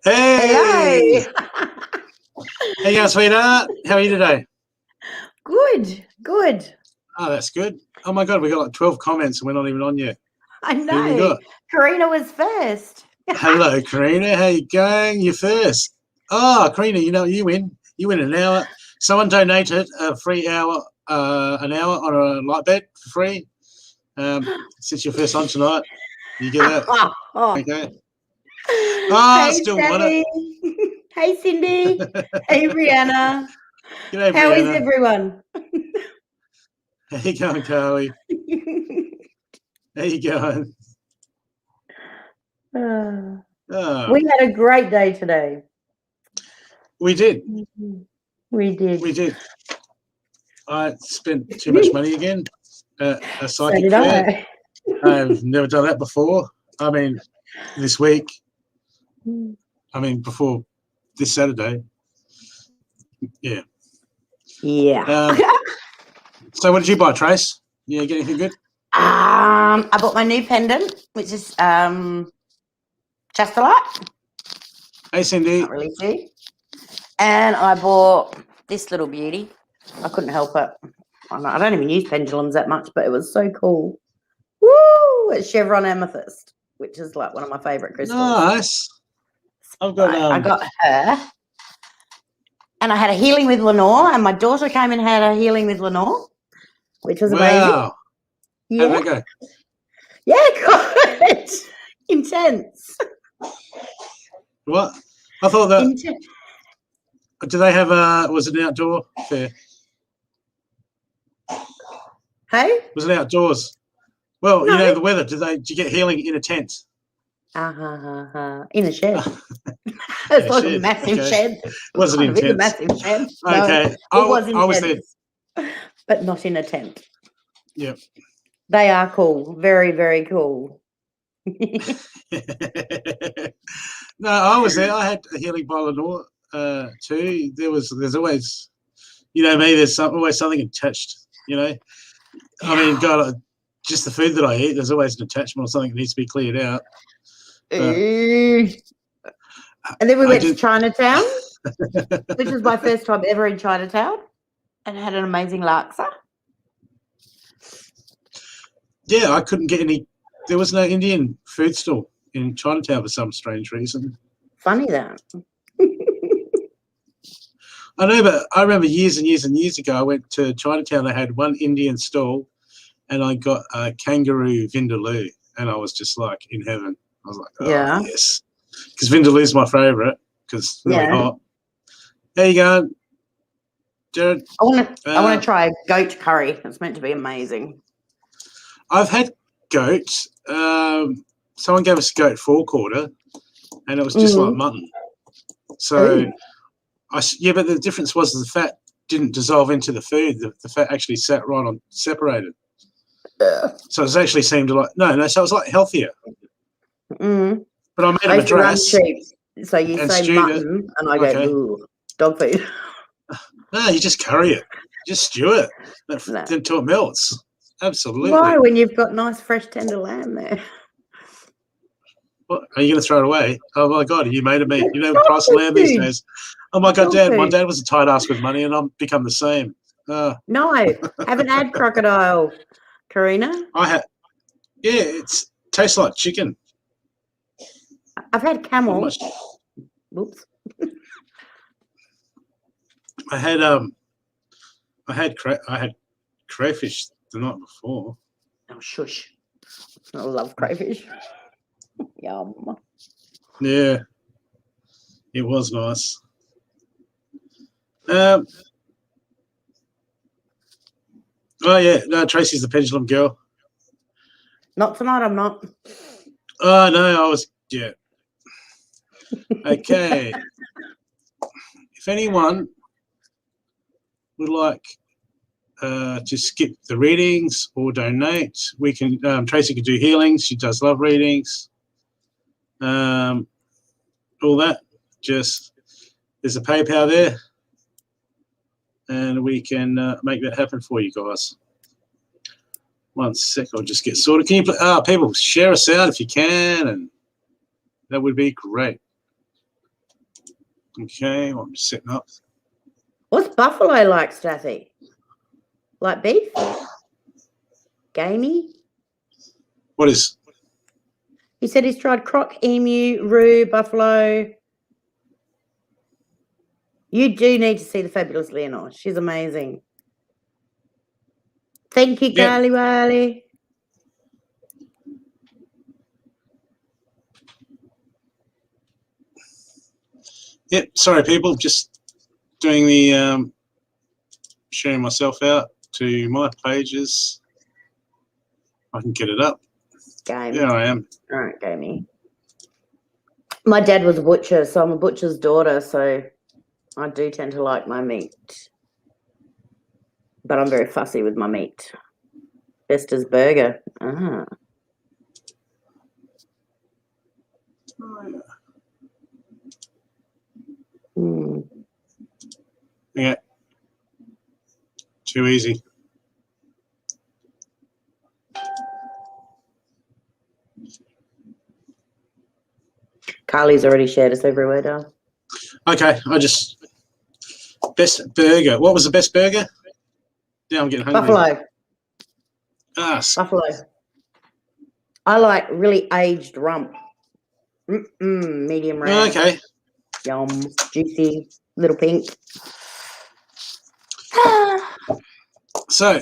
Hey! Hello. How you going, sweetheart? How are you today? Good, good. Oh, that's good. Oh, my God, we got like 12 comments and we're not even on yet. I Who we know. got? Karina was first. Hello, Karina. How you going? You first. Oh, Karina, you know what you win? You win an hour. Someone donated a free hour, an hour on a light bed for free. Since you're first on tonight, you get that. Oh. Okay. Oh, Hey, still want Sally. Hey, Cindy. Hey, Rihanna. G'day, How is Brianna. everyone? How you going, Carly? How you going? Oh, We had a great day today. we did. We did. We did. I spent too much money again at a So psychic did fair. I. I've never done that before. I mean, this week. I mean, before this Saturday. Yeah. Yeah. So what did you buy, Trace? You get anything good? I bought my new pendant, which is chastolite. Hey, Cindy. Not really too. And I bought this little beauty. I couldn't help it. I don't even use pendulums that much, but it was so cool. Woo! It's chevron amethyst, which is like one of my favorite crystals. Nice. I've got. I got her, and I had a healing with Lenore, and my daughter came and had a healing with Lenore, which was amazing. Wow. Yeah. How'd that go? Yeah, good. Intense. What? I thought that. Do they have was it an outdoor fair? Hey? Was it outdoors? Well, No. you know the weather. Did you get healing in a tent? In a shed. It's In a like shed. a massive Okay. shed. Was it Kind of in a intense? massive shed. Okay. No, it was intense. I was there. But not in a tent. Yep. They are cool. Very, very cool. No, I was there. I had a healing by Lenore too. There's always, you know me, there's always something attached, you know. I mean, God, just the food that I eat, there's always an attachment or something that needs to be cleared out. And then we went to Chinatown, which was my first time ever in Chinatown, and had an amazing laksa. Yeah, I couldn't get any. There was no Indian food store in Chinatown for some strange reason. Funny that. I know, but I remember years and years and years ago, I went to Chinatown. They had one Indian stall, and I got a kangaroo vindaloo, and I was just like in heaven. I was like, oh, yeah, yes, because vindaloo's my favourite because it's really hot. How you going, Jared? I want to try goat curry. It's meant to be amazing. I've had goat. Someone gave us goat 4/4, and it was just like mutton. So, but the difference was the fat didn't dissolve into the food. The fat actually sat right on, separated. So it actually seemed like so it was like healthier. But I made a madras. So you say mutton, and I go, ooh, dog food. No, you just curry it. Just stew it until it melts. Absolutely. Why, when you've got nice, fresh, tender lamb there? What, are you going to throw it away? Oh, my God, you made it me. You know the price of lamb these days. Oh, my God, Dad. My dad was a tight ass with money, and I've become the same. No, I haven't had crocodile, Karina. I have. Yeah, it tastes like chicken. I've had camel. Whoops. I had crayfish the night before. Oh, shush. I love crayfish. Yum. Yeah. It was nice. Oh, yeah. No, Tracy's the pendulum girl. Not tonight, I'm not. Oh, no, I was, yeah. Okay. If anyone would like to skip the readings or donate, we can. Tracy can do healings. She does love readings. All that. Just there's a PayPal there, and we can make that happen for you guys. 1 sec, I'll just get sorted. Can you, people, share us out if you can, and that would be great. Okay, I'm setting up. What's buffalo like, Staffy? Like beef? Gamey? What is? He said he's tried croc, emu, roo, buffalo. You do need to see the fabulous Lenore. She's amazing. Thank you, Yep. Carly Wiley. Yep. Sorry, people. Just doing the sharing myself out to my pages. I can get it up. Game. There I am. All right, gamey. My dad was a butcher, so I'm a butcher's daughter, so I do tend to like my meat. But I'm very fussy with my meat. Best as burger. Ah. Mm. Yeah. Too easy. Carly's already shared us everywhere, Dale. Okay, best burger. What was the best burger? Yeah, I'm getting hungry. Buffalo. Buffalo. I like really aged rump. Medium rare. Okay. Yum. Juicy. Little pink. So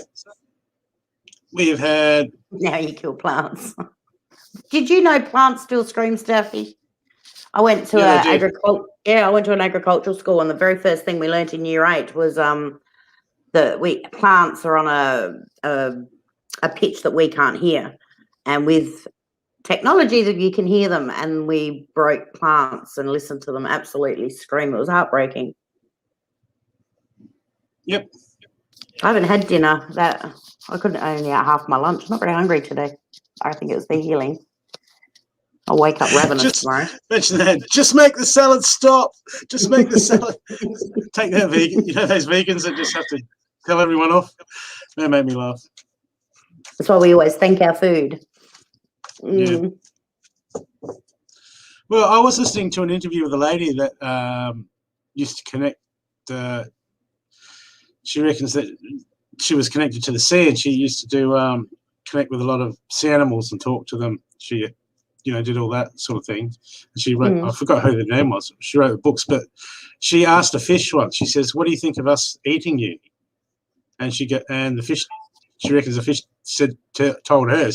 we have had. Now you kill plants. Did you know plants still scream, Staffy? I went to I went to an agricultural school, and the very first thing we learnt in year 8 was that plants are on a pitch that we can't hear, and with technology that you can hear them, and we broke plants and listened to them absolutely scream. It was heartbreaking. Yep. I haven't had dinner. That I couldn't only eat half my lunch. I'm not very hungry today. I think it was the healing. I'll wake up ravenous tomorrow. Mention that. Just make the salad stop. Just make the salad. Take that vegan. You know those vegans that just have to tell everyone off? That made me laugh. That's why we always thank our food. Mm. Yeah. Well, I was listening to an interview with a lady that used to connect. She reckons that she was connected to the sea, and she used to do connect with a lot of sea animals and talk to them. She, did all that sort of thing. And she wrote. I forgot who the name was. She wrote the books, but she asked a fish once. She says, "What do you think of us eating you?" And the fish. She reckons the fish told her,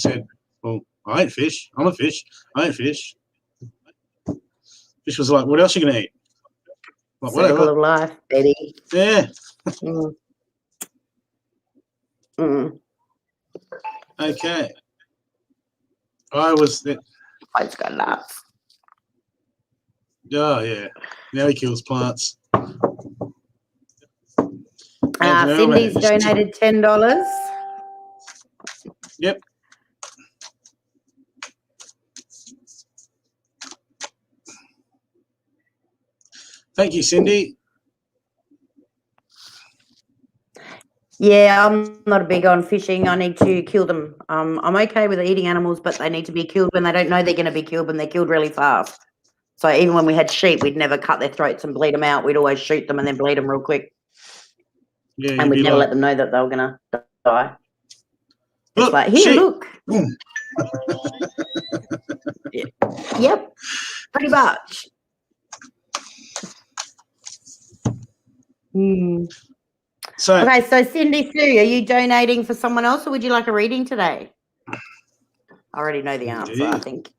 "Well, I ain't fish. I'm a fish. I ain't fish." Fish was like, "What else are you gonna eat?" Like, Circle of life, baby. Yeah. Okay. I just got nuts. Oh, yeah. Now he kills plants. Cindy's donated $10. Yep. Thank you, Cindy. Yeah, I'm not big on fishing. I need to kill them. I'm okay with eating animals, but they need to be killed when they don't know they're going to be killed, when they're killed really fast. So even when we had sheep, we'd never cut their throats and bleed them out. We'd always shoot them and then bleed them real quick. Yeah, and we'd never let them know that they were going to die. It's like, here, sheep. look. Yep, pretty much. Okay, so Cindy Sue, are you donating for someone else, or would you like a reading today? I already know the answer, I think.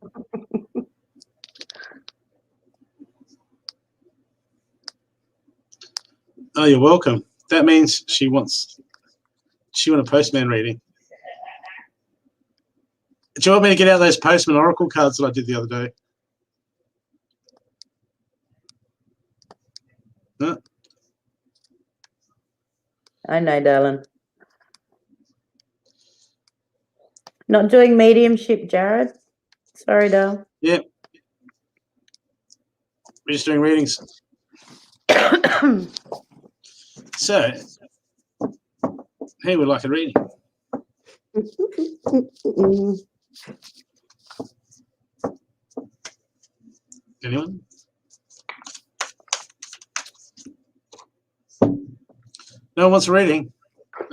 Oh, you're welcome. That means she wants a postman reading. Do you want me to get out those postman oracle cards that I did the other day? No? I know, darling. Not doing mediumship, Jared. Sorry, darling. Yep. We're just doing readings. So, he would like a reading. Anyone? No one wants a reading.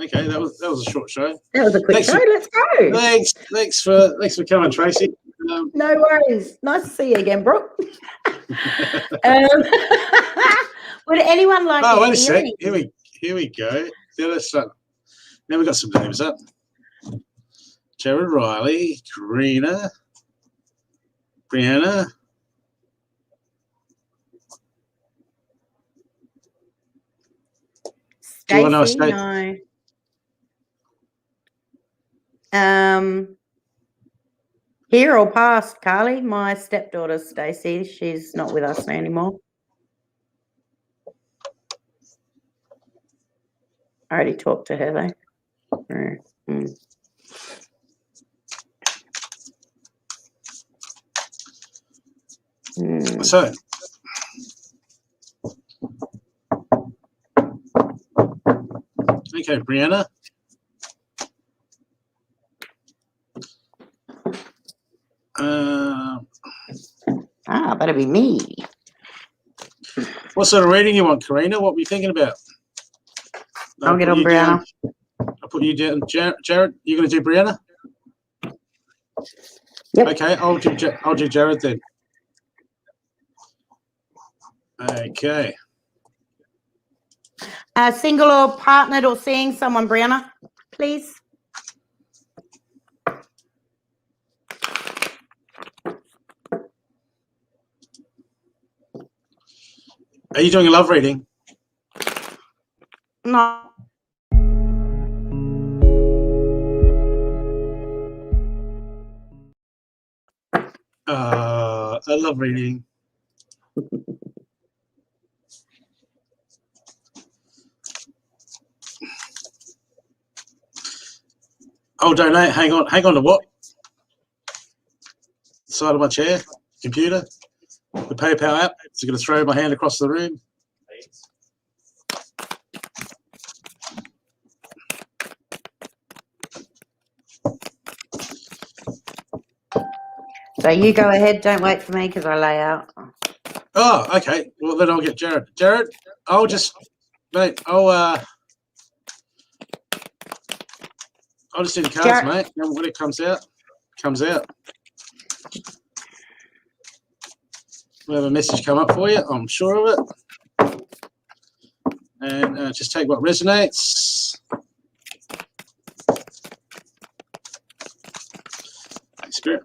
Okay, that was a short show. That was a quick show. Let's go. Thanks for coming, Tracey. No worries. Nice to see you again, Brooke. Would anyone like? Oh, wait a sec. Here we go. Yeah, let's start. Now we got some names up. Jared Riley, Karina, Brianna. Stacey, no. Here or past, Carly? My stepdaughter, Stacey. She's not with us anymore. I already talked to her though. So, okay, Brianna. That'll be me. What sort of reading you want, Karina? What were you thinking about? I'll get on Brianna. I'll put you down. Jared, you going to do Brianna? Yep. Okay, I'll do Jared then. Okay. Single or partnered or seeing someone, Brianna, please. Are you doing a love reading? No. A love reading. Oh, donate. Hang on to what? Side of my chair, computer, the PayPal app. So I'm going to throw my hand across the room. So you go ahead. Don't wait for me because I lay out. Oh, okay. Well, then I'll get Jared. Jared, I'll just, mate. I'll just do the cards, Jared. Mate. And when it comes out, comes out. We'll have a message come up for you. I'm sure of it. And just take what resonates. Spirit.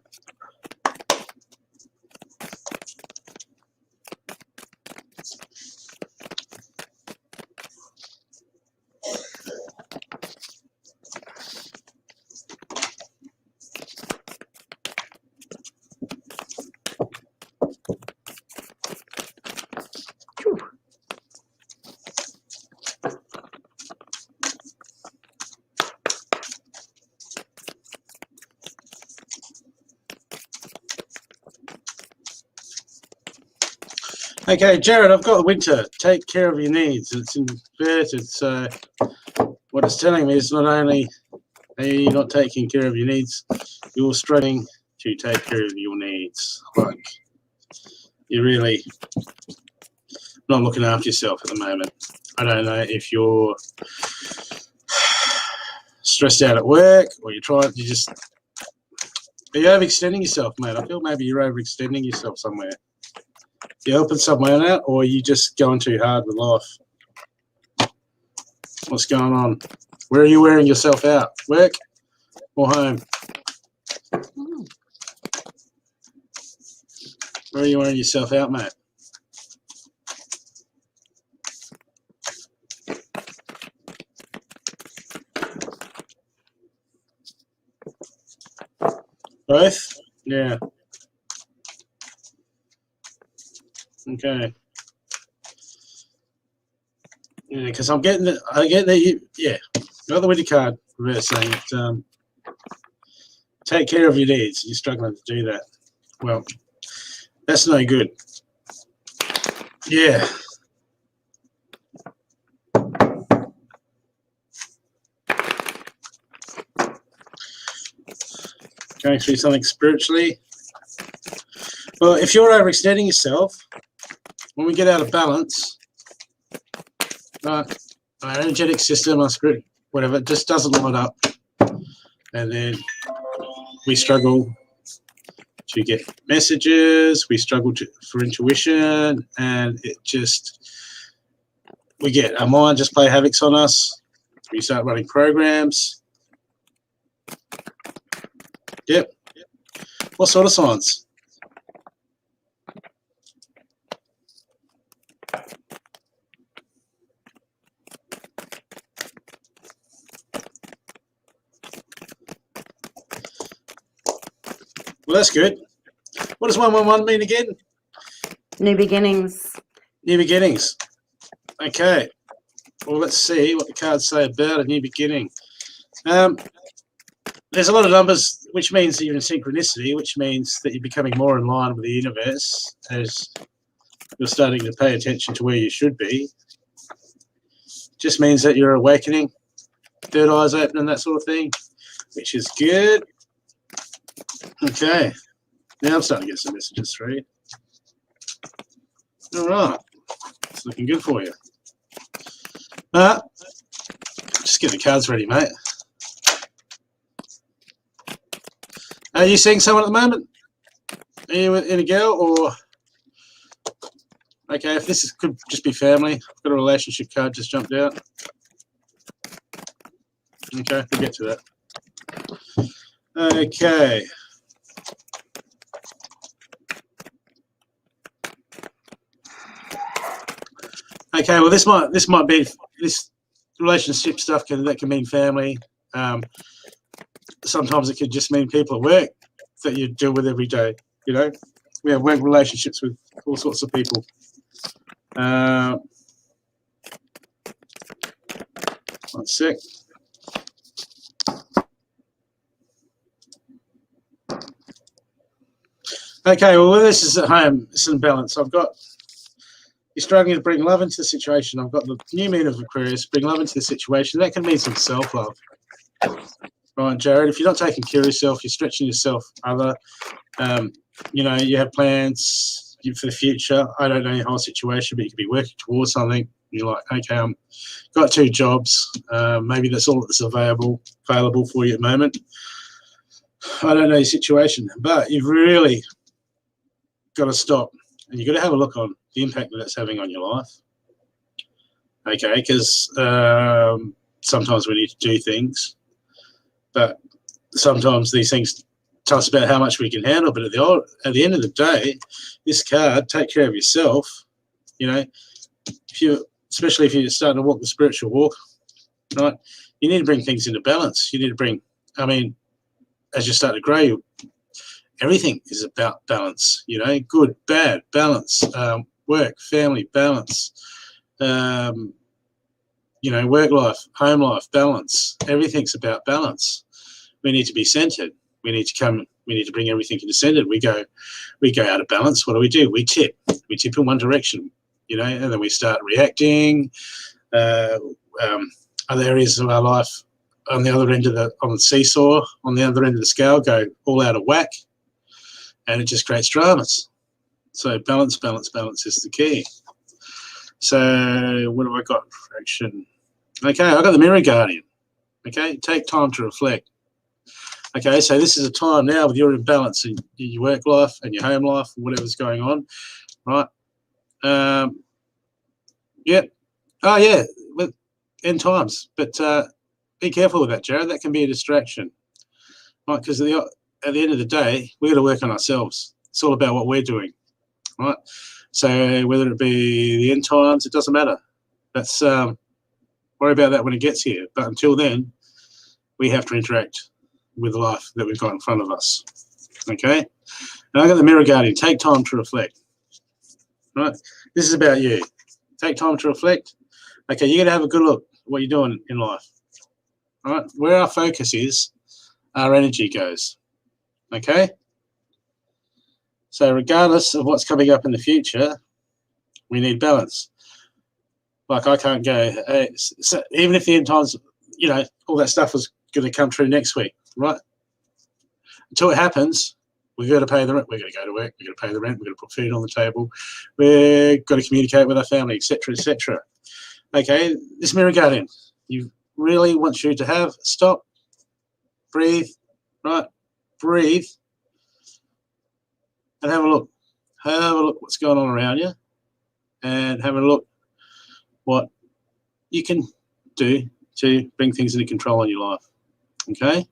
Okay, Jared, I've got the winter. Take care of your needs. It's inverted, so what it's telling me is not only are you not taking care of your needs, you're struggling to take care of your needs. Like, you're really not looking after yourself at the moment. I don't know if you're stressed out at work or are you overextending yourself, mate? I feel maybe you're overextending yourself somewhere. You helping someone out, or are you just going too hard with life? What's going on? Where are you wearing yourself out? Work or home? Where are you wearing yourself out, mate? Both? Yeah. Okay. Yeah, because I get that you, yeah. Got the winter card reverse saying it, take care of your needs. You're struggling to do that. Well, that's no good. Yeah. Going through something spiritually. Well, if you're overextending yourself, when we get out of balance, our energetic system, our spirit, whatever, it just doesn't light up. And then we struggle to get messages, we struggle for intuition, and our mind just play havoc on us. We start running programs. Yep. What sort of signs? Well, that's good. What does 111 mean again? New beginnings. New beginnings. Okay. Well, let's see what the cards say about a new beginning. There's a lot of numbers, which means you're in synchronicity, which means that you're becoming more in line with the universe as you're starting to pay attention to where you should be. Just means that you're awakening, third eye's open and that sort of thing, which is good. Okay. Now I'm starting to get some messages through. All right. It's looking good for you. Just get the cards ready, mate. Are you seeing someone at the moment? Are you in a girl or... Okay, if this could just be family. I've got a relationship card just jumped out. Okay, we'll get to that. Okay. Okay, well, this might be this relationship stuff that can mean family. Sometimes it could just mean people at work that you deal with every day. You know, we have work relationships with all sorts of people. One sec. Okay, well, this is at home. It's in balance. You're struggling to bring love into the situation. I've got the new moon of Aquarius, bring love into the situation. That can mean some self-love. Right, Jared, if you're not taking care of yourself, you're stretching yourself other. You know, you have plans for the future. I don't know your whole situation, but you could be working towards something. You're like, okay, I've got 2 jobs. Maybe that's all that's available for you at the moment. I don't know your situation, but you've really got to stop and you've got to have a look on the impact that that's having on your life. Okay, because sometimes we need to do things, but sometimes these things tell us about how much we can handle. But at the end of the day, this card, take care of yourself. You know, especially if you're starting to walk the spiritual walk, right? You need to bring things into balance. You need to bring, I mean, as you start to grow, everything is about balance. You know, good, bad, balance. Work, family, balance. You know, work life, home life, balance. Everything's about balance. We need to be centered. We need to bring everything into centered. We go out of balance. What do? We tip in one direction, you know, and then we start reacting. Other areas of our life on the other end of on the seesaw, on the other end of the scale, go all out of whack, and it just creates dramas. So balance is the key. So what have I got for action? Okay, I got the Mirror Guardian. Okay, take time to reflect. Okay, so this is a time now with your imbalance in your work life and your home life, whatever's going on, right? Yeah. Oh, yeah, with end times. But be careful with that, Jared. That can be a distraction, right? Because at the end of the day, we've got to work on ourselves. It's all about what we're doing, right? So whether it be the end times, it doesn't matter. That's worry about that when it gets here. But until then, we have to interact with the life that we've got in front of us. Okay? Now I got the Mirror Guardian. Take time to reflect. Right? This is about you. Take time to reflect. Okay, you're going to have a good look at what you're doing in life. All right? Where our focus is, our energy goes. Okay? So regardless of what's coming up in the future, we need balance. Like I can't go, hey, so even if the end times, you know, all that stuff was going to come true next week, right? Until it happens, We've got to pay the rent. We're going to go to work. We've got to pay the rent. We've got to put food on the table. We've got to communicate with our family, etc., etc. Okay, this mirror guardian, you really wants you to stop, breathe, right? Breathe, and have a look. Have a look what's going on around you, and have a look what you can do to bring things into control in your life. Okay.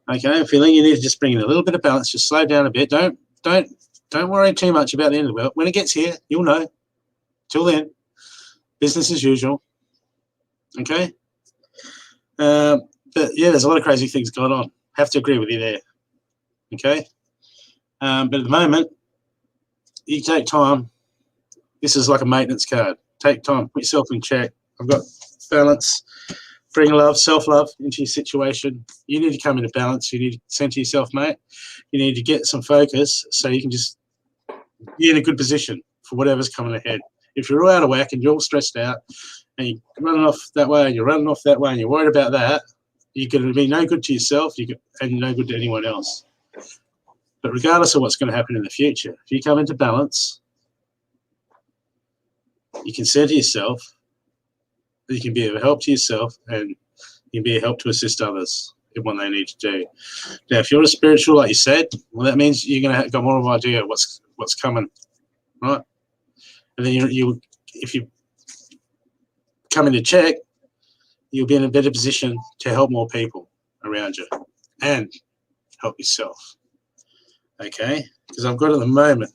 Okay, I'm feeling you need to just bring in a little bit of balance. Just slow down a bit. Don't worry too much about the end of the world. When it gets here, you'll know. Till then, business as usual. Okay. But yeah, there's a lot of crazy things going on. Have to agree with you there. Okay. But at the moment, you take time. This is like a maintenance card. Take time. Put yourself in check. I've got balance. Bring love, self-love into your situation. You need to come into balance. You need to center yourself, mate. You need to get some focus so you can just be in a good position for whatever's coming ahead. If you're all out of whack and you're all stressed out and you're running off that way and you're running off that way and you're worried about that, you're going to be no good to yourself and no good to anyone else. But regardless of what's going to happen in the future, if you come into balance, you can center yourself, you can be of help to yourself, and you can be a help to assist others in what they need to do. Now, if you're a spiritual, like you said, well, that means you're going to have got more of an idea of what's coming, right? And then if you come into check, you'll be in a better position to help more people around you and help yourself. Okay? Because I've got at the moment,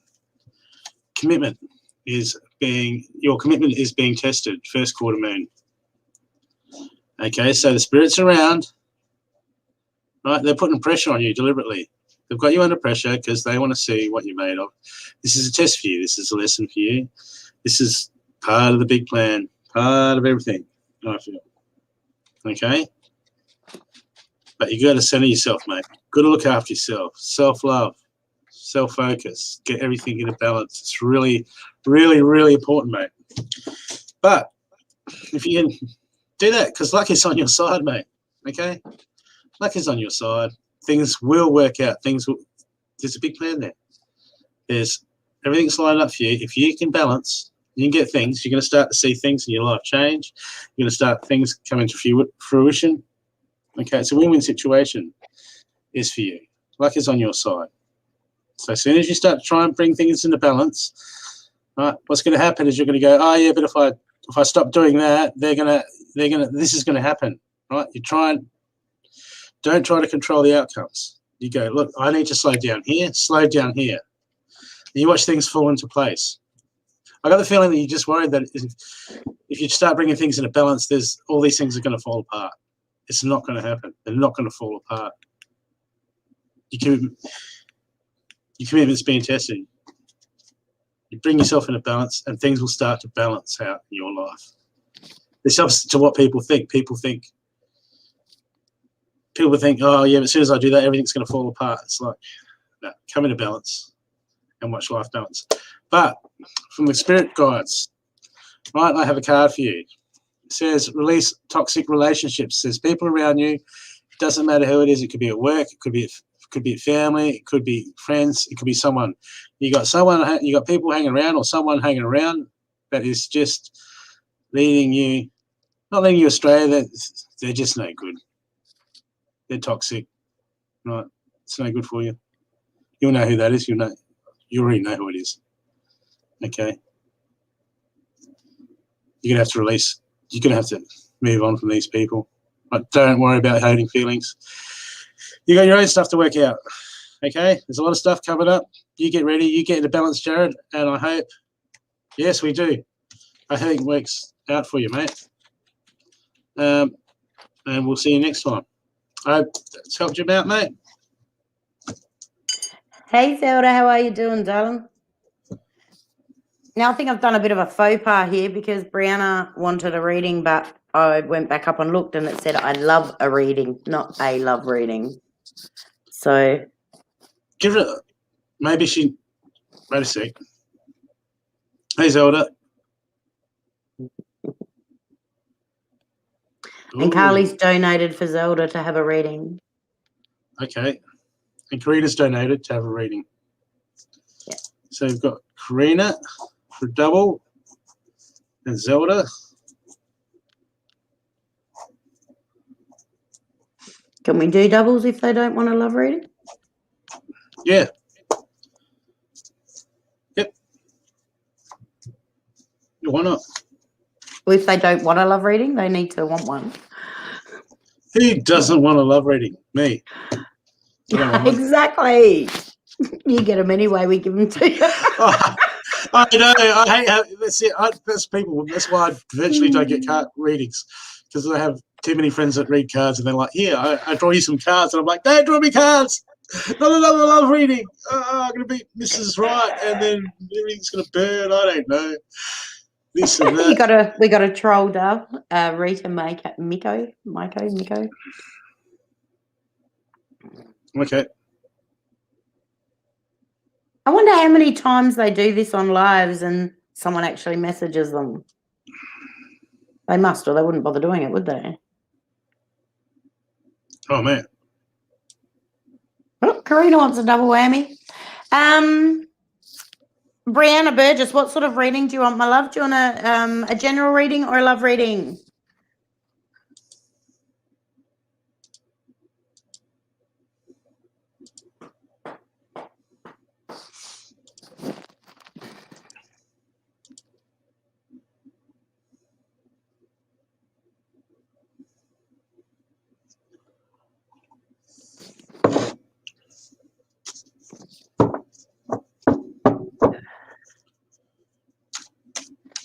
your commitment is being tested, first quarter moon. Okay, so the spirits around, right, they're putting pressure on you deliberately. They've got you under pressure because they want to see what you're made of. This is a test for you. This is a lesson for you. This is part of the big plan, part of everything, I feel. Okay? But you got to center yourself, mate. Got to look after yourself. Self-love, self-focus, get everything in a balance. It's really, really, really important, mate. But if you can do that, because luck is on your side, mate. Okay? Luck is on your side. Things will work out. There's a big plan there. Everything's lined up for you. If you can balance, you can get things. You're going to start to see things in your life change. You're going to start things coming to fruition. Okay, it's a win-win situation is for you. Luck is on your side. So as soon as you start to try and bring things into balance, right, what's going to happen is you're going to go, oh yeah, but if I stop doing that, this is going to happen, right? Don't try to control the outcomes. You go, look, I need to slow down here, slow down here. And you watch things fall into place. I got the feeling that you're just worried that if you start bringing things into balance, all these things are going to fall apart. It's not going to happen. They're not going to fall apart. Your commitment's being tested. You bring yourself into balance and things will start to balance out in your life. It's opposite to what people think. People think, oh yeah, but as soon as I do that, everything's going to fall apart. It's like, no, come into balance and watch life balance. But from the spirit guides, right, I have a card for you. It says release toxic relationships. It says people around you. It doesn't matter who it is. It could be at work. It could be at family. It could be friends. It could be someone. You got people hanging around or someone hanging around that is just not leading you astray. They're just no good. They're toxic, right? It's no good for you. You'll know who that is. You already know who it is. Okay. You're gonna have to release. You're gonna have to move on from these people. But don't worry about hating feelings. You got your own stuff to work out. Okay. There's a lot of stuff coming up. You get ready. You get into balance, Jared. And I hope, yes, we do. I hope it works out for you, mate. And we'll see you next time. I hope that's helped you out, mate. Hey, Zelda, how are you doing, darling? Now, I think I've done a bit of a faux pas here because Brianna wanted a reading, but I went back up and looked and it said I love a reading, not a love reading. So Give it maybe she wait a sec. Hey, Zelda. And Carly's donated for Zelda to have a reading. Okay. And Karina's donated to have a reading. Yeah. So we've got Karina for double and Zelda. Can we do doubles if they don't want a love reading? Yeah. Yep. Why not? Well, if they don't want a love reading, they need to want one. Who doesn't want a love reading? Me. I don't want one. Exactly. You get them anyway. We give them to you. I know. I hate how that's it. That's people. That's why I virtually don't get card readings, because I have too many friends that read cards, and they're like, "Here, I draw you some cards," and I'm like, "Don't draw me cards. Not another love reading. I'm gonna be Mrs. Right, and then everything's gonna burn. I don't know. This and that." We got a troll dove, Rita Miko. Okay. I wonder how many times they do this on lives and someone actually messages them. They must, or they wouldn't bother doing it, would they? Oh man. Oh, Karina wants a double whammy. Brianna Burgess, what sort of reading do you want, my love? Do you want a general reading or a love reading?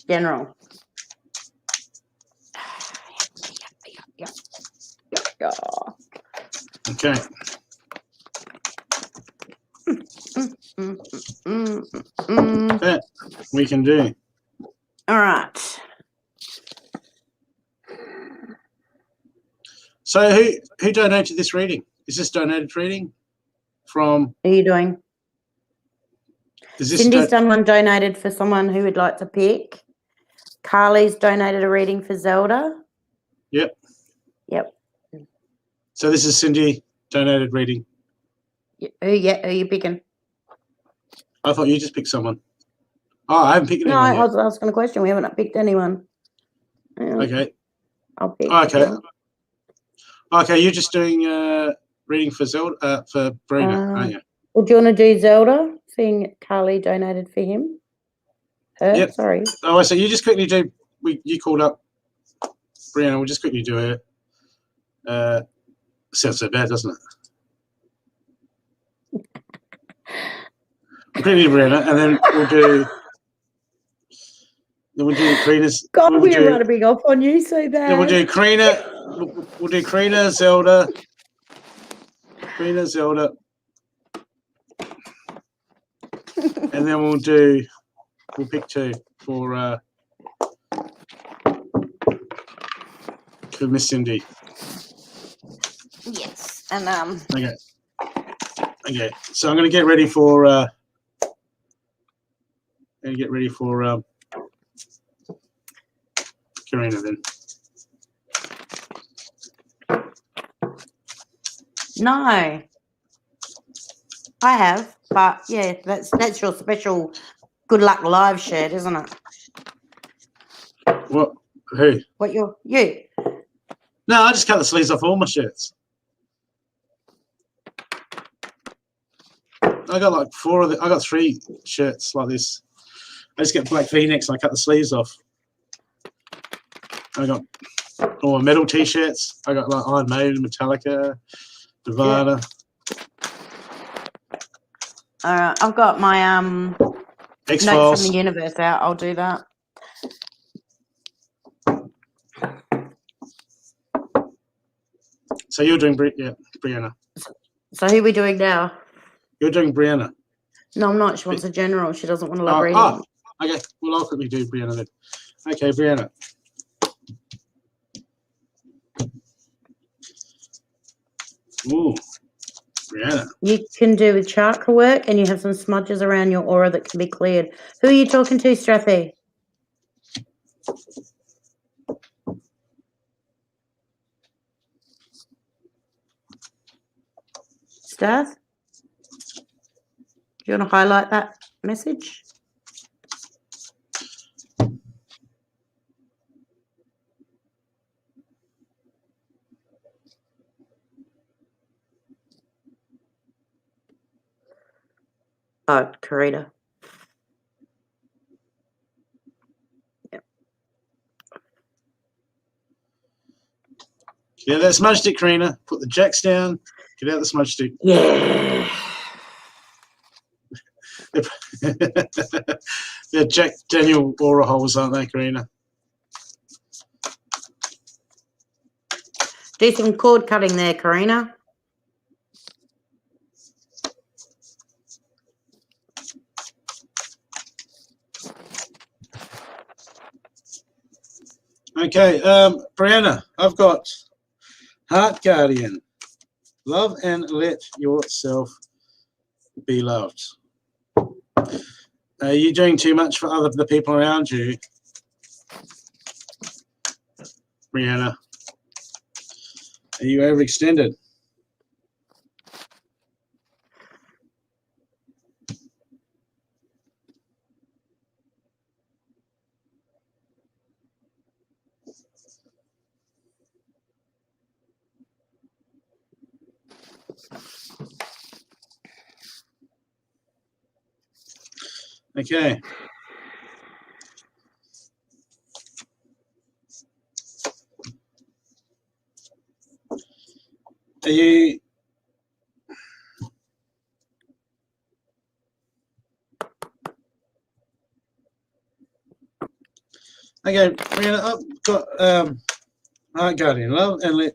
General. Yeah. Okay. That we can do. All right. So who donated this reading? Is this donated reading from? What are you doing? Is this Cindy's done one donated for someone who would like to pick. Carly's donated a reading for Zelda. Yep. Yep. So this is Cindy donated reading. Who are you picking? I thought you just picked someone. Oh, I haven't picked No, anyone I yet. was asking a question. We haven't picked anyone. Okay. I'll pick. Okay. Okay, you're just doing reading for Zelda for Brina, aren't you? Well, do you want to do Zelda? Seeing Carly donated for him. Her. Yep. Sorry. Oh, so you just quickly do. You called up Brianna. We'll just quickly do her. Sounds so bad, doesn't it? Quickly do Brianna, and then we'll do. Then we'll do Karina's. God, we're running off on you so bad. Then we'll do Karina. We'll do Karina, Zelda. And then we'll pick two for Miss Cindy. Yes, and Okay. So I'm gonna get ready for Karina then. No, I have, but yeah, that's your special good luck live shirt, isn't it? What? Who? What you? No, I just cut the sleeves off all my shirts. I got like I got 3 shirts like this. I just get black V-necks and I cut the sleeves off. I got all my metal t-shirts. I got like Iron Maiden, Metallica, Nirvana. All right, I've got my Notes X-Files. from the Universe out. I'll do that. So you're doing Brianna. So who are we doing now? You're doing Brianna. No, I'm not. She wants a general. She doesn't want to love reading. Okay. Well, I'll quickly do Brianna then. Okay, Brianna. Ooh, Brianna. You can do chakra work and you have some smudges around your aura that can be cleared. Who are you talking to, Strathy? Stars? Do you want to highlight that message? Oh, Karina. Get out that smudge stick, Karina. Put the jacks down. Get out the smudge stick. Yeah. They're Jack Daniel aura holes, aren't they, Karina? Do some cord cutting there, Karina. Okay, Brianna, I've got Heart Guardian. Love and let yourself be loved. Are you doing too much for the people around you, Brianna? Are you overextended? Okay. Are you okay, Brianna? I've got Heart Guardian. Love and let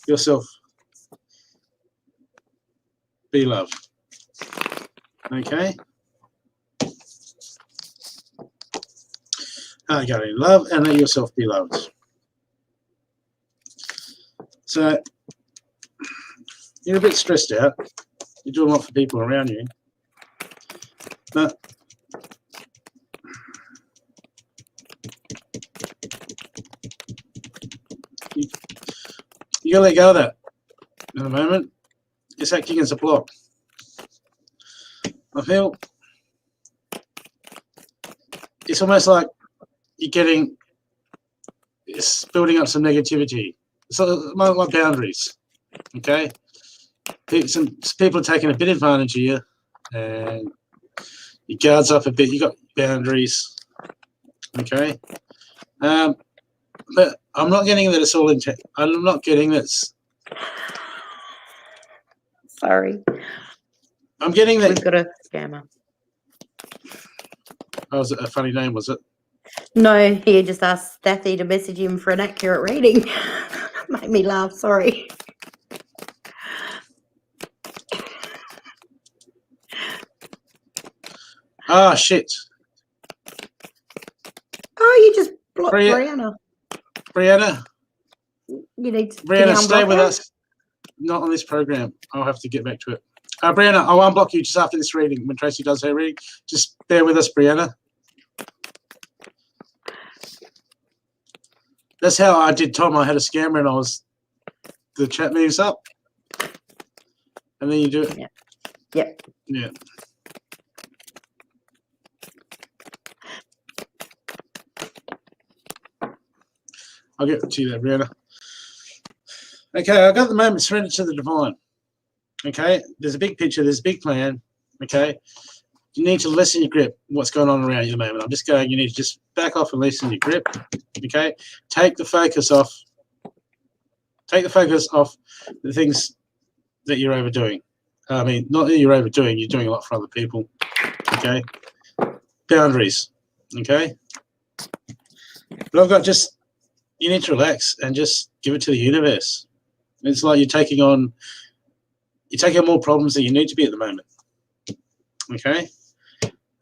yourself be loved. Okay. Heart Guardian. Love and let yourself be loved. So you're a bit stressed out. You do a lot for people around you. But you gotta let go of that at the moment. It's acting as a block. I feel it's almost like it's building up some negativity. So like boundaries, okay? Some people are taking a bit of advantage of you, and your guard's up a bit. You got boundaries, okay? But I'm not getting that it's all intent. I'm not getting that's. Sorry. I'm getting that. We've got a scammer. Oh, was it a funny name? Was it? No, he just asked Staffy to message him for an accurate reading. Made me laugh. Sorry. Ah, shit. Oh, you just blocked Brianna. Brianna. You need to. Brianna, stay with us. Not on this program. I'll have to get back to it. Brianna, I'll unblock you just after this reading. When Tracey does her reading, just bear with us, Brianna. That's how I did Tom. I had a scammer and the chat moves up. And then you do it. Yeah. Yep. Yeah. I'll get to you there, Brianna. Okay, I got the moment surrender to the divine. Okay, there's a big picture, there's a big plan. Okay, you need to lessen your grip. What's going on around you at the moment? I'm just going. You need to just back off and lessen your grip. Okay, take the focus off. Take the focus off the things that you're overdoing. I mean, not that you're overdoing. You're doing a lot for other people. Okay, boundaries. Okay, but I've got just. You need to relax and just give it to the universe. It's like you're taking on more problems than you need to be at the moment. Okay?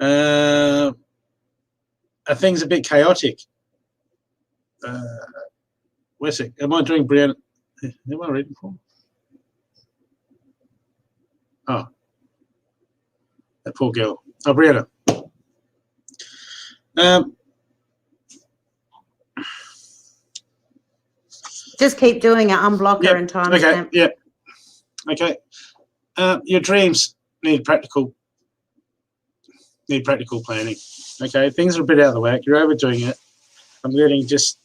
Are things a bit chaotic? Where's it? Am I doing Brianna? Am I reading for? Oh. That poor girl. Oh, Brianna. Just keep doing it. Unblock her and time Okay. stamp. Yeah. Okay. Your dreams need practical need practical planning. Okay, things are a bit out of the whack. You're overdoing it. I'm getting just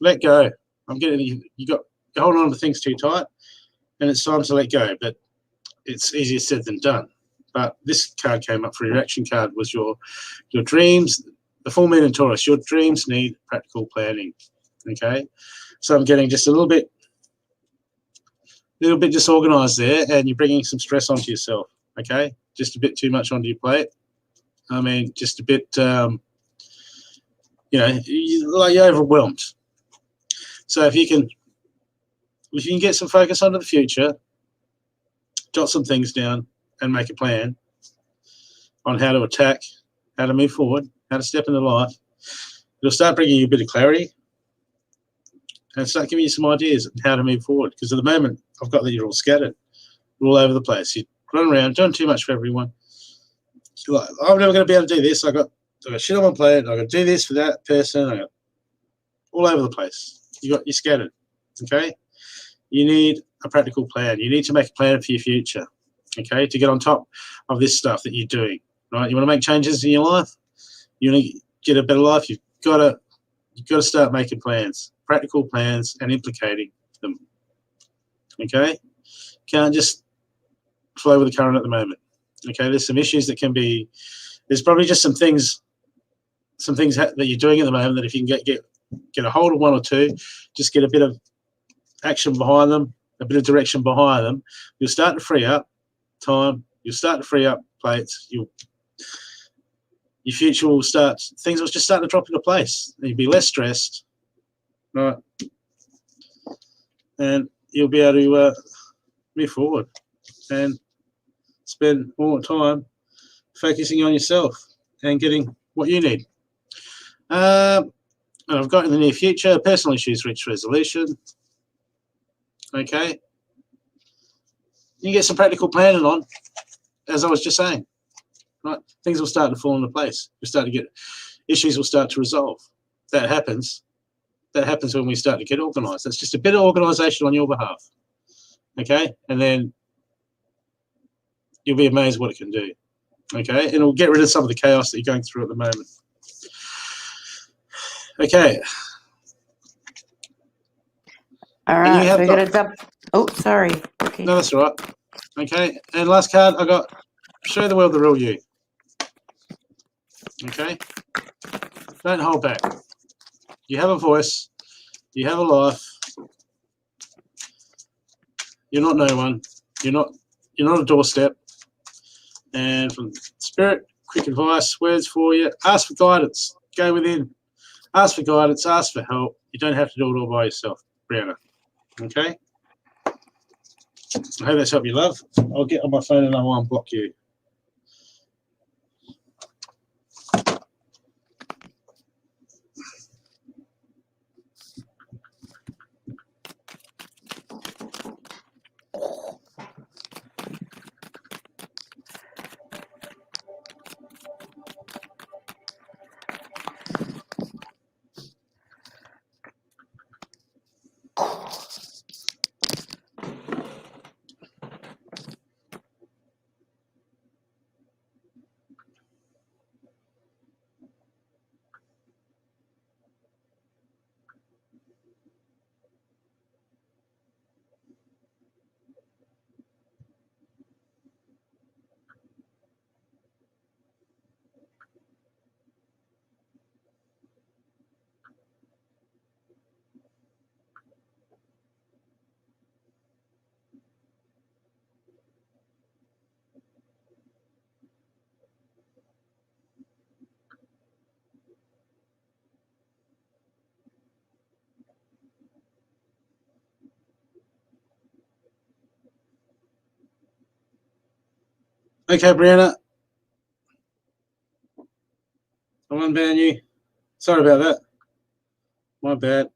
let go. I'm getting you got you're holding on to things too tight, and it's time to let go. But it's easier said than done. But this card came up for your action card was your dreams. The full moon in Taurus. Your dreams need practical planning. Okay, so I'm getting just a little bit disorganized there, and you're bringing some stress onto yourself. Okay, just a bit too much onto your plate. I mean, just a bit, you're overwhelmed. So if you can get some focus onto the future, jot some things down, and make a plan on how to attack, how to move forward, how to step into life, it'll start bringing you a bit of clarity and start giving you some ideas on how to move forward. Because at the moment, I've got that you're all scattered, you're all over the place. You run around, doing too much for everyone. You're like, I'm never going to be able to do this. I got shit on my plate. I got to do this for that person. I got all over the place. You're scattered. Okay, you need a practical plan. You need to make a plan for your future. Okay, to get on top of this stuff that you're doing. Right, you want to make changes in your life. You want to get a better life. You've got to start making plans, practical plans, and implicating them. Okay, can't just flow with the current at the moment. Okay, there's some issues that can be. There's probably just some things that you're doing at the moment that if you can get a hold of one or two, just get a bit of action behind them, a bit of direction behind them, you'll start to free up time. You'll start to free up plates. Your future will start. Things will just start to drop into place. You'll be less stressed, right? And you'll be able to move forward and spend more time focusing on yourself and getting what you need. And I've got in the near future, personal issues reach resolution. Okay. You can get some practical planning on, as I was just saying. Right? Things will start to fall into place. Issues will start to resolve. That happens when we start to get organised. That's just a bit of organisation on your behalf. Okay? And then you'll be amazed what it can do. Okay? And it'll get rid of some of the chaos that you're going through at the moment. Okay. All right. So we got to dump. Oh, sorry. Okay. No, that's all right. Okay. And last card I got, show the world the real you. Okay? Don't hold back. You have a voice. You have a life. You're not no one. You're not a doorstep. And from Spirit, quick advice, words for you. Ask for guidance. Go within. Ask for guidance. Ask for help. You don't have to do it all by yourself, Brianna. Okay? I hope that's helped you, love. I'll get on my phone and I'll unblock you. Okay, Brianna. I'll unban you. Sorry about that. My bad.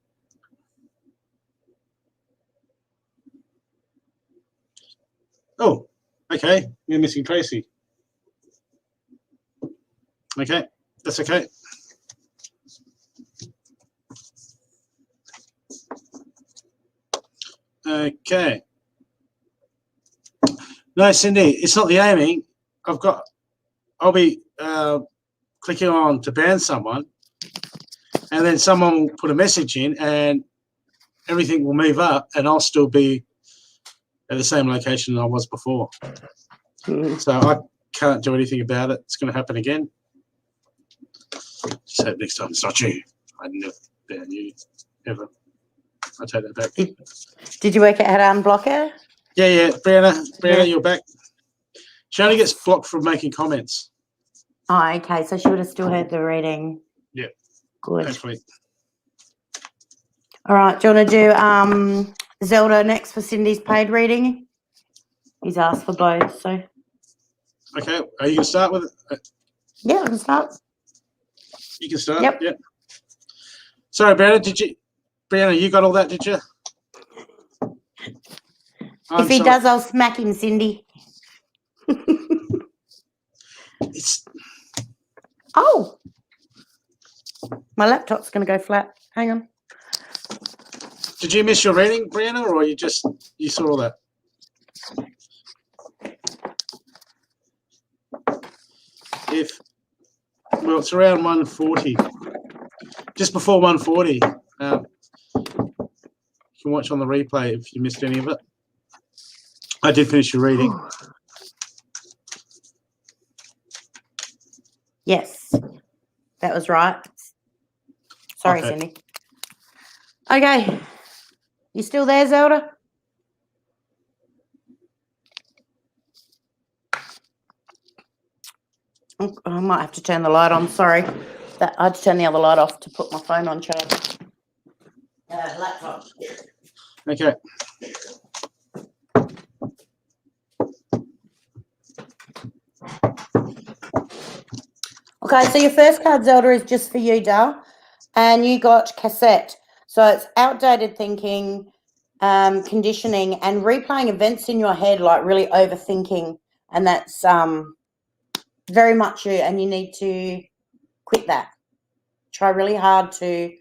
Oh, okay. You're missing Tracey. Okay, that's okay. Okay. No, Cindy, it's not the aiming. I'll be clicking on to ban someone, and then someone will put a message in and everything will move up and I'll still be at the same location I was before. So I can't do anything about it. It's going to happen again. Just hope next time it's not you. I'd never ban you, ever. I take that back. Did you work out how to unblock her? Yeah. Brianna, you're back. She only gets blocked from making comments. Oh, okay. So she would have still heard the reading. Yeah. Good. Hopefully. All right. Do you want to do Zelda next for Cindy's paid reading? He's asked for both, so. Okay. Are you going to start with it? Yeah, I can start. You can start. Yep. Yeah. Sorry, Brianna, you got all that, did you? If he does, I'll smack him, Cindy. Oh, my laptop's going to go flat. Hang on. Did you miss your reading, Brianna, or you saw all that? Well, it's around 1:40, just before 1:40. You can watch on the replay if you missed any of it. I did finish your reading. Yes, that was right. Sorry, Okay. Cindy. Okay. You still there, Zelda? Oh, I might have to turn the light on. Sorry. I had to turn the other light off to put my phone on charge. Laptop. Okay. Okay, so your first card, Zelda, is just for you, Dal. And you got cassette. So it's outdated thinking, conditioning, and replaying events in your head, like really overthinking. And that's very much you, and you need to quit that. Try really hard to,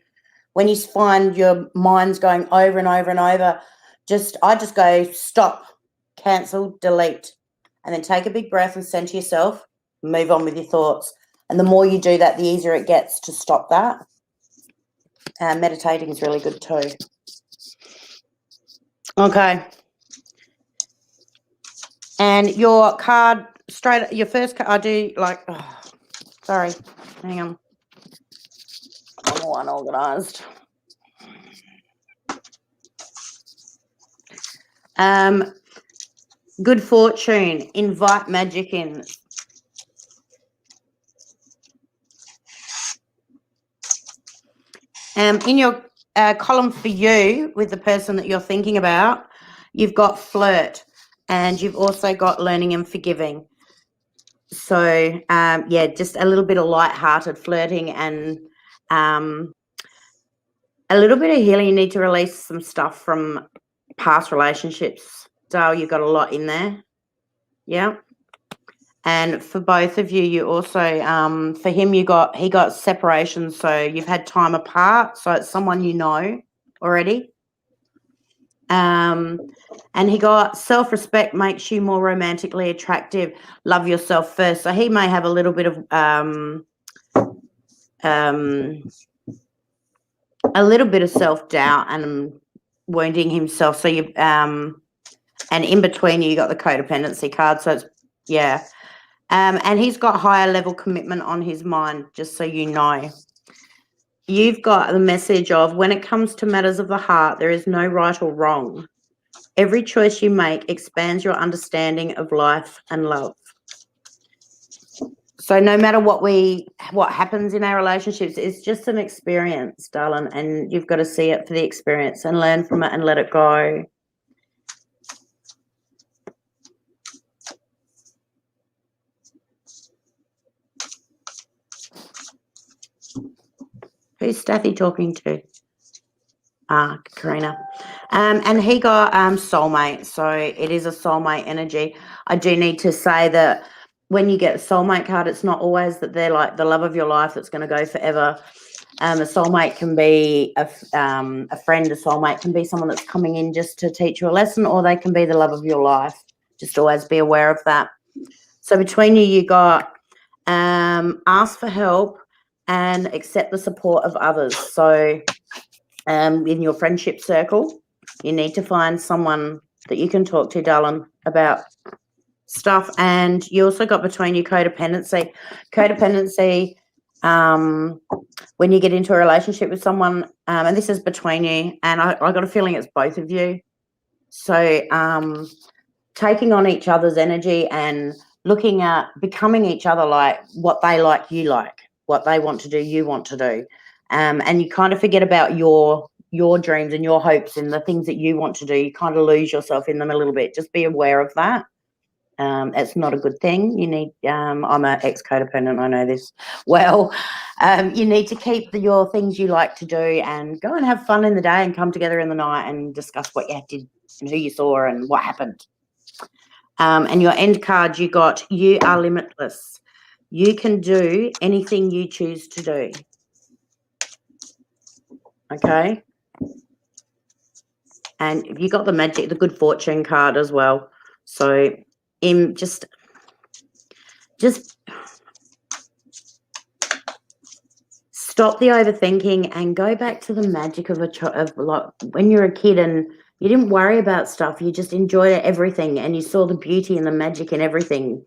when you find your mind's going over and over and over, I just go stop, cancel, delete, and then take a big breath and center yourself, move on with your thoughts. And the more you do that, the easier it gets to stop that. Meditating is really good too. Okay. And your card, your first card, I do like, sorry, hang on. I'm all unorganized. Good fortune, invite magic in. In your column for you, with the person that you're thinking about, you've got flirt, and you've also got learning and forgiving. So, yeah, just a little bit of light-hearted flirting and a little bit of healing. You need to release some stuff from past relationships. Dale, you've got a lot in there. Yeah. And for both of you, you also, for him, he got separation. So you've had time apart. So it's someone you know already. And he got self-respect makes you more romantically attractive. Love yourself first. So he may have a little bit of, self-doubt and wounding himself. So you, and in between you got the codependency card. So it's, yeah. And he's got higher level commitment on his mind, just so you know. You've got the message of, when it comes to matters of the heart, there is no right or wrong. Every choice you make expands your understanding of life and love. So no matter what happens in our relationships, it's just an experience, darling, and you've got to see it for the experience and learn from it and let it go. Who's Staffy talking to? Karina. And he got soulmate. So it is a soulmate energy. I do need to say that when you get a soulmate card, it's not always that they're like the love of your life that's going to go forever. A soulmate can be a friend. A soulmate can be someone that's coming in just to teach you a lesson, or they can be the love of your life. Just always be aware of that. So between you got Ask for help and accept the support of others. So in your friendship circle, you need to find someone that you can talk to, darling, about stuff. And you also got between you codependency. Codependency, when you get into a relationship with someone, and this is between you, and I got a feeling it's both of you. So taking on each other's energy and looking at becoming each other, like what they like, you like, what they want to do, you want to do. And you kind of forget about your dreams and your hopes and the things that you want to do. You kind of lose yourself in them a little bit. Just be aware of that. It's not a good thing. You need, I'm an ex-codependent, I know this well. You need to keep your things you like to do and go and have fun in the day and come together in the night and discuss what you did and who you saw and what happened. And your end card, you got, you are limitless. You can do anything you choose to do. Okay? And you got the magic, the good fortune card as well. So just stop the overthinking and go back to the magic of like when you're a kid and you didn't worry about stuff. You just enjoyed everything and you saw the beauty and the magic in everything.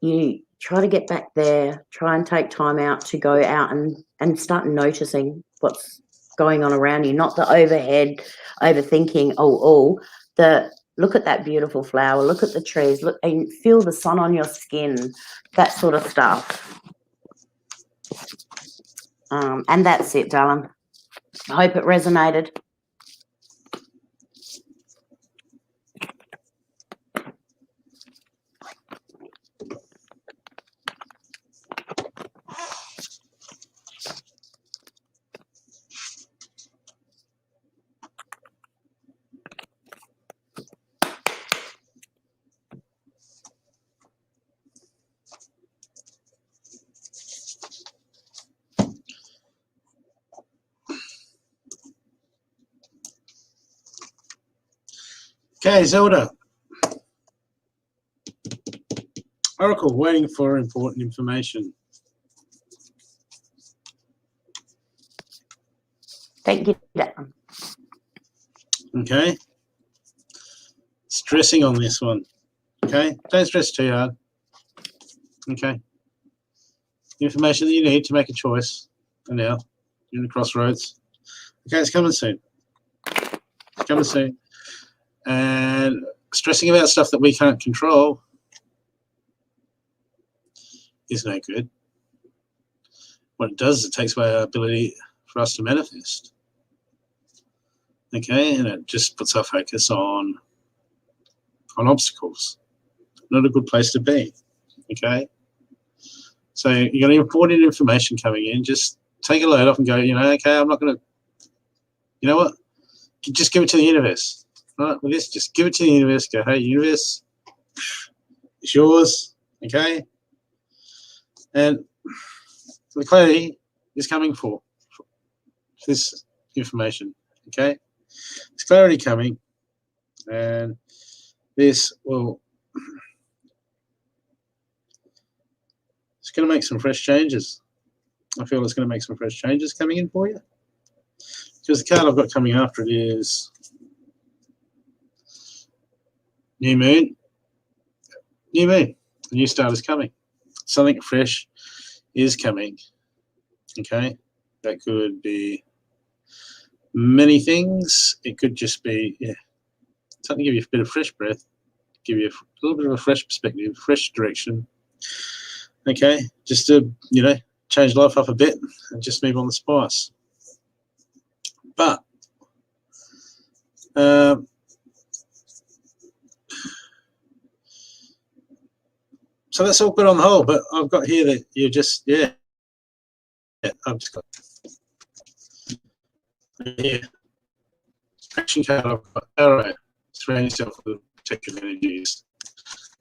You try to get back there, try and take time out to go out and start noticing what's going on around you, not the overthinking, look at that beautiful flower, look at the trees, look and feel the sun on your skin, that sort of stuff. And that's it, darling. I hope it resonated. Okay, Zelda. Oracle, waiting for important information. Thank you, darling. Okay. Stressing on this one. Okay. Don't stress too hard. Okay. The information that you need to make a choice. And now you're in the crossroads. Okay, it's coming soon. It's coming soon. And stressing about stuff that we can't control is no good. What it does is it takes away our ability for us to manifest. Okay, and it just puts our focus on obstacles. Not a good place to be. Okay, so you got important information coming in. Just take a load off and go. Okay, I'm not going to. You know what? Just give it to the universe. Right, with this, just give it to the universe. Go, hey, universe, it's yours. Okay, and the clarity is coming for this information. Okay, there's clarity coming, and this will. It's going to make some fresh changes. I feel it's going to make some fresh changes coming in for you. Because the card I've got coming after it is New Moon. New Moon. A new start is coming. Something fresh is coming. Okay? That could be many things. It could just be, something to give you a bit of fresh breath, give you a little bit of a fresh perspective, fresh direction. Okay? Just to, change life up a bit and just move on the spice. But so that's all good on the whole, but I've got here that you just, I've just got here. Action card, I've got arrow, surround yourself with protective energies.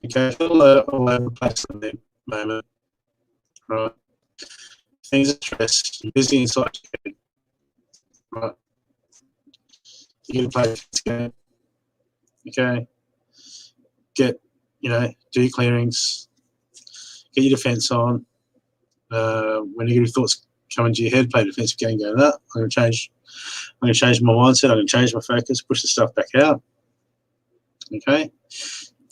Okay, all over the place at the moment, right? Things are stressed, you're busy inside your head, right? You're going to play this game, okay? Get, do your clearings, get your defense on, when negative thoughts come into your head, play a defensive game, go, no, I'm going to change my mindset, I'm going to change my focus, push the stuff back out. Okay?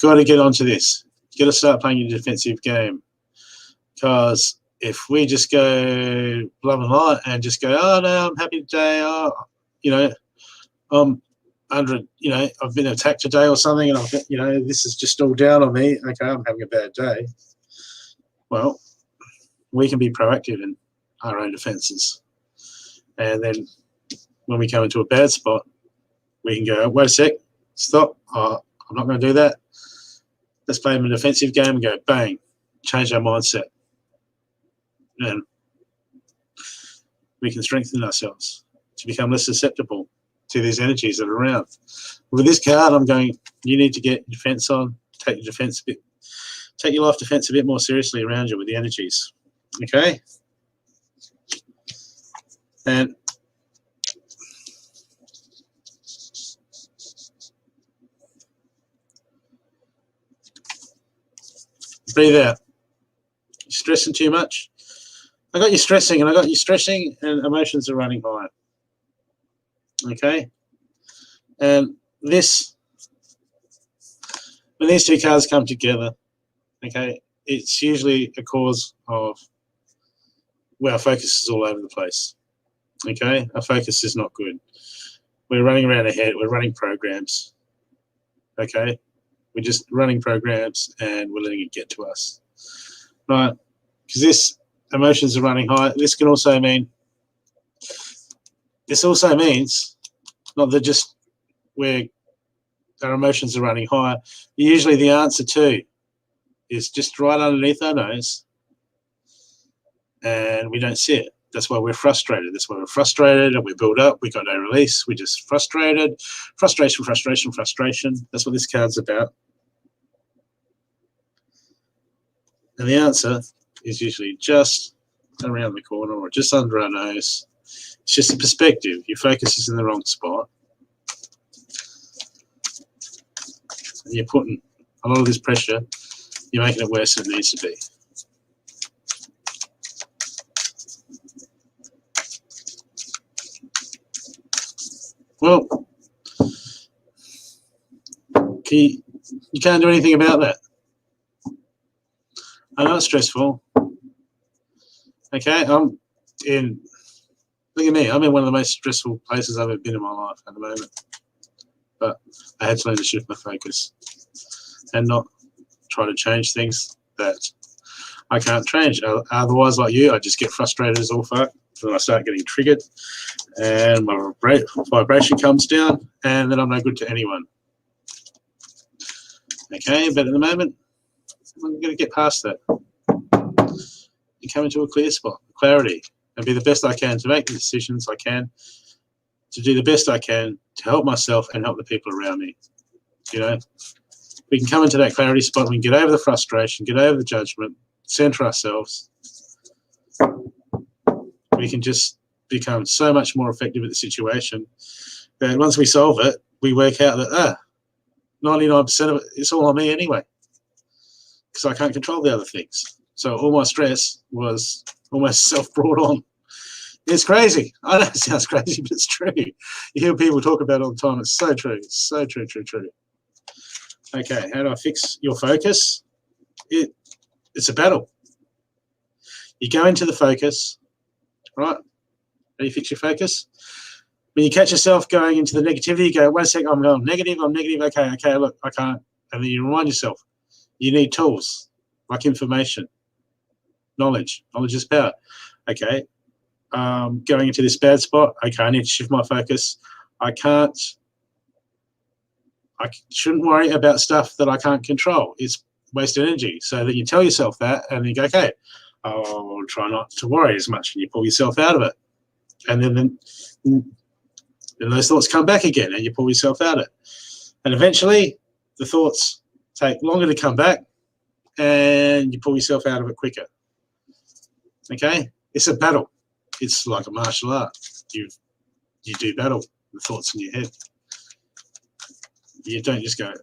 Got to get onto this. Got to start playing a defensive game. Because if we just go blah, blah, blah, and just go, oh, no, I'm happy today, oh, you know, you know, I've been attacked today or something, and I've, you know, this is just all down on me. Okay, I'm having a bad day. Well, we can be proactive in our own defenses. And then when we come into a bad spot, we can go, wait a sec, stop. I'm not going to do that. Let's play a defensive game and go, bang, change our mindset. And we can strengthen ourselves to become less susceptible to these energies that are around. With this card, I'm going, you need to get your defense on, take your life defense a bit more seriously around you with the energies. Okay? And breathe out. You're stressing too much. I got you stressing, and emotions are running high. Okay? And this, when these two cards come together, okay, it's usually a cause of where our focus is all over the place. Okay? Our focus is not good. We're running around our head. We're running programs. Okay? We're just running programs and we're letting it get to us. Right? Because this emotions are running high. This can also mean, not that just where our emotions are running high, usually the answer too is just right underneath our nose and we don't see it. That's why we're frustrated. That's why we're frustrated and we build up. We got no release. We're just frustrated. Frustration. That's what this card's about. And the answer is usually just around the corner or just under our nose. It's just a perspective. Your focus is in the wrong spot. And you're putting a lot of this pressure, you're making it worse than it needs to be. Well, you can't do anything about that. I know it's stressful. Okay, look at me, I'm in one of the most stressful places I've ever been in my life at the moment. But I had to learn to shift my focus and not try to change things that I can't change. Otherwise, like you, I just get frustrated as all fuck. Then I start getting triggered and my vibration comes down and then I'm no good to anyone. Okay, but at the moment, I'm going to get past that. You come into a clear spot, clarity, and be the best I can to make the decisions I can, to do the best I can to help myself and help the people around me. You know, we can come into that clarity spot, we can get over the frustration, get over the judgment, center ourselves. We can just become so much more effective at the situation that once we solve it, we work out that 99% of it, it's all on me anyway, because I can't control the other things. So all my stress was almost self-brought on. It's crazy. I know it sounds crazy, but it's true. You hear people talk about it all the time. It's so true. It's so true. Okay, how do I fix your focus? It's a battle. You go into the focus, right? How do you fix your focus? When you catch yourself going into the negativity, you go, wait a second, I'm going negative, okay, look, I can't. And then you remind yourself, you need tools like information, knowledge. Knowledge is power. Okay, going into this bad spot, okay, I need to shift my focus. I shouldn't worry about stuff that I can't control. It's wasted energy. So that you tell yourself that and you go, okay, I'll try not to worry as much, and you pull yourself out of it. And then those thoughts come back again and you pull yourself out of it. And eventually the thoughts take longer to come back and you pull yourself out of it quicker. Okay? It's a battle. It's like a martial art. You do battle the thoughts in your head. You don't just go,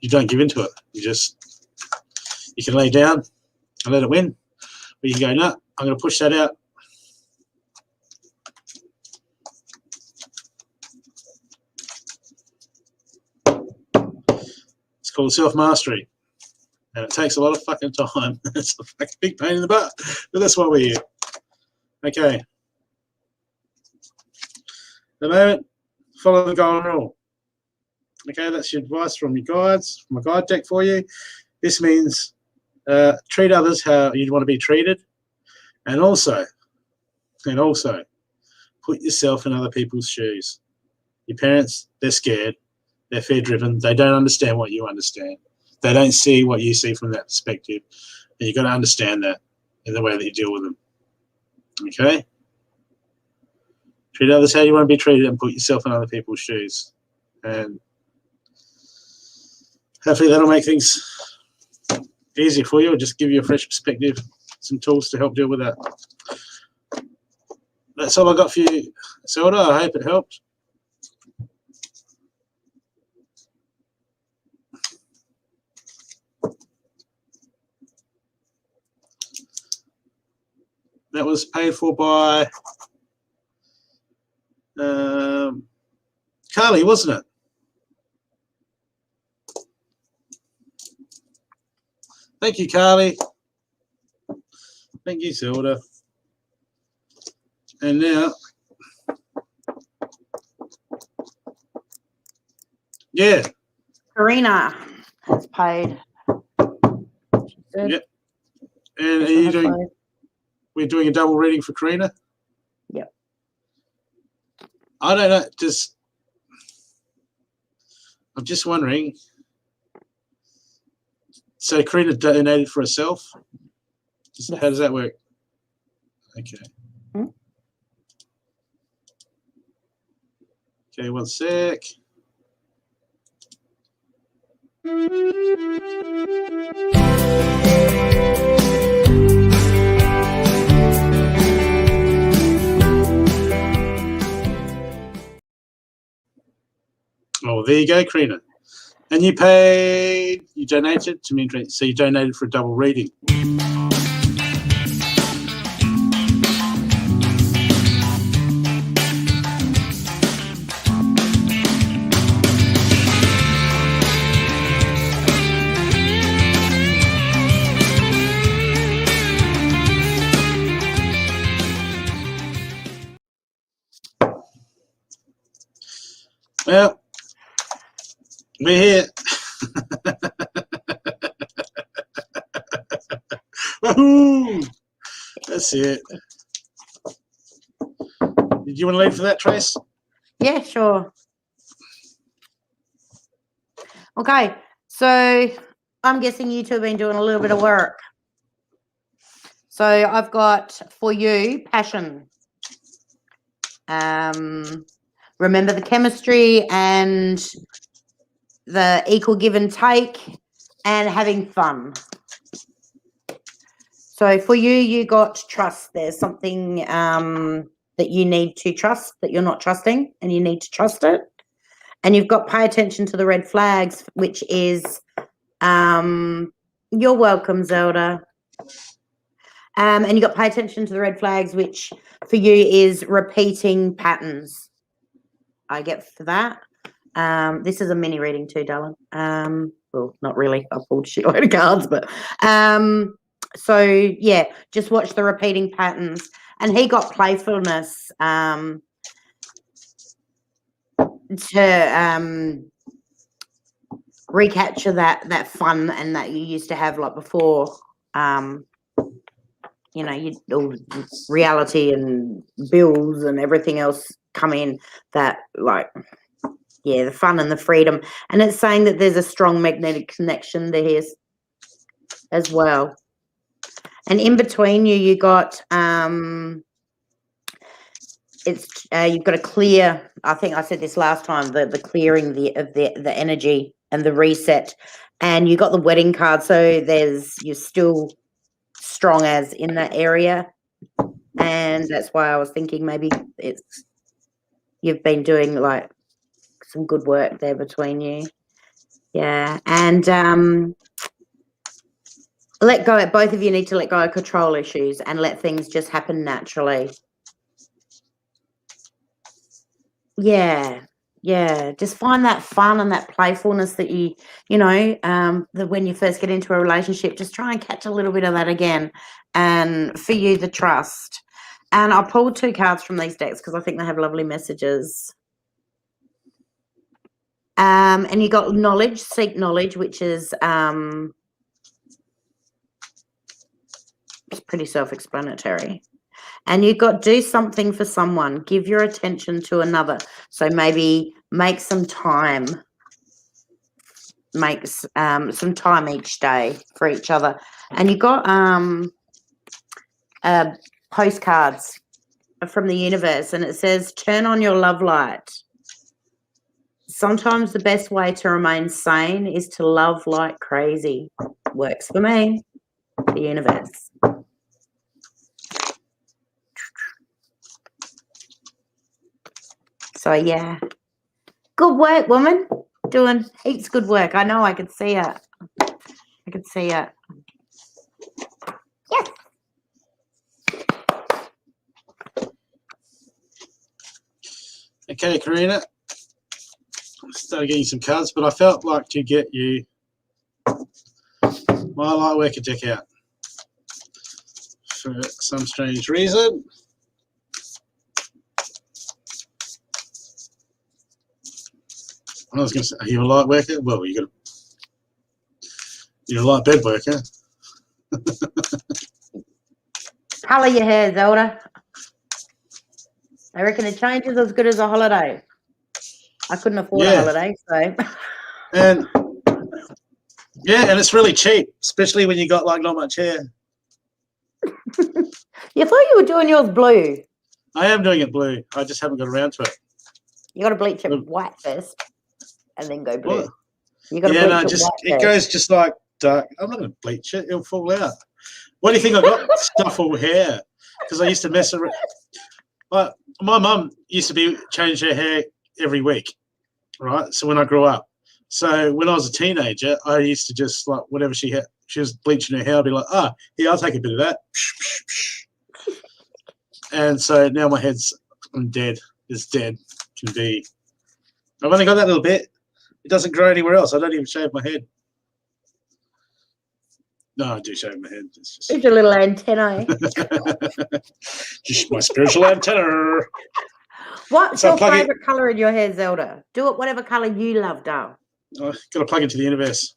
you don't give into it. You can lay down and let it win. But you can go, no, I'm going to push that out. It's called self-mastery. And it takes a lot of fucking time. It's a fucking big pain in the butt. But that's why we're here. Okay. At the moment, follow the golden rule. Okay, that's your advice from your guides, from a guide deck for you. This means treat others how you'd want to be treated. And also, put yourself in other people's shoes. Your parents, they're scared. They're fear-driven. They don't understand what you understand. They don't see what you see from that perspective. And you've got to understand that in the way that you deal with them. Okay? Treat others how you want to be treated and put yourself in other people's shoes. And hopefully that'll make things easier for you or just give you a fresh perspective, some tools to help deal with that. That's all I got for you, Zelda. I hope it helped. That was paid for by Carly, wasn't it? Thank you, Carly. Thank you, Zelda. And now, yeah. Karina has paid. Yep. And are you doing? We're doing a double reading for Karina. Yep. I don't know. I'm just wondering. So Karina donated for herself. Yes. How does that work? Okay. Okay, one sec. Oh, there you go, Karina. And you donated to me, so you donated for a double reading. Well, we're here. Woohoo! That's it. Did you want to lead for that, Trace? Yeah, sure. Okay, so I'm guessing you two have been doing a little bit of work. So I've got for you passion. Remember the chemistry and the equal give and take and having fun. So for you, you got trust. There's something that you need to trust that you're not trusting and you need to trust it. And you've got pay attention to the red flags, which is you're welcome, Zelda. And you got pay attention to the red flags, which for you is repeating patterns. I get for that. This is a mini reading too, darling. Well, not really. I pulled shit load of cards, but so yeah, just watch the repeating patterns. And he got playfulness to recapture that fun and that you used to have like before. You know, all reality and bills and everything else come in that, like, yeah, the fun and the freedom. And it's saying that there's a strong magnetic connection there as well. And in between you got you've got to clear. I think I said this last time. The clearing of the energy and the reset. And you got the wedding card. So you're still strong as in that area, and that's why I was thinking maybe you've been doing like some good work there between you. Yeah. And Let go. Both of you need to let go of control issues and let things just happen naturally. Yeah. Just find that fun and that playfulness that that when you first get into a relationship, just try and catch a little bit of that again. And for you, the trust. And I pulled 2 cards from these decks because I think they have lovely messages. And you got knowledge, seek knowledge, which is it's pretty self-explanatory. And you've got do something for someone, give your attention to another. So maybe make some time, some time each day for each other. And you got postcards from the universe, and it says, turn on your love light. Sometimes the best way to remain sane is to love like crazy. Works for me, the universe. So, yeah. Good work, woman. Doing heaps good work. I know, I could see it. Yes. Okay, Karina. I started getting some cards, but I felt like to get you my light worker deck out for some strange reason. I was going to say, are you a light worker? Well, you're a light bed worker. Colour your hair, Zelda. I reckon it changes as good as a holiday. I couldn't afford a holiday, so. And it's really cheap, especially when you got like not much hair. You thought you were doing yours blue. I am doing it blue. I just haven't got around to it. You got to bleach it white first, and then go blue. Well, You got to bleach it white it goes just like dark. I'm not going to bleach it; it'll fall out. Why do you think I got stuffle hair? Because I used to mess around. But my mum used to change her hair every week, right? So when I grew up, so when I was a teenager, I used to just like whatever she was bleaching her hair. I'd be like, here, I'll take a bit of that. And so now my head's dead. It's dead. Can be. I've only got that little bit. It doesn't grow anywhere else. I don't even shave my head. No, I do shave my head. It's your little antenna. Just my spiritual antenna. What's your favourite colour in your hair, Zelda? Do it whatever colour you love, darling. I've got to plug into the universe.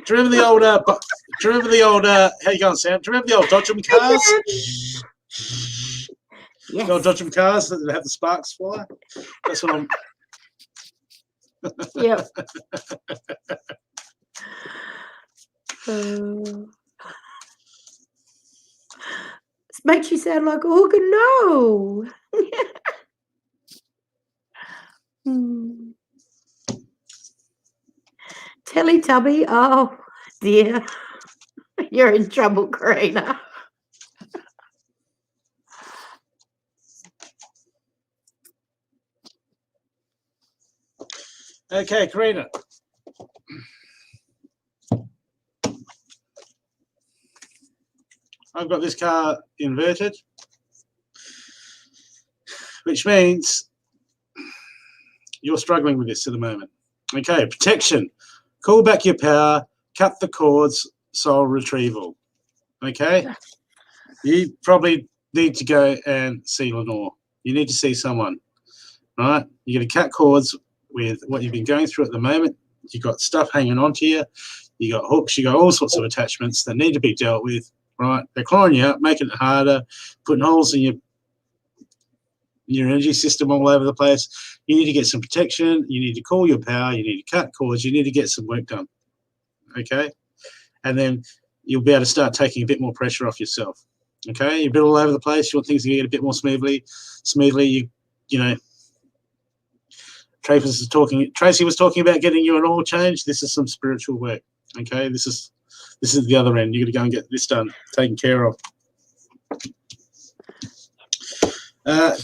Do you remember the old, how you going, Sam? Do you remember the old Dodgem cars? Yes. The old Dodgem cars that have the sparks fly? That's what I'm... Yep. This makes you sound like a hooker. No. Teletubby. Oh dear, you're in trouble, Karina. Okay, Karina. I've got this car inverted, which means you're struggling with this at the moment. Okay, protection. Call back your power, cut the cords, soul retrieval. Okay? You probably need to go and see Lenore. You need to see someone, right? You're going to cut cords with what you've been going through at the moment. You've got stuff hanging onto you. You got hooks. You got all sorts of attachments that need to be dealt with, right? They're clawing you up, making it harder, putting holes in your energy system all over the place. You need to get some protection. You need to call your power. You need to cut cords. You need to get some work done, okay? And then you'll be able to start taking a bit more pressure off yourself, okay? You're a bit all over the place. You want things to get a bit more smoothly. You know, Tracey was talking about getting you an oil change. This is some spiritual work, okay? This is the other end. You're going to go and get this done, taken care of.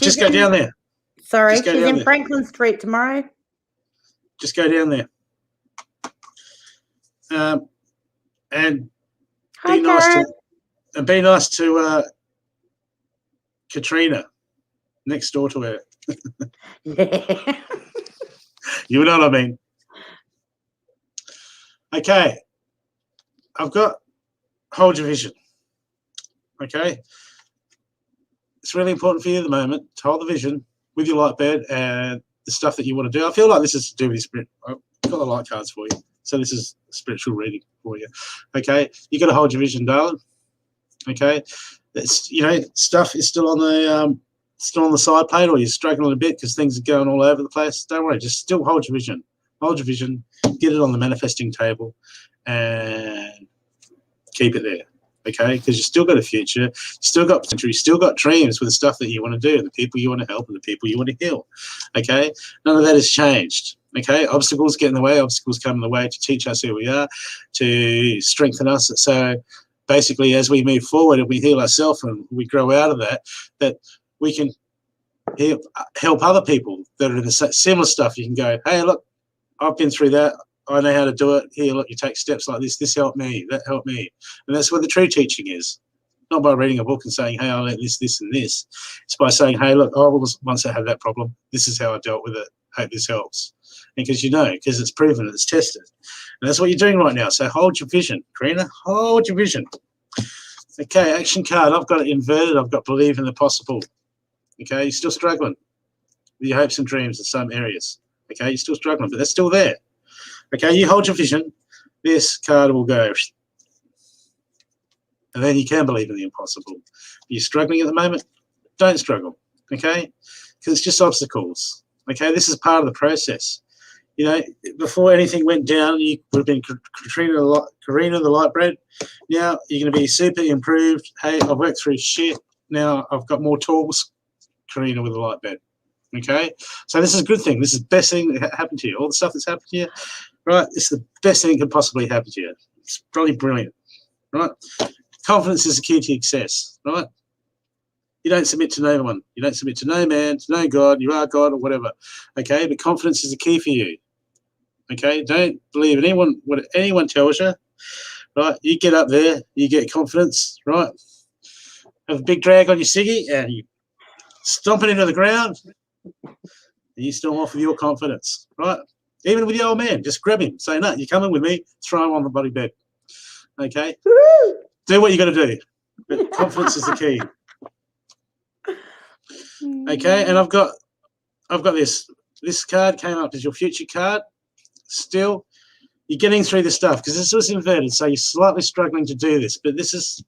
Just go down there. Sorry, she's in Franklin Street tomorrow. Just go down there. And Hi, Be nice Karen. to, and be nice to Katrina next door to her. Yeah. You know what I mean? Okay. I've got hold your vision. Okay. It's really important for you at the moment to hold the vision with your light bed and the stuff that you want to do. I feel like this is to do with spirit. I've got the light cards for you. So this is a spiritual reading for you. Okay. You got to hold your vision, darling. Okay. It's, you know, stuff is still on the side plate, or you're struggling a bit because things are going all over the place. Don't worry. Just still hold your vision. Hold your vision. Get it on the manifesting table and keep it there. Okay, because you still got a future, you still got potential, you still got dreams with the stuff that you want to do, and the people you want to help, and the people you want to heal. Okay, none of that has changed. Okay, obstacles get in the way, obstacles come in the way to teach us who we are, to strengthen us. So basically, as we move forward and we heal ourselves and we grow out of that, that we can help other people that are in the similar stuff. You can go, hey, look, I've been through that. I know how to do it. Here, look, you take steps like this. This helped me. That helped me. And that's where the true teaching is. Not by reading a book and saying, hey, I learned this, this, and this. It's by saying, hey, look, once I had that problem, this is how I dealt with it. Hope this helps. Because you know, because it's proven, it's tested. And that's what you're doing right now. So hold your vision, Karina. Hold your vision. Okay, action card. I've got it inverted. I've got believe in the possible. Okay, you're still struggling with your hopes and dreams in some areas. Okay, you're still struggling, but they're still there. Okay, you hold your vision, this card will go. And then you can believe in the impossible. You're struggling at the moment, don't struggle, okay? Because it's just obstacles, okay? This is part of the process. You know, before anything went down, you would have been Karina the light bread. Now you're going to be super improved. Hey, I've worked through shit. Now I've got more tools. Karina with the light bed. Okay, so this is a good thing. This is the best thing that happened to you. All the stuff that's happened to you, right? It's the best thing that could possibly happen to you. It's probably brilliant, right? Confidence is the key to success, right? You don't submit to no one. You don't submit to no man, to no God. You are God or whatever. Okay, but confidence is the key for you. Okay, don't believe anyone what anyone tells you. Right, you get up there, you get confidence. Right, have a big drag on your ciggy and you stomp it into the ground. And you still off with your confidence, right? Even with the old man, just grab him, say, no, you're coming with me, throw him on the bloody bed. Okay? Do what you got to do. But confidence is the key. Okay, and I've got this. This card came up as your future card. Still, you're getting through this stuff because this was inverted, so you're slightly struggling to do this, but this is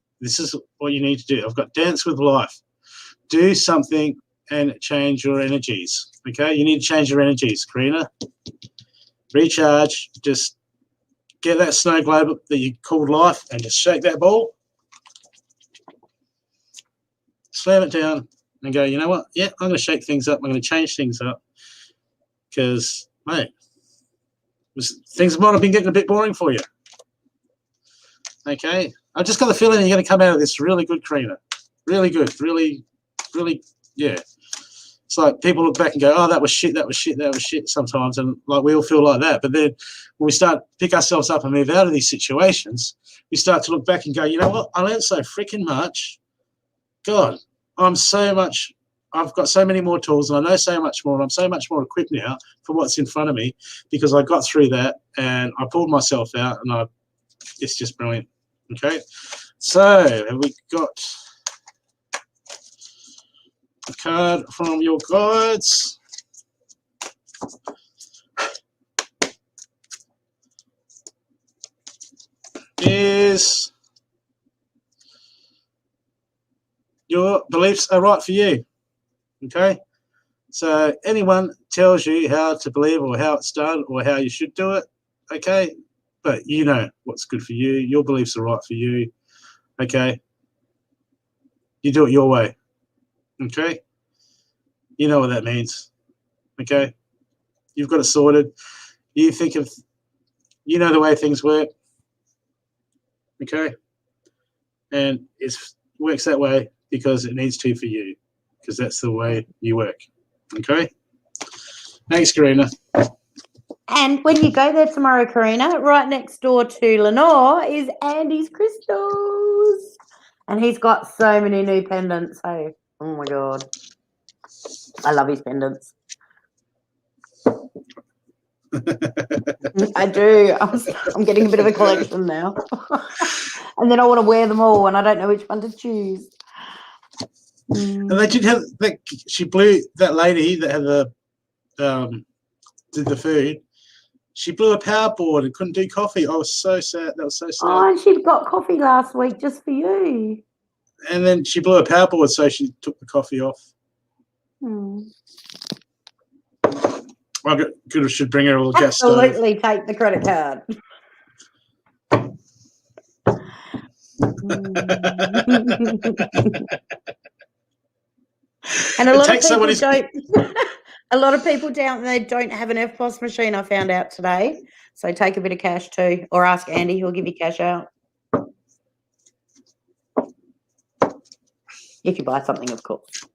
what you need to do. I've got dance with life. Do something and change your energies. Okay, you need to change your energies, Karina. Recharge. Just get that snow globe that you called life and just shake that ball. Slam it down and go, you know what? Yeah, I'm going to shake things up. I'm going to change things up because, mate, things might have been getting a bit boring for you. Okay, I just got the feeling you're going to come out of this really good, Karina. Really good. Really, yeah. It's like people look back and go, oh, that was shit, that was shit, that was shit sometimes. And like we all feel like that. But then when we start to pick ourselves up and move out of these situations, we start to look back and go, you know what? I learned so freaking much. God, I've got so many more tools and I know so much more. And I'm so much more equipped now for what's in front of me because I got through that and I pulled myself out and it's just brilliant. Okay. So have we got a card from your guides? Is your beliefs are right for you. Okay, so anyone tells you how to believe or how it's done or how you should do it, okay, but you know what's good for you. Your beliefs are right for you. Okay, you do it your way. Okay, you know what that means. Okay, you've got it sorted. You know the way things work. Okay, and it works that way because it needs to for you, because that's the way you work. Okay? Thanks, Karina. And when you go there tomorrow, Karina, right next door to Lenore is Andy's crystals. And he's got so many new pendants. Hey, oh my God. I love his pendants. I do. I'm getting a bit of a collection now. And then I want to wear them all and I don't know which one to choose. And they did have that. She blew that lady that had the did the food. She blew a power board and couldn't do coffee. I was so sad. That was so sad. Oh, and she got coffee last week just for you. And then she blew a power board, so she took the coffee off. I should bring her a little gas stove. Absolutely take the credit card. And a lot of people don't. A lot of people down there don't have an FPOS machine. I found out today. So take a bit of cash too, or ask Andy. He'll give you cash out if you buy something, of course.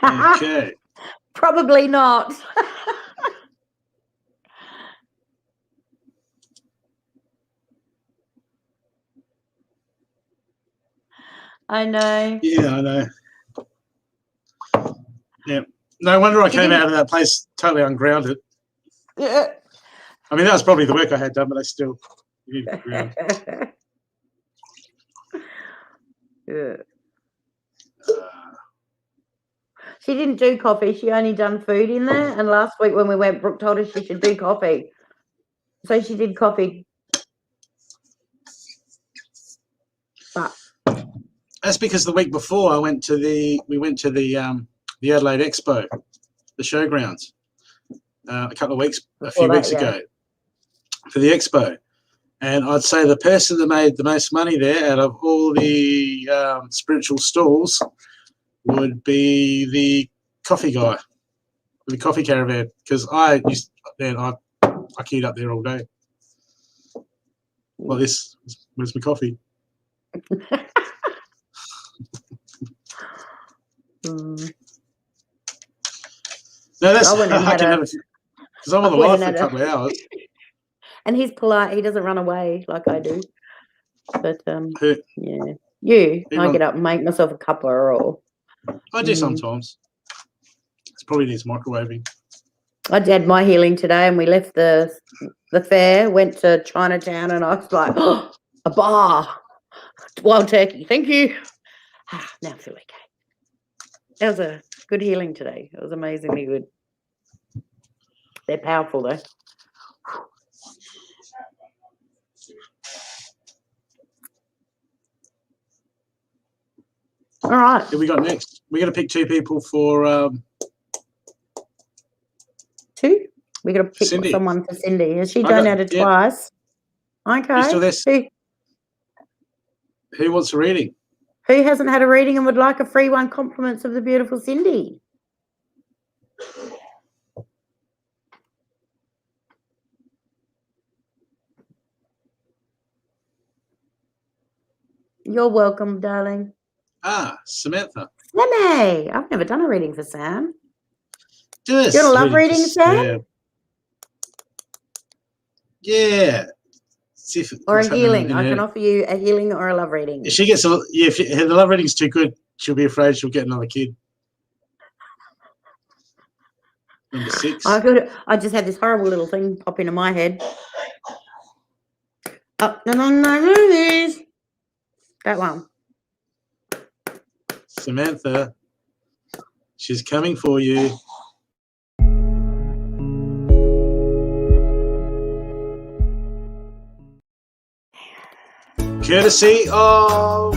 Okay. Probably not. I know. Yeah, I know. Yeah. No wonder I came out of that place totally ungrounded. Yeah. I mean, that was probably the work I had done, but I still needed ground. Yeah. She didn't do coffee. She only done food in there. And last week when we went, Brooke told us she should do coffee. So she did coffee. But that's because the week before we went to the Adelaide Expo, the showgrounds, a few weeks ago for the expo. And I'd say the person that made the most money there out of all the spiritual stalls would be the coffee guy, the coffee caravan, because I queued up there all day. Well, where's my coffee? No, that's I can have because I'm on the live for a couple of hours. And he's polite. He doesn't run away like I do. But yeah, I get up and make myself a cuppa or. I do sometimes. It probably needs microwaving. I did my healing today, and we left the fair, went to Chinatown, and I was like, oh, a bar, wild turkey. Thank you. Now I feel okay. That was a good healing today. It was amazingly good. They're powerful though. All right. Who we got next? We're going to pick two people for... Two? We're going to pick Cindy. someone for Cindy. Has she donated twice? Okay. Still there? Who wants a reading? Who hasn't had a reading and would like a free one? Compliments of the beautiful Cindy. You're welcome, darling. Samantha. Sammy. I've never done a reading for Sam. Do you want a love reading, Sam? Yeah. Or a healing. I can offer you a healing or a love reading. If she gets if the love reading's too good, she'll be afraid she'll get another kid. Number 6. I just had this horrible little thing pop into my head. Up and on my movies. That one. Samantha, she's coming for you. Courtesy of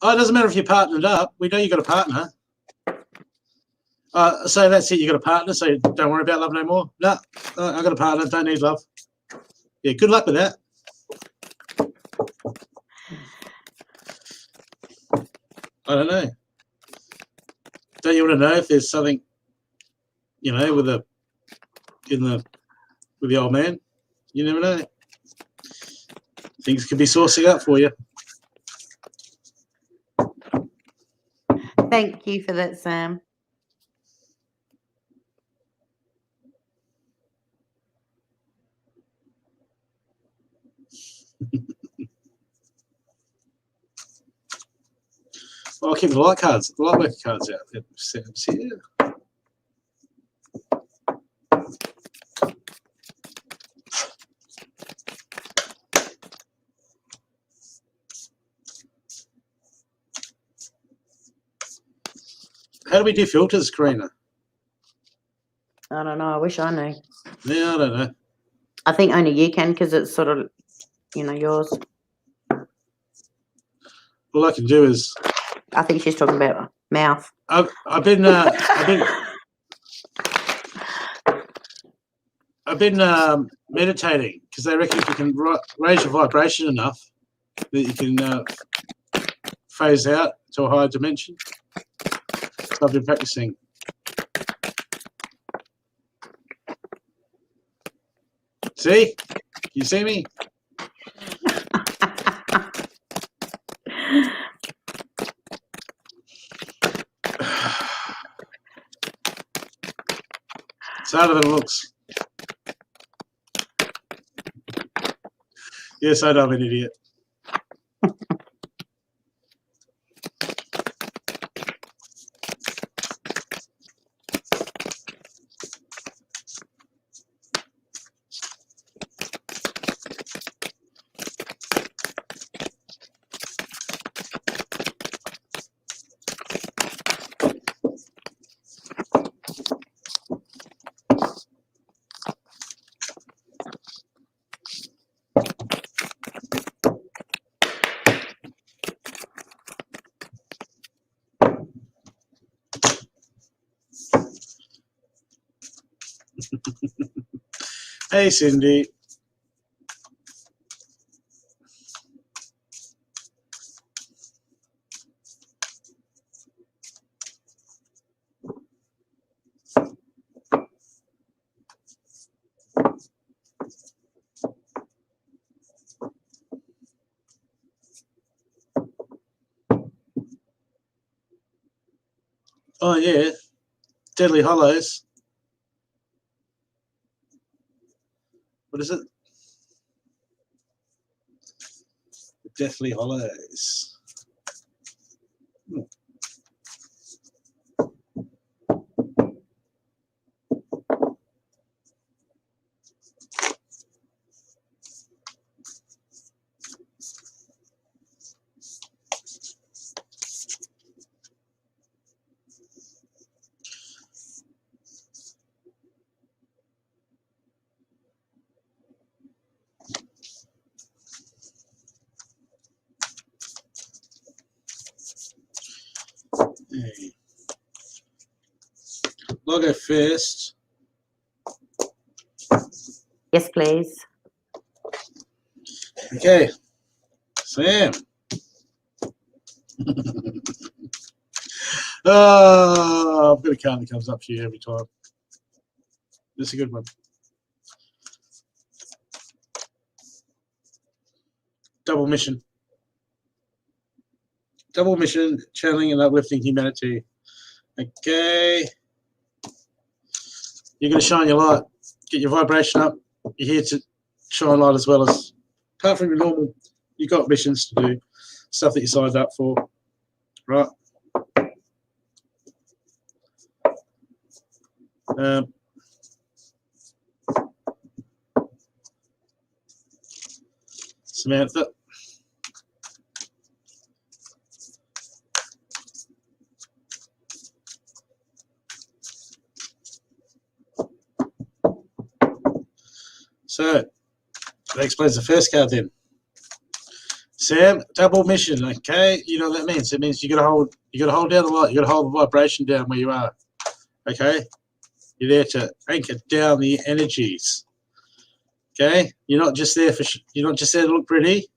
it doesn't matter if you're partnered up. We know you got a partner. So that's it. You got a partner, so don't worry about love no more. No, I got a partner. Don't need love. Yeah, good luck with that. I don't know. Don't you want to know if there's something, with a with the old man. You never know. Things could be sourcing up for you. Thank you for that, Sam. I'll keep the light worker cards out. Here. How do we do filters, Karina? I don't know. I wish I knew. Yeah, I don't know. I think only you can because it's sort of, yours. All I can do is. I think she's talking about mouth. I've been meditating because they reckon if you can raise your vibration enough that you can phase out to a higher dimension. So I've been practicing. See? You see me? It's harder than it looks. Yes, I know I'm an idiot. Hey, Cindy. Oh, yeah. Deadly Hollows. What is it? Deathly Hollows. Hey. Logo first. Yes, please. Okay. Sam. I've got a card that comes up for you every time. This is a good one. Double mission. Double mission, channeling and uplifting humanity. Okay. You're going to shine your light. Get your vibration up. You're here to shine light as well as, apart from your normal, you've got missions to do, stuff that you signed up for. Right. Samantha. So that explains the first card then. Sam, double mission. Okay, you know what that means. It means you gotta hold down the light. You gotta hold the vibration down where you are. Okay, you're there to anchor down the energies. Okay, you're not just there to look pretty.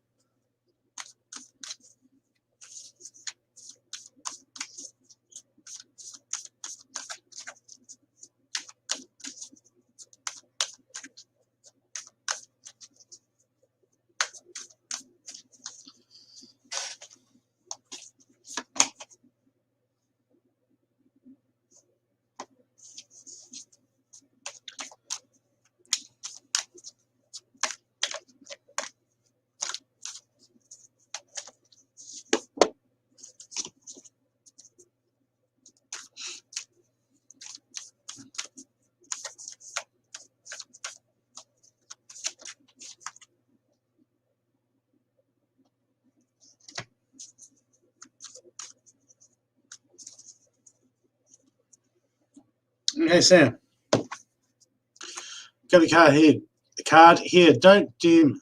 Okay, Sam. Got the card here. The card here. Don't dim.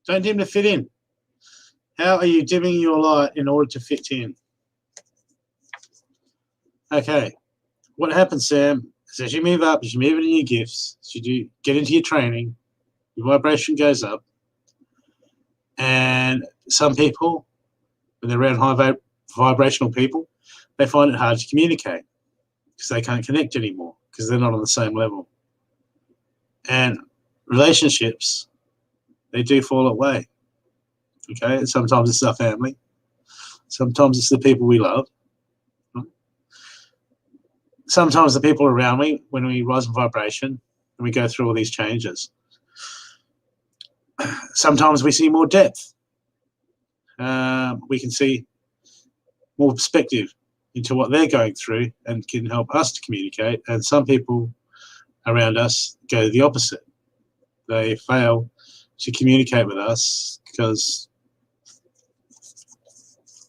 Don't dim to fit in. How are you dimming your light in order to fit in? Okay. What happens, Sam, is as you move up, as you move into your gifts, as you do get into your training, your vibration goes up. And some people, when they're around high vibrational people, they find it hard to communicate because they can't connect anymore because they're not on the same level. And relationships, they do fall away. Okay, and sometimes it's our family, sometimes it's the people we love, sometimes the people around me when we rise in vibration and we go through all these changes. Sometimes we see more depth. We can see more perspective into what they're going through and can help us to communicate. And some people around us go the opposite. They fail to communicate with us because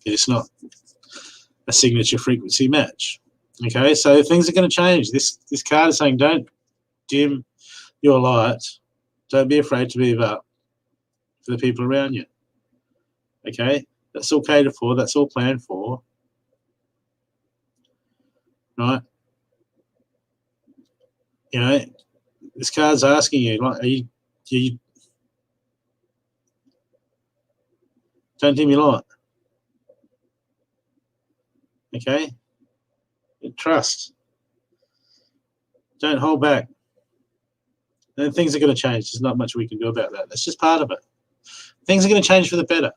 it's not a signature frequency match. Okay, so things are going to change. This card is saying don't dim your light. Don't be afraid to move up for the people around you. Okay, that's all catered for. That's all planned for. Right? You know, this card's asking you, like, are you don't dim your light. Okay? Trust. Don't hold back. And things are going to change. There's not much we can do about that. That's just part of it. Things are going to change for the better.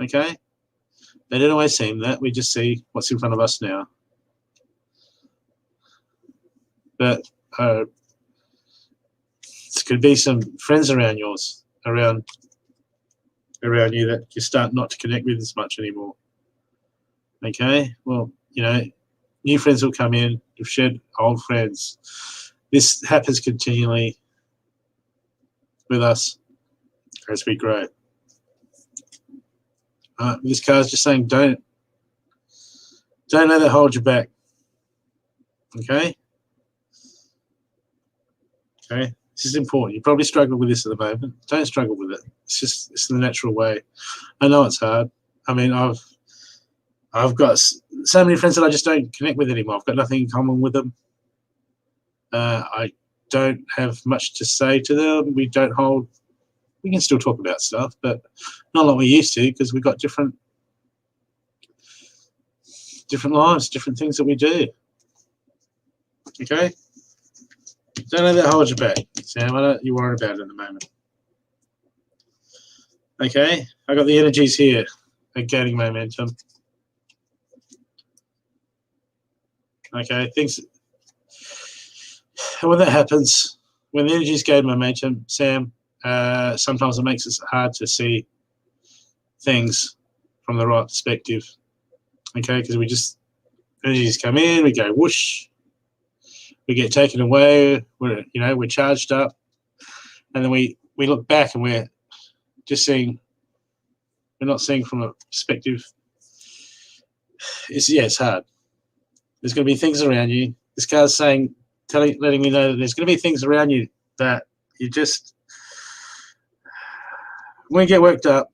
Okay? They don't always seem that. We just see what's in front of us now. But there could be some friends around yours, around you that you start not to connect with as much anymore. Okay? Well, you know, new friends will come in. You've shed old friends. This happens continually with us as we grow. This card's just saying don't let it hold you back. Okay? Okay? This is important. You probably struggle with this at the moment. Don't struggle with it. It's the natural way. I know it's hard. I mean, I've got so many friends that I just don't connect with anymore. I've got nothing in common with them. I don't have much to say to them. We can still talk about stuff, but not like we used to because we've got different lives, different things that we do. Okay? Don't let that hold you back, Sam. I don't you worry about it at the moment. Okay? I got the energies here. They're gaining momentum. Okay, when that happens, when the energies gain momentum, Sam, sometimes it makes it hard to see things from the right perspective. Okay, because energies come in, we go whoosh, we get taken away, we're charged up, and then we look back and we're not seeing from a perspective. It's hard. There's going to be things around you. This card's saying, letting me know that there's going to be things around you that you just, when you get worked up,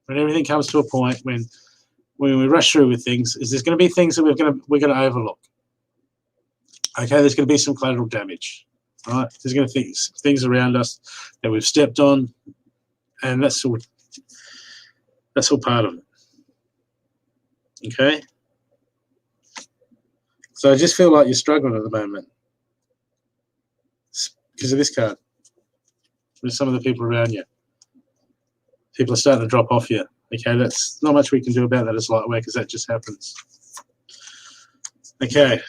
when everything comes to a point when we rush through with things, there's going to be things that we're going to overlook. Okay, there's going to be some collateral damage. Right? There's going to be things around us that we've stepped on, and that's all part of it. Okay? So I just feel like you're struggling at the moment. It's because of this card. With some of the people around you. People are starting to drop off you. Okay, that's not much we can do about that as lightweight because that just happens. Okay.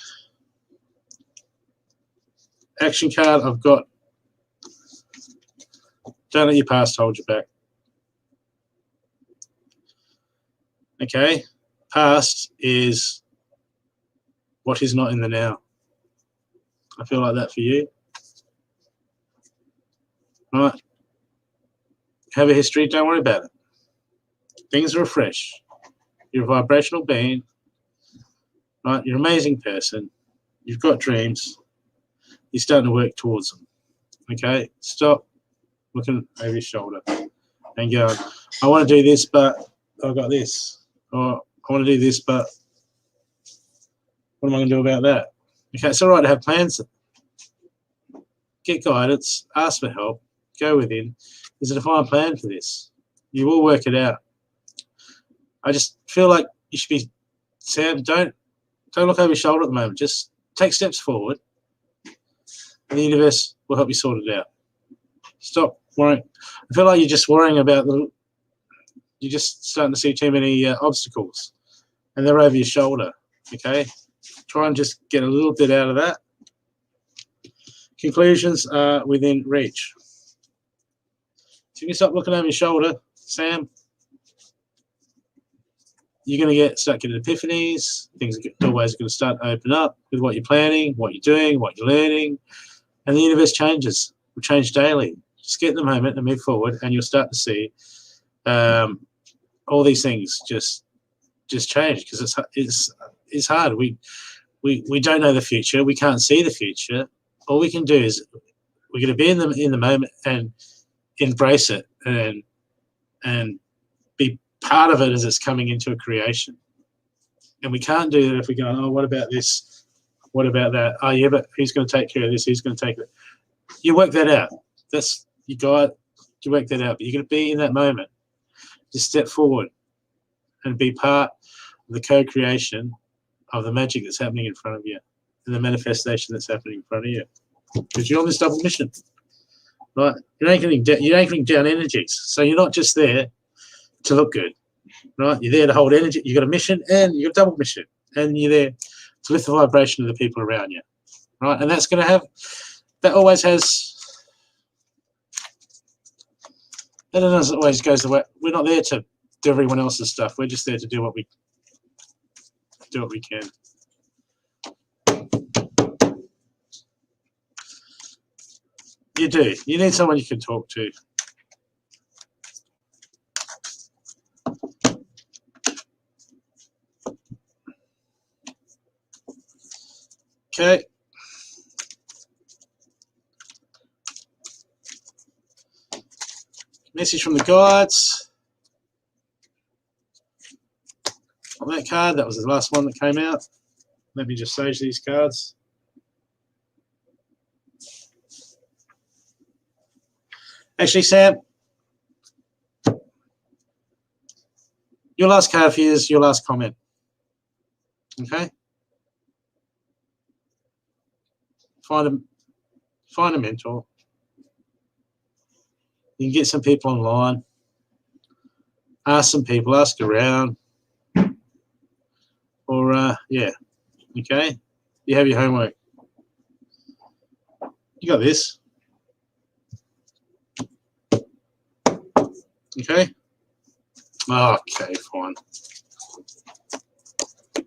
Action card I've got. Don't let your past hold you back. Okay. Past is what is not in the now. I feel like that for you. Right. Have a history, don't worry about it. Things are fresh. You're a vibrational being. right? You're an amazing person. You've got dreams. You're starting to work towards them. Okay, stop looking over your shoulder and go, I want to do this, but I've got this. Or I want to do this, but what am I going to do about that? Okay, it's all right to have plans. Get guidance, ask for help, go within. There's a defined plan for this. You will work it out. I just feel like you should be, Sam, don't look over your shoulder at the moment. Just take steps forward, and the universe will help you sort it out. Stop worrying. I feel like you're just worrying about you're just starting to see too many obstacles, and they're over your shoulder. Okay, try and just get a little bit out of that. Conclusions are within reach. So you can stop looking over your shoulder, Sam. You're going to start getting epiphanies. Doorways are going to start to open up with what you're planning, what you're doing, what you're learning, and the universe changes. Will change daily. Just get in the moment and move forward, and you'll start to see all these things just change, because it's hard. We don't know the future. We can't see the future. All we can do is we're going to be in the moment and embrace it and be part of it as it's coming into a creation. And we can't do that if we go, oh, what about this? What about that? Oh, yeah, but who's going to take care of this? Who's going to take it? You work that out. That's your guide. You work that out. But you're going to be in that moment. Just step forward and be part of the co-creation of the magic that's happening in front of you and the manifestation that's happening in front of you. Because you're on this double mission. Right? You're anchoring down energies. So you're not just there to look good. Right? You're there to hold energy. You've got a mission and you've got a double mission. And you're there to lift the vibration of the people around you. Right? And that always has, that doesn't always goes the way. We're not there to do everyone else's stuff. We're just there to do what we can. You do. You need someone you can talk to. Okay. Message from the guides. On that card, that was the last one that came out. Let me just sage these cards. Actually, Sam, your last card for you is your last comment. Okay? Find a mentor. You can get some people online. Ask some people, ask around. Or, yeah, okay? You have your homework. You got this. Okay? Okay, fine.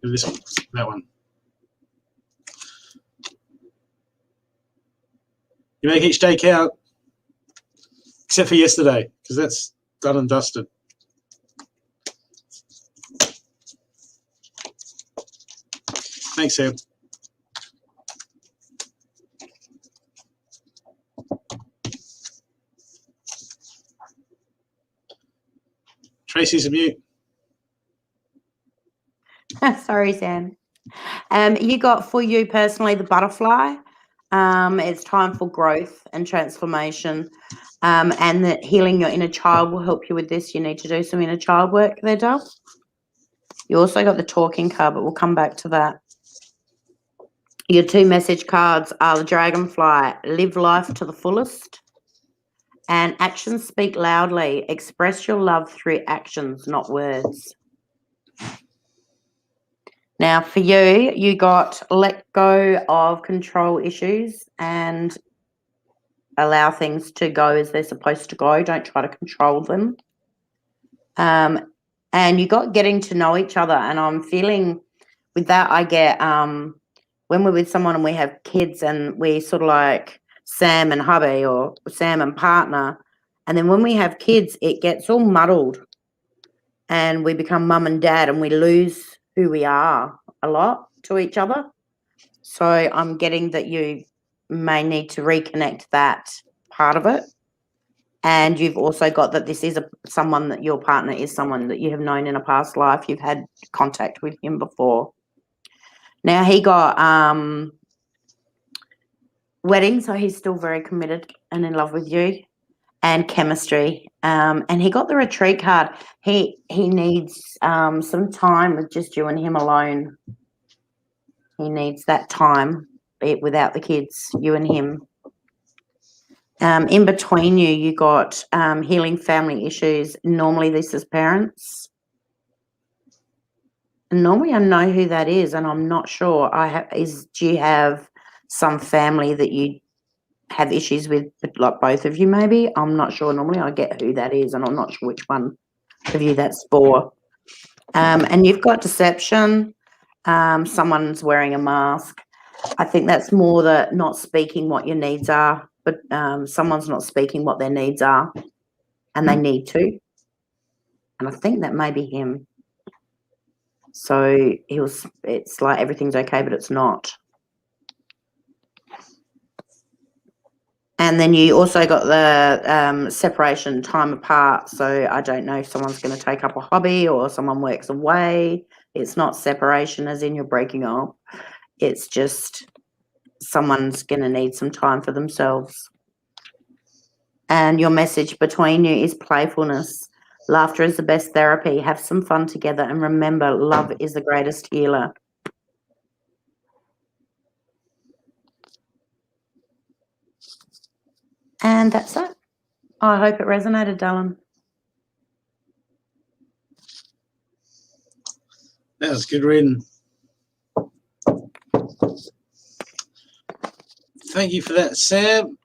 This one, that one. You make each day count, except for yesterday, because that's done and dusted. Thanks, Sam. Tracey's a mute. Sorry, Sam. You got, for you personally, the butterfly. It's time for growth and transformation, and that healing your inner child will help you with this. You need to do some inner child work there, Dove. You also got the talking card, but we'll come back to that. Your two message cards are the dragonfly, live life to the fullest, and actions speak loudly. Express your love through actions, not words. Now, for you, you got let go of control issues and allow things to go as they're supposed to go. Don't try to control them. And you got getting to know each other. And I'm feeling with that, I get when we're with someone and we have kids and we sort of like Sam and hubby or Sam and partner. And then when we have kids, it gets all muddled and we become mum and dad and we lose who we are. a lot to each other. So I'm getting that you may need to reconnect that part of it. And you've also got that this is someone that your partner is someone that you have known in a past life. You've had contact with him before. Now he got wedding, so he's still very committed and in love with you, and chemistry. And he got the retreat card. He needs some time with just you and him alone. He needs that time without the kids, you and him. In between you got healing family issues. Normally this is parents. And normally I know who that is, and I'm not sure. Do you have some family that you have issues with, like both of you maybe? I'm not sure. Normally I get who that is, and I'm not sure which one of you that's for. And you've got deception. Someone's wearing a mask. I think that's more the not speaking what your needs are, but someone's not speaking what their needs are, and they need to. And I think that may be him. So it's like everything's okay, but it's not. And then you also got the separation, time apart. So I don't know if someone's going to take up a hobby or someone works away. It's not separation as in you're breaking up. It's just someone's going to need some time for themselves. And your message between you is playfulness. Laughter is the best therapy. Have some fun together, and remember, love is the greatest healer. And that's it. I hope it resonated, darling. That was good reading. Thank you for that, Sam.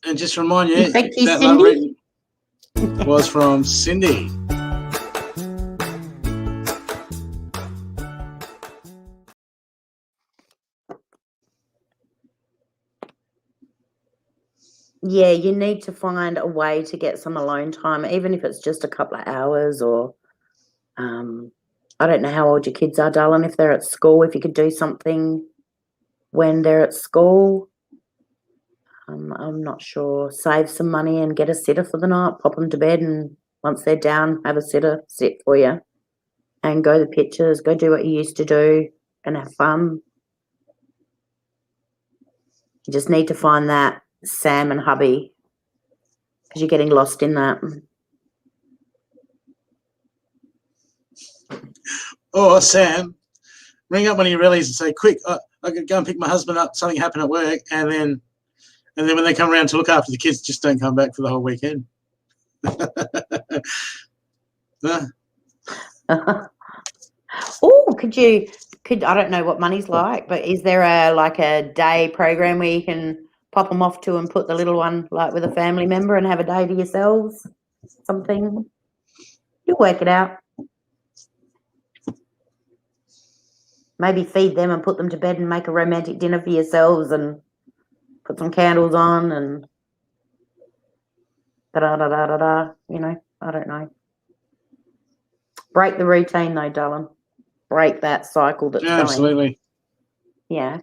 And just remind you, Thank you, that Cindy. love reading was from Cindy. Yeah, you need to find a way to get some alone time, even if it's just a couple of hours or I don't know how old your kids are, darling, if they're at school, if you could do something when they're at school. I'm not sure. Save some money and get a sitter for the night, pop them to bed, and once they're down, have a sitter sit for you and go to the pictures, go do what you used to do and have fun. You just need to find that Sam and hubby because you're getting lost in that. Or Sam, ring up one of your relatives and say, quick, I could go and pick my husband up, something happened at work, and then when they come around to look after the kids, just don't come back for the whole weekend. Oh, I don't know what money's like, but is there a day program where you can pop them off to and put the little one like with a family member and have a day to yourselves? Something. You'll work it out. Maybe feed them and put them to bed and make a romantic dinner for yourselves and put some candles on and da-da-da-da-da-da, I don't know. Break the routine though, darling. Break that cycle that's going. Absolutely. Yeah.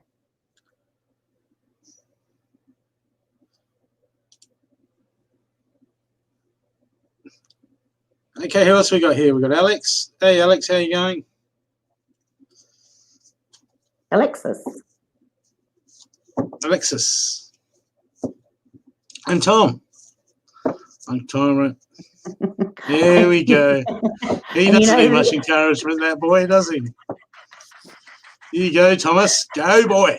Okay, who else we got here? We got Alex. Hey, Alex, how you going? Alexis. And Tom. I'm Tom, right? There we go. He doesn't need much encouragement, that boy, does he? Here you go, Thomas. Go, boy.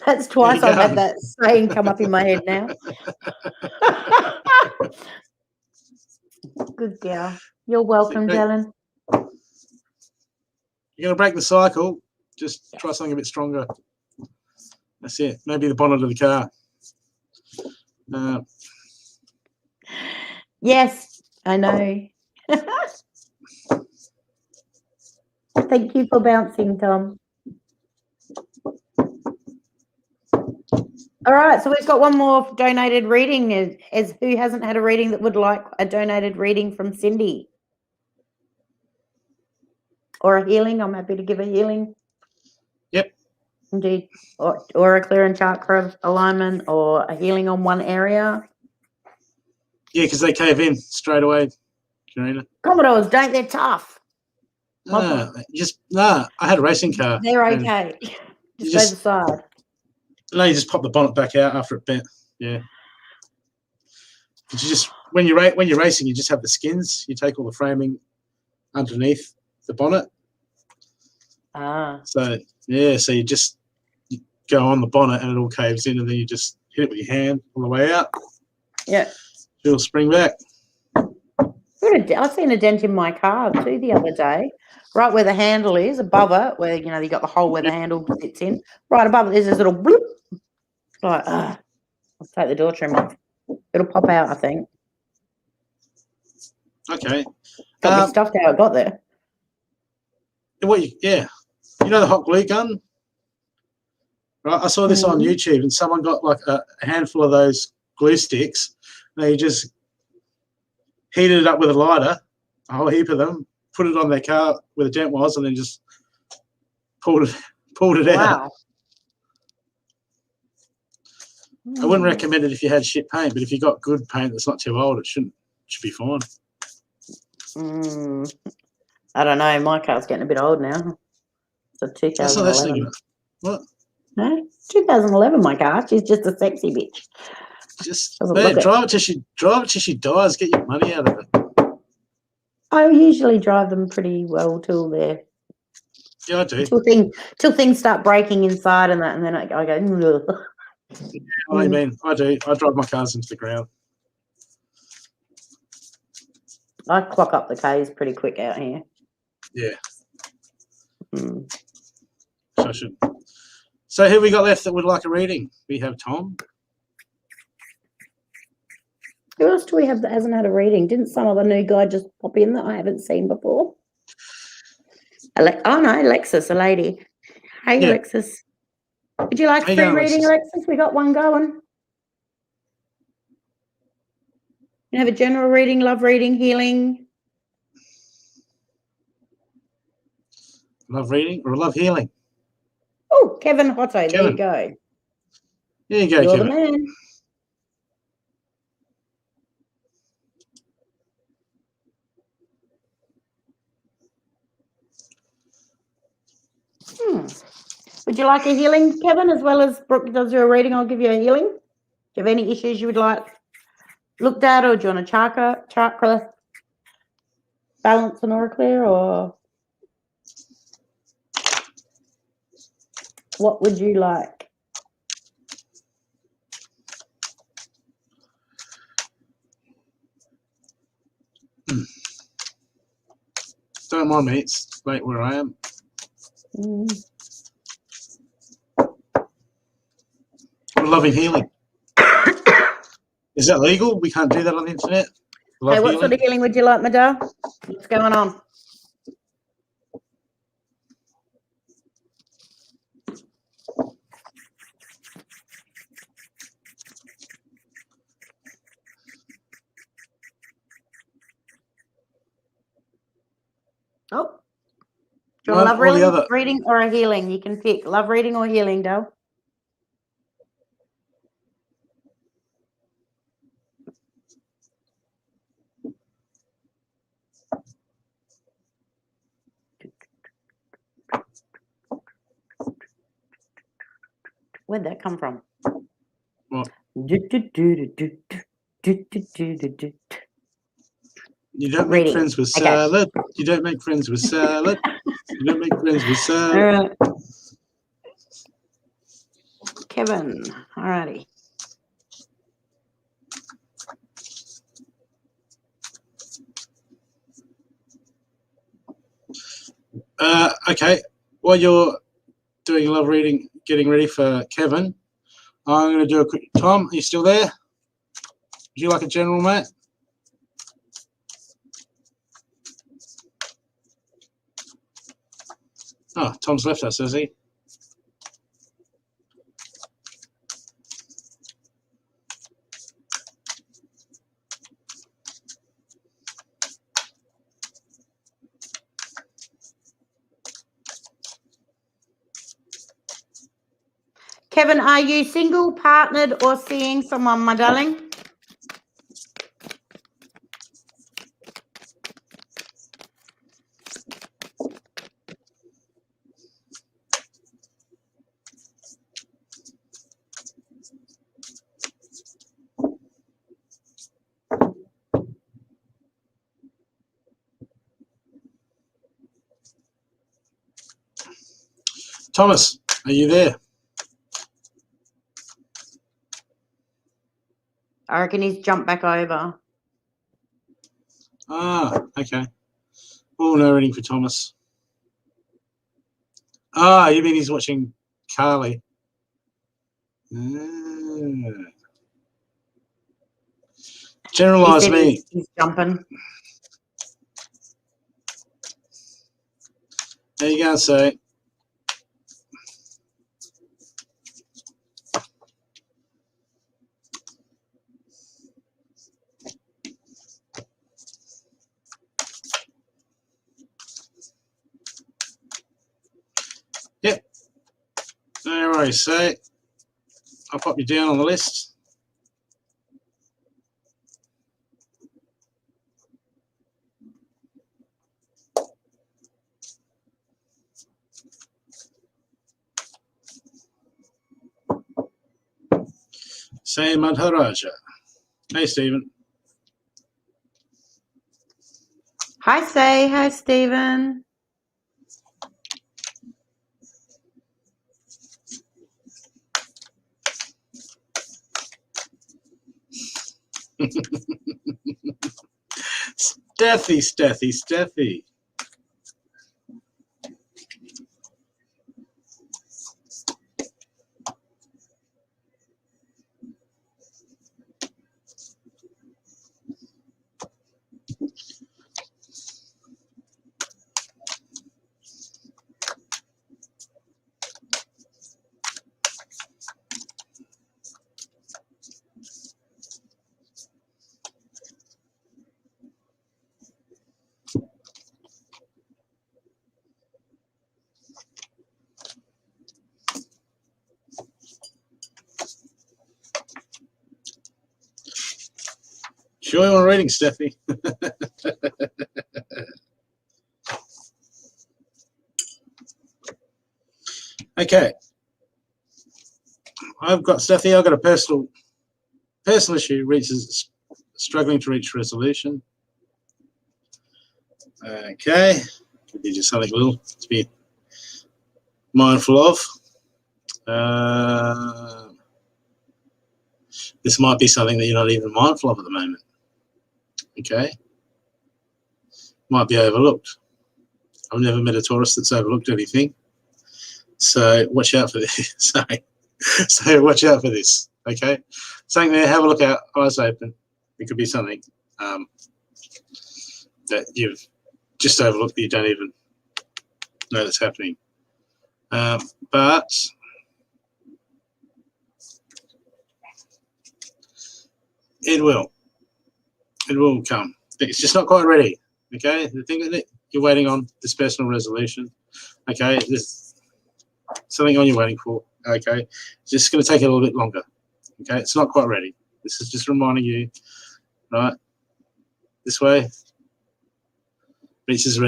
That's twice I've had that saying come up in my head now. Good girl. You're welcome, darling. You're going to break the cycle. Just try something a bit stronger. That's it. Maybe the bonnet of the car. Yes, I know. Thank you for bouncing, Tom. All right, so we've got one more donated reading. As who hasn't had a reading that would like a donated reading from Cindy? or a healing, I'm happy to give a healing. Yep. Indeed. Or a clear and chakra alignment, or a healing on one area. Yeah, because they cave in straight away, Karina. Commodores, don't they're tough. I had a racing car. They're and okay. You Just stay the side. No, you just pop the bonnet back out after it bent. Yeah. But you just when you're racing, you just have the skins. You take all the framing underneath the bonnet. Ah. So yeah, so you go on the bonnet and it all caves in, and then you just hit it with your hand on the way out. Yeah. It'll spring back. I seen a dent in my car too the other day. Right where the handle is, above it, where you got the hole where the handle sits in. Right above it, there's this little bloop. Like, I'll take the door trim off. It'll pop out, I think. Okay. Got me stuffed how it got there. You know the hot glue gun? Right, I saw this on YouTube, and someone got like a handful of those glue sticks. They just heated it up with a lighter, a whole heap of them, put it on their car where the dent was, and then just pulled it out. I wouldn't recommend it if you had shit paint, but if you got good paint that's not too old, it should be fine. I don't know. My car's getting a bit old now. So 2011. What? No, 2011. My car. She's just a sexy bitch. Just drive it till she dies. Get your money out of it. I usually drive them pretty well till they're. Yeah, I do. Till things start breaking inside and that, and then I go. I mean, I do. I drive my cars into the ground. I clock up the K's pretty quick out here. Yeah. So I should. So who we got left that would like a reading? We have Tom. Who else do we have that hasn't had a reading? Didn't some other new guy just pop in that I haven't seen before? Alexis, a lady. Hey, yeah. Alexis. Would you like a free reading, Alexis? We got one going. You have a general reading, love reading, healing. Love reading or love healing? Oh, Kevin Hotto, there you go. There you go, You're Kevin. the man. Would you like a healing, Kevin, as well as Brooke does your reading? I'll give you a healing. Do you have any issues you would like looked at, or do you want a chakra balance and aura clear, or what would you like? Don't mind me, it's late where I am. I'm loving healing. Is that legal? We can't do that on the internet? Hey, what sort of healing would you like, Madar? What's going on? Oh, do you want a love reading or a healing? You can pick love reading or healing, Dale. Where'd that come from? What? You don't make friends with salad. Okay. You don't make friends with salad. You don't make friends with salad. All right. Kevin, all righty. Okay. While you're doing a love reading, getting ready for Kevin, I'm going to do a quick. Tom, are you still there? Would you like a general, mate? Oh, Tom's left us, has he? Kevin, are you single, partnered, or seeing someone, my darling? Thomas, are you there? I reckon he's jumped back over. Ah, okay. Oh, no reading for Thomas. Ah, you mean he's watching Carly? Ah. Generalise me. He's jumping. There you go, so. Yep. No worries, so I'll pop you down on the list. Say Madharaja. Hey, Stephen. Hi, Say. Hi, Stephen. Steffi. Sure you want a reading, Steffi? Okay. I've got a personal issue struggling to reach resolution. Okay. Could be just something little to be mindful of. This might be something that you're not even mindful of at the moment. Okay. Might be overlooked. I've never met a Taurus that's overlooked anything. So watch out for this. Sorry. So watch out for this. Okay. Something there, have a look out, eyes open. It could be something that you've just overlooked that you don't even know that's happening. But it will come. It's just not quite ready. Okay. The thing that you're waiting on, this personal resolution. Okay. There's something on you're waiting for. Okay. It's just going to take a little bit longer. Okay. It's not quite ready. This is just reminding you, right? This way reaches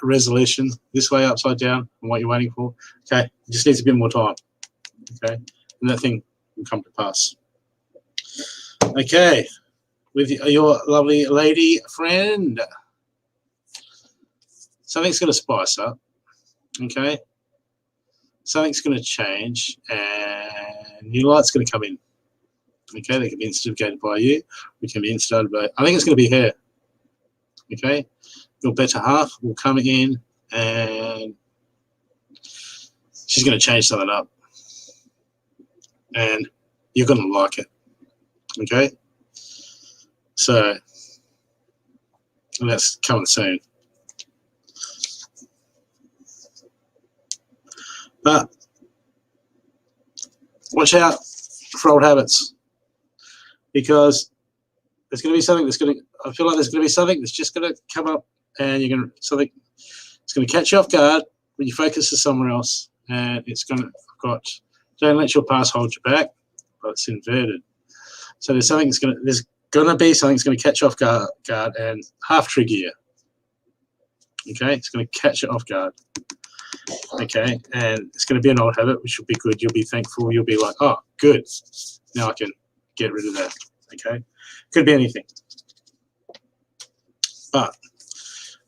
resolution. This way, upside down, and what you're waiting for. Okay. It just needs a bit more time. Okay. And that thing will come to pass. Okay. With your lovely lady friend. Something's going to spice up. Okay. Something's going to change and new light's going to come in. Okay. They can be instigated by you. We can be instigated by, I think it's going to be her. Okay. Your better half will come in and she's going to change something up. And you're going to like it. Okay. So, and that's coming soon. But watch out for old habits, because there's going to be something that's going to, I feel like there's going to be something that's just going to come up and you're going to, something, it's going to catch you off guard when your focus is somewhere else, and it's going to, I've got Don't let your past hold you back, but it's inverted. So there's gonna be something that's gonna catch you off guard and half trigger you. Okay, it's gonna catch it off guard. Okay, and it's gonna be an old habit, which will be good. You'll be thankful. You'll be like, oh, good. Now I can get rid of that. Okay, could be anything. But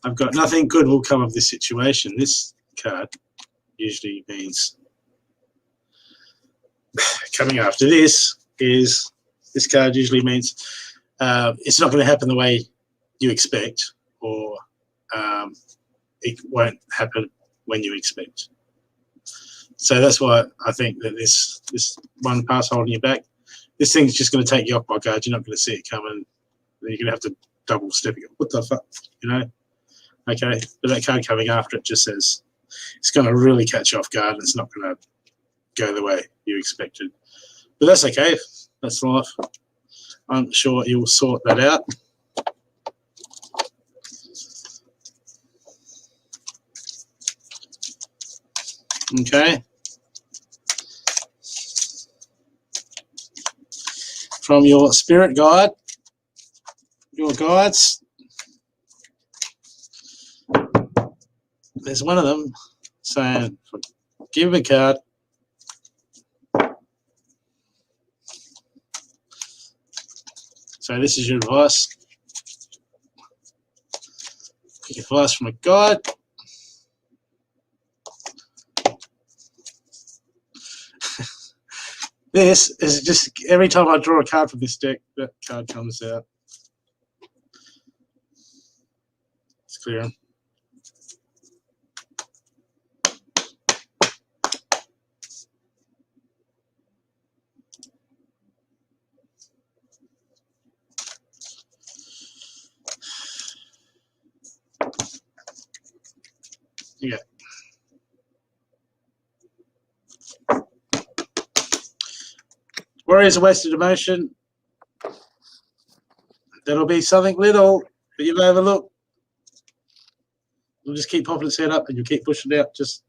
I've got nothing good will come of this situation. This card usually means coming after this card usually means it's not going to happen the way you expect, or it won't happen when you expect. So that's why I think that this one pass holding you back, this thing's just going to take you off by guard. You're not going to see it coming. Then you're going to have to double step it. What the fuck, you know? Okay, but that card coming after it just says it's going to really catch you off guard, and it's not going to go the way you expected. But that's okay. That's life. I'm sure you'll sort that out. Okay. From your spirit guide, your guides, there's one of them saying, give a card. So this is your advice. Pick advice from a guide. This is just every time I draw a card from this deck, that card comes out. Let's clear them. Yeah. Worry is a wasted emotion. That'll be something little that you'll overlook. You'll just keep popping its head up and you'll keep pushing it out. Just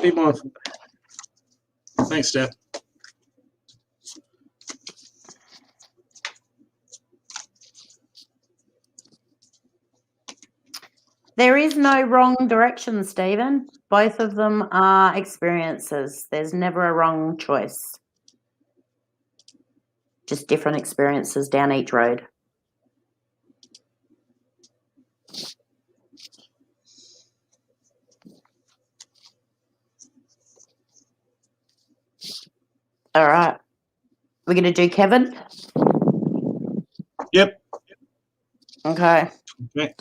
be mindful. Thanks, Dad. There is no wrong direction, Stephen. Both of them are experiences. There's never a wrong choice. Just different experiences down each road. All right. We're going to do Kevin? Yep. Okay. Okay.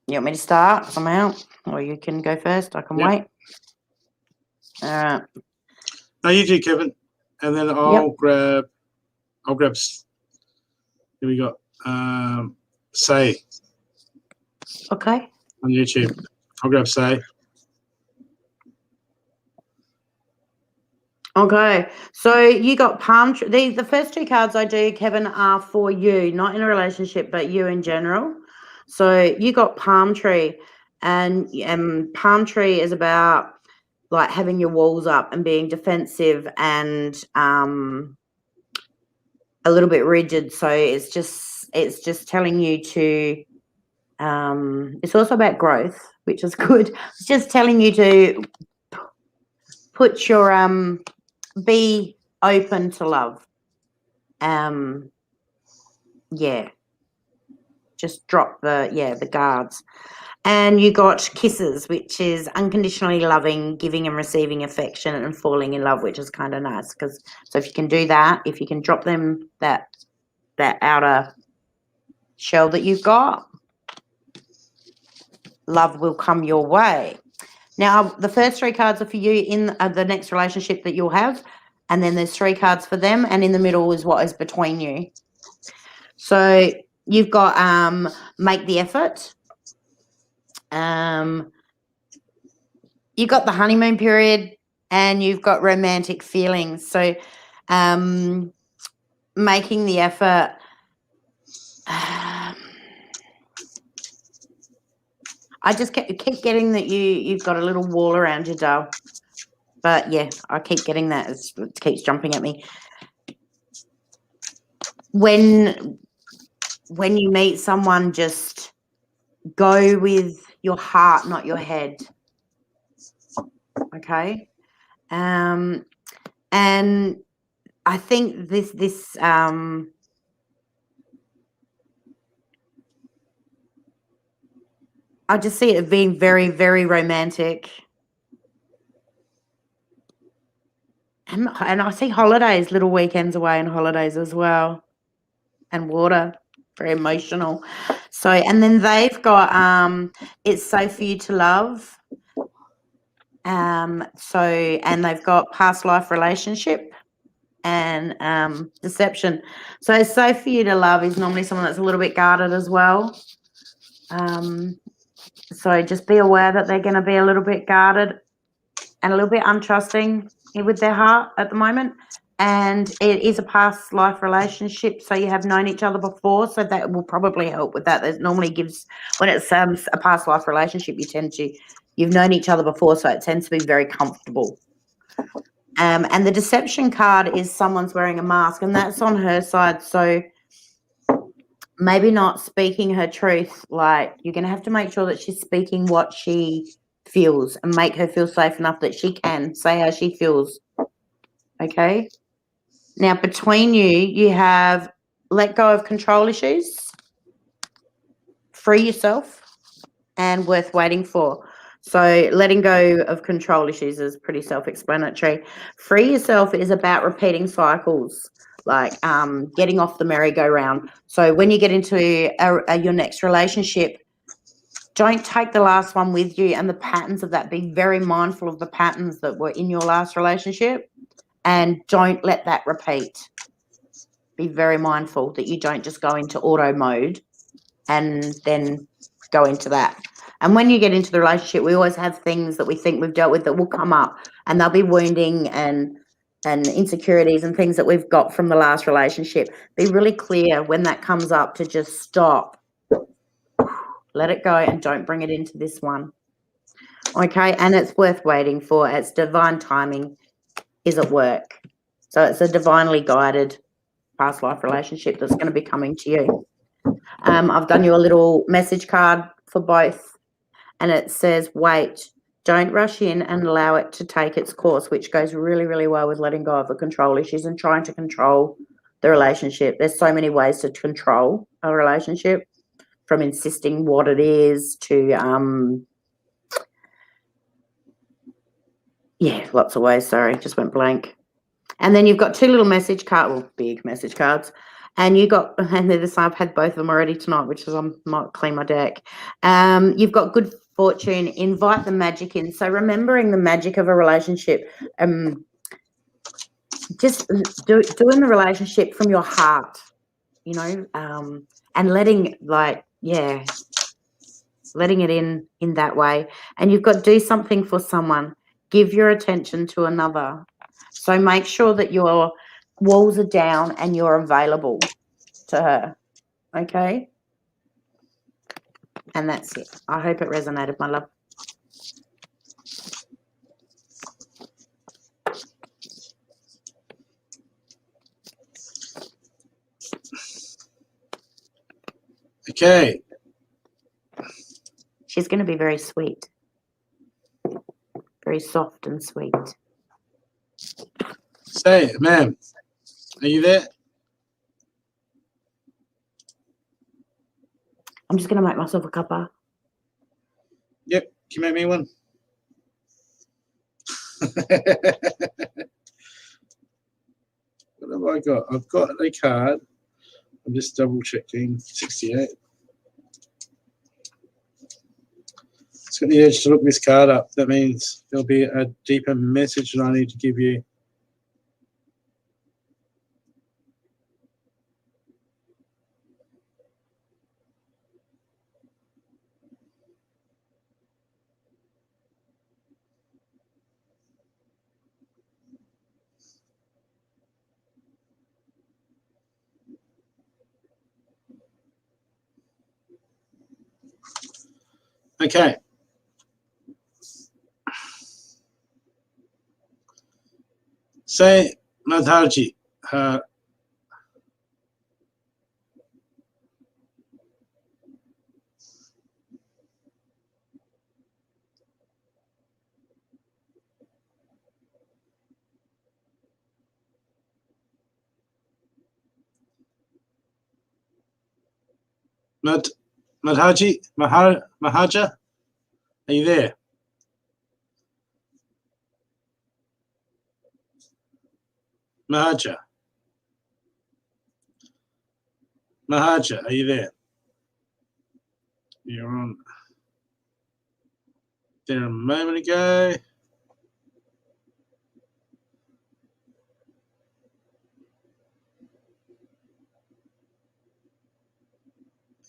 You want me to start? I'm out. Or you can go first. I can wait. All right. No, you do, Kevin. And then I'll grab, here we got, Say. Okay. On YouTube. I'll grab Say. Okay, so you got palm tree. The first two cards I do, Kevin, are for you, not in a relationship, but you in general. So you got palm tree, and palm tree is about like having your walls up and being defensive and a little bit rigid. So it's just telling you to. It's also about growth, which is good. It's just telling you to put your be open to love. Just drop the guards. And you got kisses, which is unconditionally loving, giving and receiving affection and falling in love, which is kind of nice. So if you can do that, if you can drop them that outer shell that you've got, love will come your way. Now, the first three cards are for you in the next relationship that you'll have, and then there's three cards for them, and in the middle is what is between you. So you've got make the effort. You've got the honeymoon period, and you've got romantic feelings. So making the effort. I just keep getting that you've got a little wall around your dough. But yeah, I keep getting that. It keeps jumping at me. When you meet someone, just go with your heart, not your head. Okay. And I think this I just see it being very, very romantic. And I see holidays, little weekends away and holidays as well. And water, very emotional. So, and then they've got It's Safe for You to Love. And they've got past life relationship and deception. So It's Safe for You to Love is normally someone that's a little bit guarded as well. So just be aware that they're going to be a little bit guarded and a little bit untrusting with their heart at the moment. And it is a past life relationship, so you have known each other before, so that will probably help with that. It normally gives, when it's a past life relationship, you've known each other before, so it tends to be very comfortable. And the deception card is someone's wearing a mask, and that's on her side, so maybe not speaking her truth. Like, you're going to have to make sure that she's speaking what she feels and make her feel safe enough that she can say how she feels. Okay? Now, between you have let go of control issues, free yourself, and worth waiting for. So letting go of control issues is pretty self-explanatory. Free yourself is about repeating cycles, like getting off the merry-go-round. So when you get into your next relationship, don't take the last one with you and the patterns of that. Be very mindful of the patterns that were in your last relationship, and don't let that repeat. Be very mindful that you don't just go into auto mode and then go into that. And when you get into the relationship, we always have things that we think we've dealt with that will come up, and they'll be wounding and insecurities and things that we've got from the last relationship. Be really clear when that comes up to just stop, let it go, and don't bring it into this one. Okay, and it's worth waiting for. It's divine timing is at work. So it's a divinely guided past life relationship that's going to be coming to you. I've done you a little message card for both, and it says, wait, don't rush in and allow it to take its course, which goes really, really well with letting go of the control issues and trying to control the relationship. There's so many ways to control a relationship, from insisting what it is to, lots of ways. Sorry, just went blank. And then you've got two little message cards, well, big message cards. And they're the same. I've had both of them already tonight, which is I might clean my deck. You've got good fortune, invite the magic in. So remembering the magic of a relationship, just doing the relationship from your heart, and letting it in that way. And you've got do something for someone, give your attention to another. So make sure that your walls are down and you're available to her. Okay? And that's it. I hope it resonated, my love. Okay. She's going to be very sweet. Very soft and sweet. Say, ma'am, are you there? I'm just going to make myself a cuppa. Yep. Can you make me one? What have I got? I've got a card. I'm just double checking. 68. It's got the urge to look this card up. That means there'll be a deeper message that I need to give you. Okay. Say Madhaji. Madhaji, Mahaja, are you there? Mahaja, are you there? You're on there a moment ago.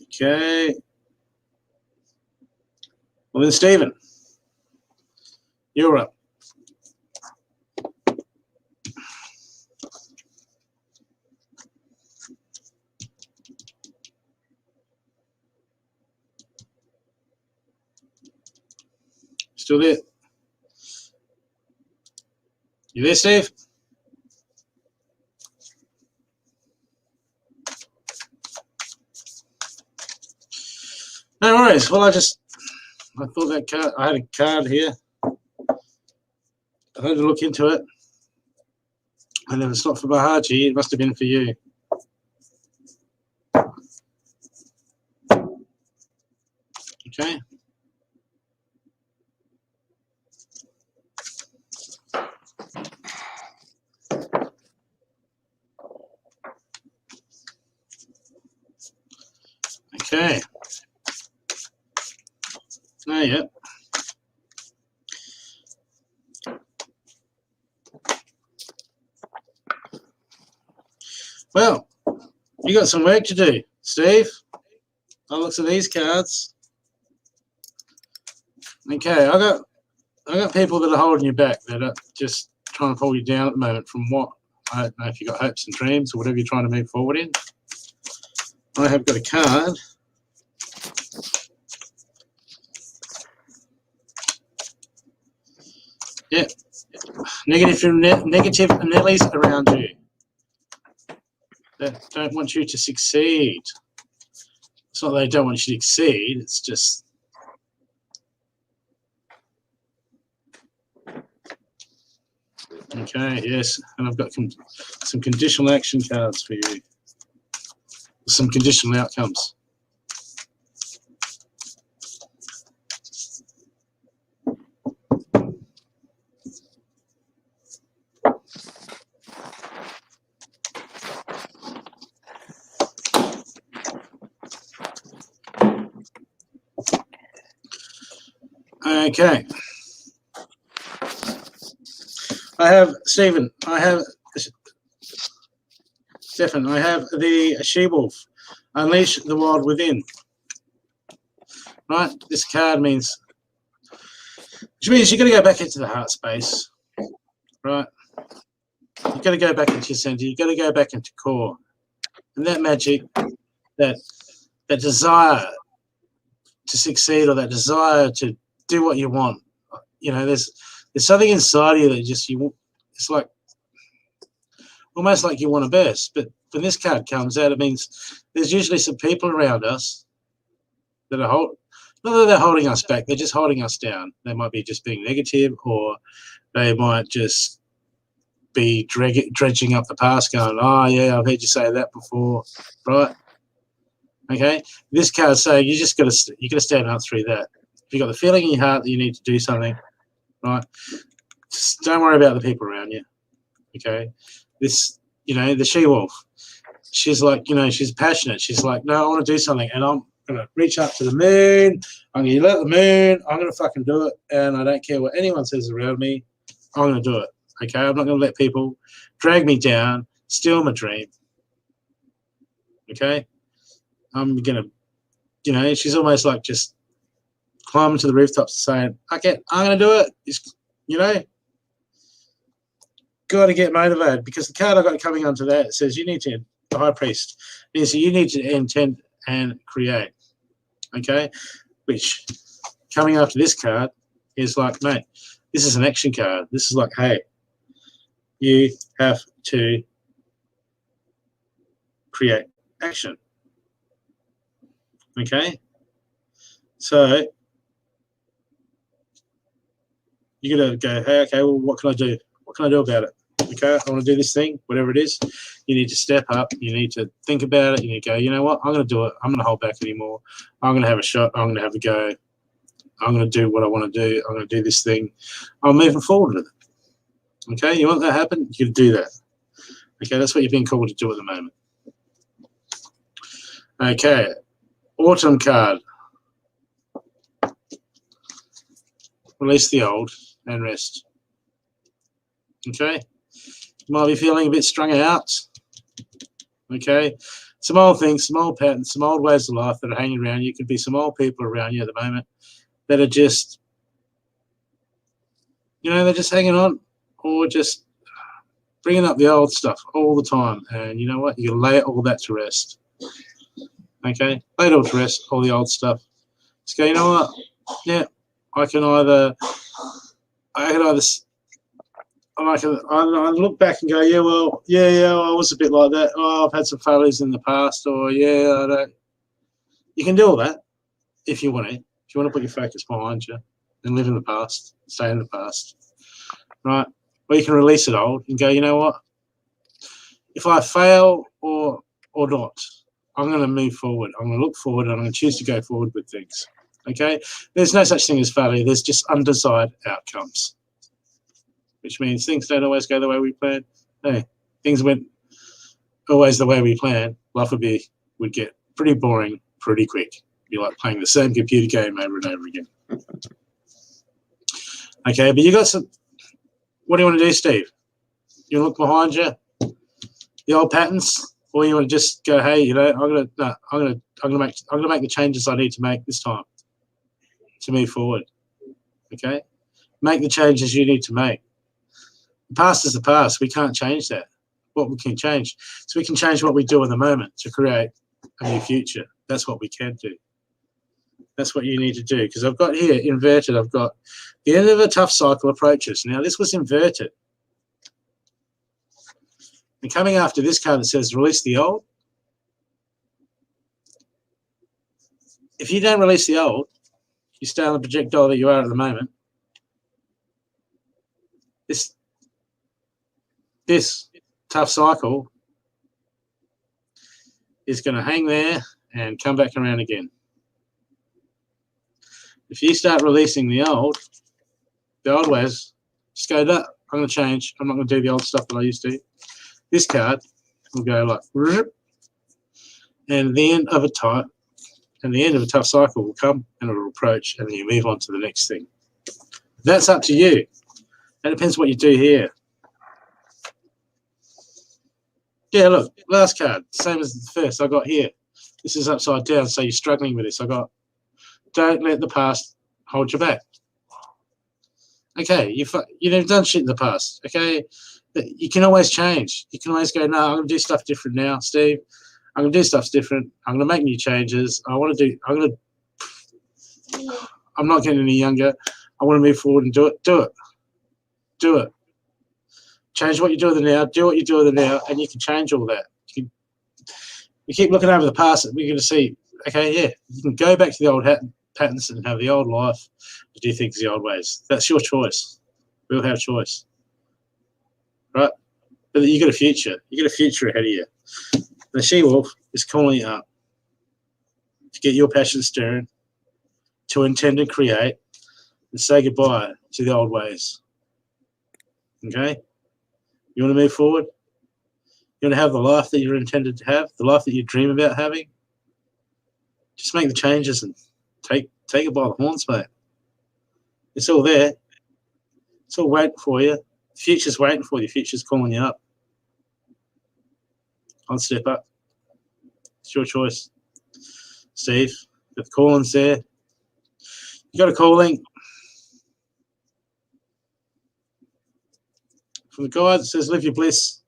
Okay. Well then, Stephen, you're up. Still there? You there, Steve? No worries. Well, I thought that card, I had a card here. I had to look into it. And if it's not for Mahaji, it must have been for you. Okay. Okay. No, yeah. Well, you got some work to do, Steve. I look at these cards. Okay, I got people that are holding you back, that are just trying to pull you down at the moment from what, I don't know if you've got hopes and dreams or whatever you're trying to move forward in. I have got a card. Yeah. Negative Nellies around you that don't want you to succeed. It's not that they don't want you to succeed, it's just okay, yes, and I've got some conditional action cards for you. Some conditional outcomes. Okay. I have Stephen. I have Stefan. I have the she-wolf. Unleash the wild within. Right. This card means, which means you've got to go back into the heart space. Right. You've got to go back into your center. You've got to go back into core, and that magic, that desire to succeed, or that desire to do what you want. You know, there's something inside you that just it's like almost like you want to burst. But when this card comes out, it means there's usually some people around us that are not that they're holding us back, they're just holding us down. They might be just being negative, or they might just be dredging up the past, going, "Oh yeah, I've heard you say that before," right? Okay, this card's saying you got to stand up through that. If you've got the feeling in your heart that you need to do something, right? Just don't worry about the people around you. Okay, this, you know, the she-wolf, she's like, you know, she's passionate. She's like, no, I want to do something, and I'm gonna reach up to the moon. I'm gonna let the moon. I'm gonna fucking do it, and I don't care what anyone says around me. I'm gonna do it. Okay, I'm not gonna let people drag me down, steal my dream. Okay, I'm gonna, you know, she's almost like just climbing to the rooftops saying, okay, I'm going to do it. It's, you know, got to get motivated, because the card I got coming onto that says you need to, the high priest, is you need to intend and create. Okay, which coming after this card is like, mate, this is an action card. This is like, hey, you have to create action. Okay? So you got to go, hey, okay, well, what can I do? What can I do about it? Okay, I want to do this thing, whatever it is. You need to step up. You need to think about it. You need to go, you know what? I'm going to do it. I'm going to hold back anymore. I'm going to have a shot. I'm going to have a go. I'm going to do what I want to do. I'm going to do this thing. I'm moving forward with it. Okay, you want that to happen? You can do that. Okay, that's what you're being called to do at the moment. Okay, autumn card. Release the old and rest. Okay, you might be feeling a bit strung out. Okay, some old things, some old patterns, some old ways of life that are hanging around you. Could be some old people around you at the moment that are just, you know, they're just hanging on, or just bringing up the old stuff all the time. And you know what? You lay all that to rest. Okay, lay it all to rest, all the old stuff. Just go, you know what? Yeah, I can either I look back and go, yeah, well, yeah, I was a bit like that. Oh, I've had some failures in the past, or yeah, I don't. You can do all that if you want to. If you want to put your focus behind you and live in the past, stay in the past, right? Or you can release it old and go, you know what? If I fail or not, I'm going to move forward. I'm going to look forward, and I'm going to choose to go forward with things. Okay? There's no such thing as failure. There's just undesired outcomes, which means things don't always go the way we planned. Hey, things went always the way we planned. Life would get pretty boring pretty quick. It'd be like playing the same computer game over and over again. Okay, but you got some. What do you want to do, Steve? You want to look behind you, the old patterns, or you want to just go, hey, you know, I'm gonna make the changes I need to make this time to move forward. Okay, make the changes you need to make. The past is the past. We can't change that. What we can change, so we can change what we do in the moment to create a new future. That's what we can do. That's what you need to do. Because I've got here inverted. I've got the end of a tough cycle approaches. Now this was inverted. And coming after this card that says release the old. If you don't release the old, you stay on the projectile that you are at the moment. This tough cycle is going to hang there and come back around again. If you start releasing the old ways, just go, no, I'm going to change. I'm not going to do the old stuff that I used to. This card will go like, and the end of a tough cycle will come and it will approach, and then you move on to the next thing. That's up to you. That depends what you do here. Yeah, look, last card, same as the first I got here. This is upside down, so you're struggling with this. I got, don't let the past hold you back. Okay, you've done shit in the past. Okay, you can always change. You can always go, no, I'm going to do stuff different now, Steve. I'm going to do stuff different. I'm going to make new changes. I'm not getting any younger. I want to move forward and do it. Do it. Change what you do with it now. Do what you do with it now, and you can change all that. You keep looking over the past, we're going to see, okay, yeah, you can go back to the old patterns and have the old life, do things the old ways. That's your choice. We all have a choice, right? But you got a future. You got a future ahead of you. The she-wolf is calling you up to get your passion stirring, to intend and create, and say goodbye to the old ways. Okay? You want to move forward? You want to have the life that you're intended to have, the life that you dream about having? Just make the changes and take it by the horns, mate. It's all there. It's all waiting for you. The future's waiting for you. The future's calling you up. I'll step up. It's your choice. Steve, the calling's there. You got a calling from the guide that says live your bliss.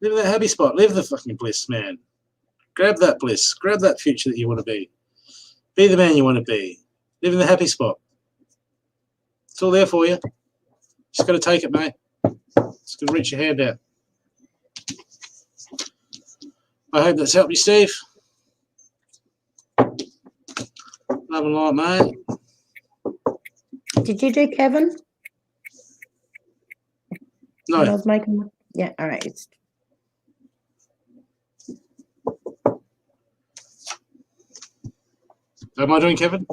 Live in that happy spot. Live the fucking bliss, man. Grab that bliss. Grab that future that you want to be. Be the man you want to be. Live in the happy spot. It's all there for you. Just got to take it, mate. It's going to reach your hand out. I hope that's helped you, Steve. Love and light, mate. Did you do Kevin? No. When I was making. Yeah. All right. Am I doing Kevin?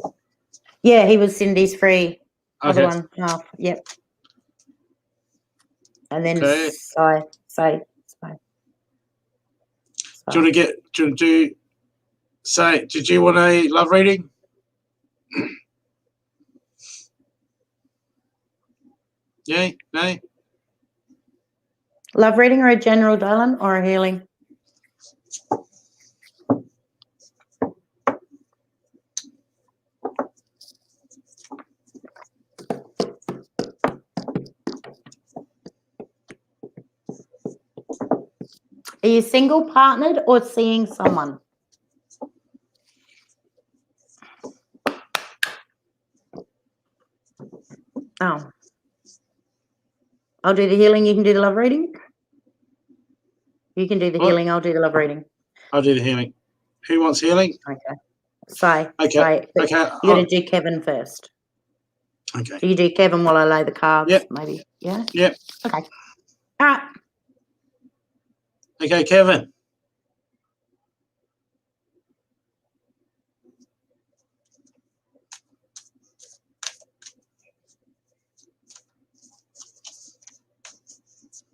Yeah, he was Cindy's free. Okay. Other one half. Yep. And then Okay. say. Do you want to do say, did you want a love reading? Yeah? No? Love reading or a general, darling, or a healing? Are you single, partnered, or seeing someone? Oh. I'll do the healing. You can do the love reading. You can do the healing. I'll do the love reading. I'll do the healing. Who wants healing? Okay. Say. Okay. But Okay. you're going to do Kevin first. Okay. So you do Kevin while I lay the cards, Yep. maybe. Yeah? Yep. Okay. All right. Okay, Kevin.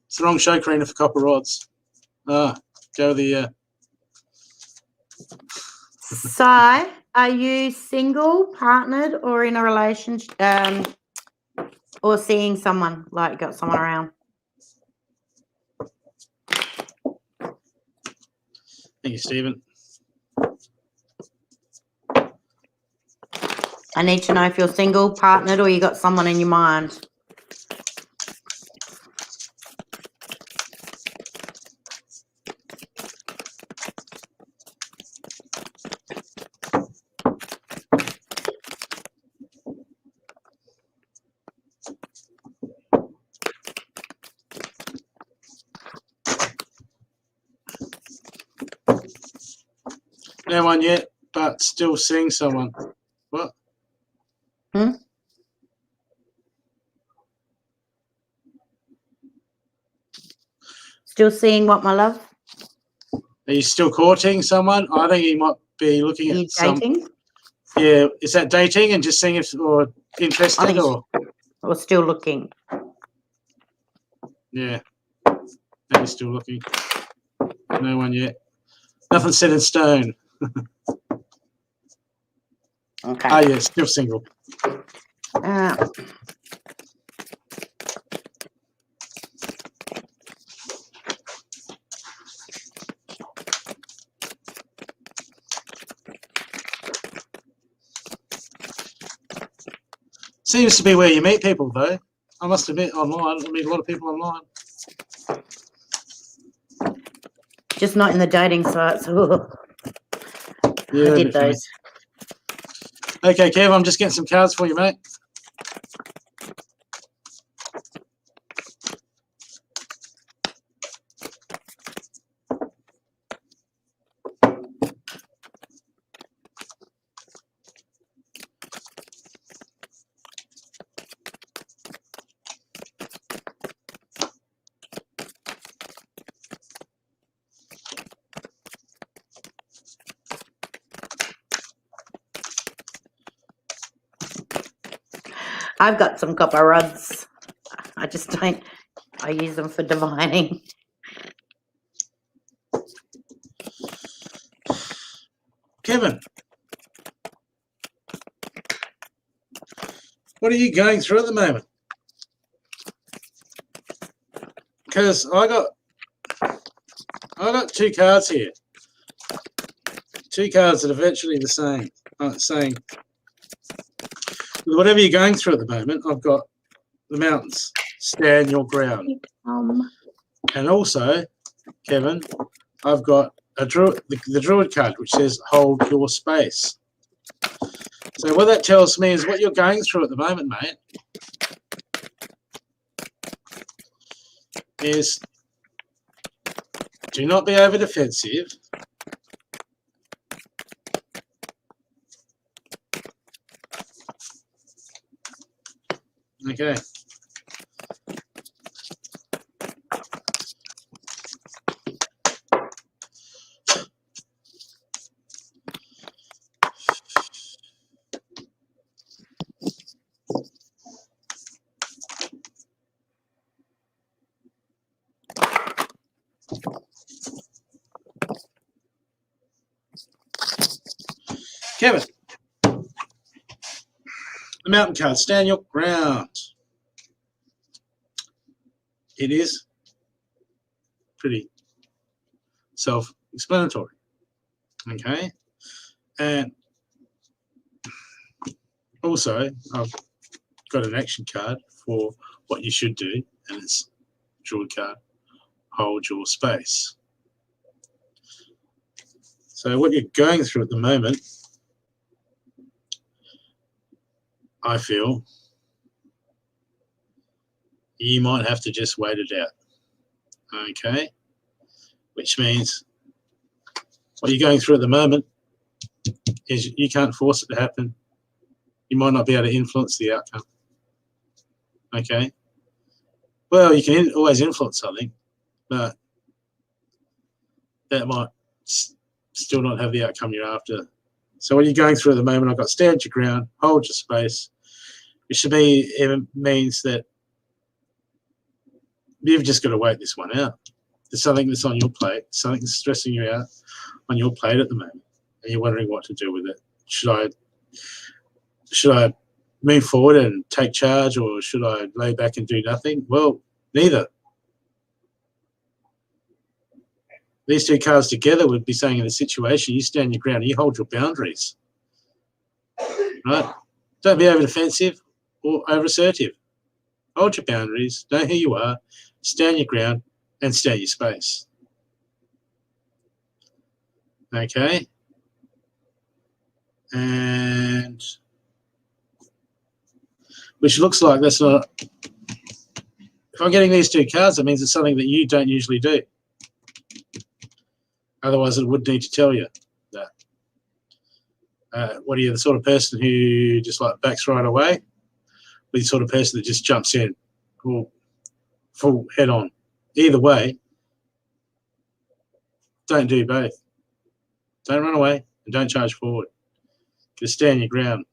It's the wrong show, Karina, for copper rods. Go the... So, are you single, partnered, or in a relationship, or seeing someone, like got someone around? Thank you, Stephen. I need to know if you're single, partnered, or you got someone in your mind. No one yet, but still seeing someone. What? Still seeing what, my love? Are you still courting someone? I think you might be looking Are at you dating? Yeah, is that dating and just seeing if or interested or still looking? Yeah, maybe still looking. No one yet. Nothing set in stone. Okay. Oh yeah, still single. Seems to be where you meet people, though. I must admit, online, I meet a lot of people online. Just not in the dating sites. Yeah, I did those. Okay, Kev, I'm just getting some cards for you, mate. I've got some copper rods. I just don't. I use them for divining. Kevin, what are you going through at the moment? Because I got two cards here. Two cards that are virtually the same. Saying, whatever you're going through at the moment, I've got the mountains. Stand your ground. And also, Kevin, I've got the Druid card, which says hold your space. So what that tells me is what you're going through at the moment, mate, is do not be over defensive. Okay. Kevin, the mountain card, stand your ground. It is pretty self-explanatory. Okay, and also I've got an action card for what you should do, and it's draw a card, hold your space. So what you're going through at the moment, I feel you might have to just wait it out. Okay, which means what you're going through at the moment is you can't force it to happen. You might not be able to influence the outcome. Okay, well, you can always influence something, but that might still not have the outcome you're after. So what you're going through at the moment, I've got stand your ground, hold your space, which to me it means that you've just got to wait this one out. There's something that's on your plate, something that's stressing you out on your plate at the moment, and you're wondering what to do with it. Should I move forward and take charge, or should I lay back and do nothing? Well, neither. These two cards together would be saying in a situation, you stand your ground, you hold your boundaries. Right? Don't be over defensive or over assertive. Hold your boundaries, know who you are, stand your ground, and stand your space. Okay? And which looks like that's not. If I'm getting these two cards, that means it's something that you don't usually do. Otherwise, it would need to tell you that. What are you, the sort of person who just like backs right away? Or the sort of person that just jumps in full head on? Either way, don't do both. Don't run away and don't charge forward. Just stand your ground.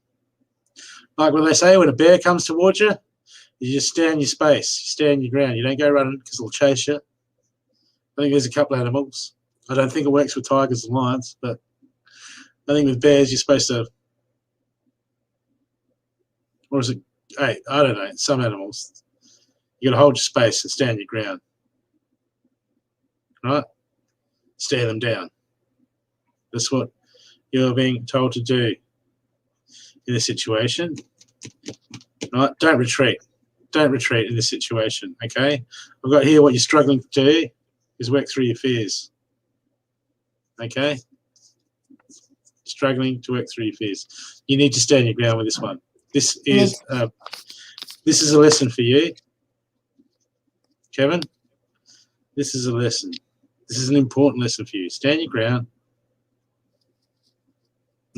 Like what they say, when a bear comes towards you, you just stand your space. You stand your ground. You don't go running because it'll chase you. I think there's a couple of animals. I don't think it works with tigers and lions, but I think with bears, you're supposed to, or is it, hey, I don't know, some animals, you got to hold your space and stand your ground, right? Stare them down. That's what you're being told to do in this situation, right? Don't retreat. Don't retreat in this situation, okay? I've got here what you're struggling to do is work through your fears. Okay, struggling to work through your fears. You need to stand your ground with this one. This is a lesson for you, Kevin. This is a lesson. This is an important lesson for you. Stand your ground.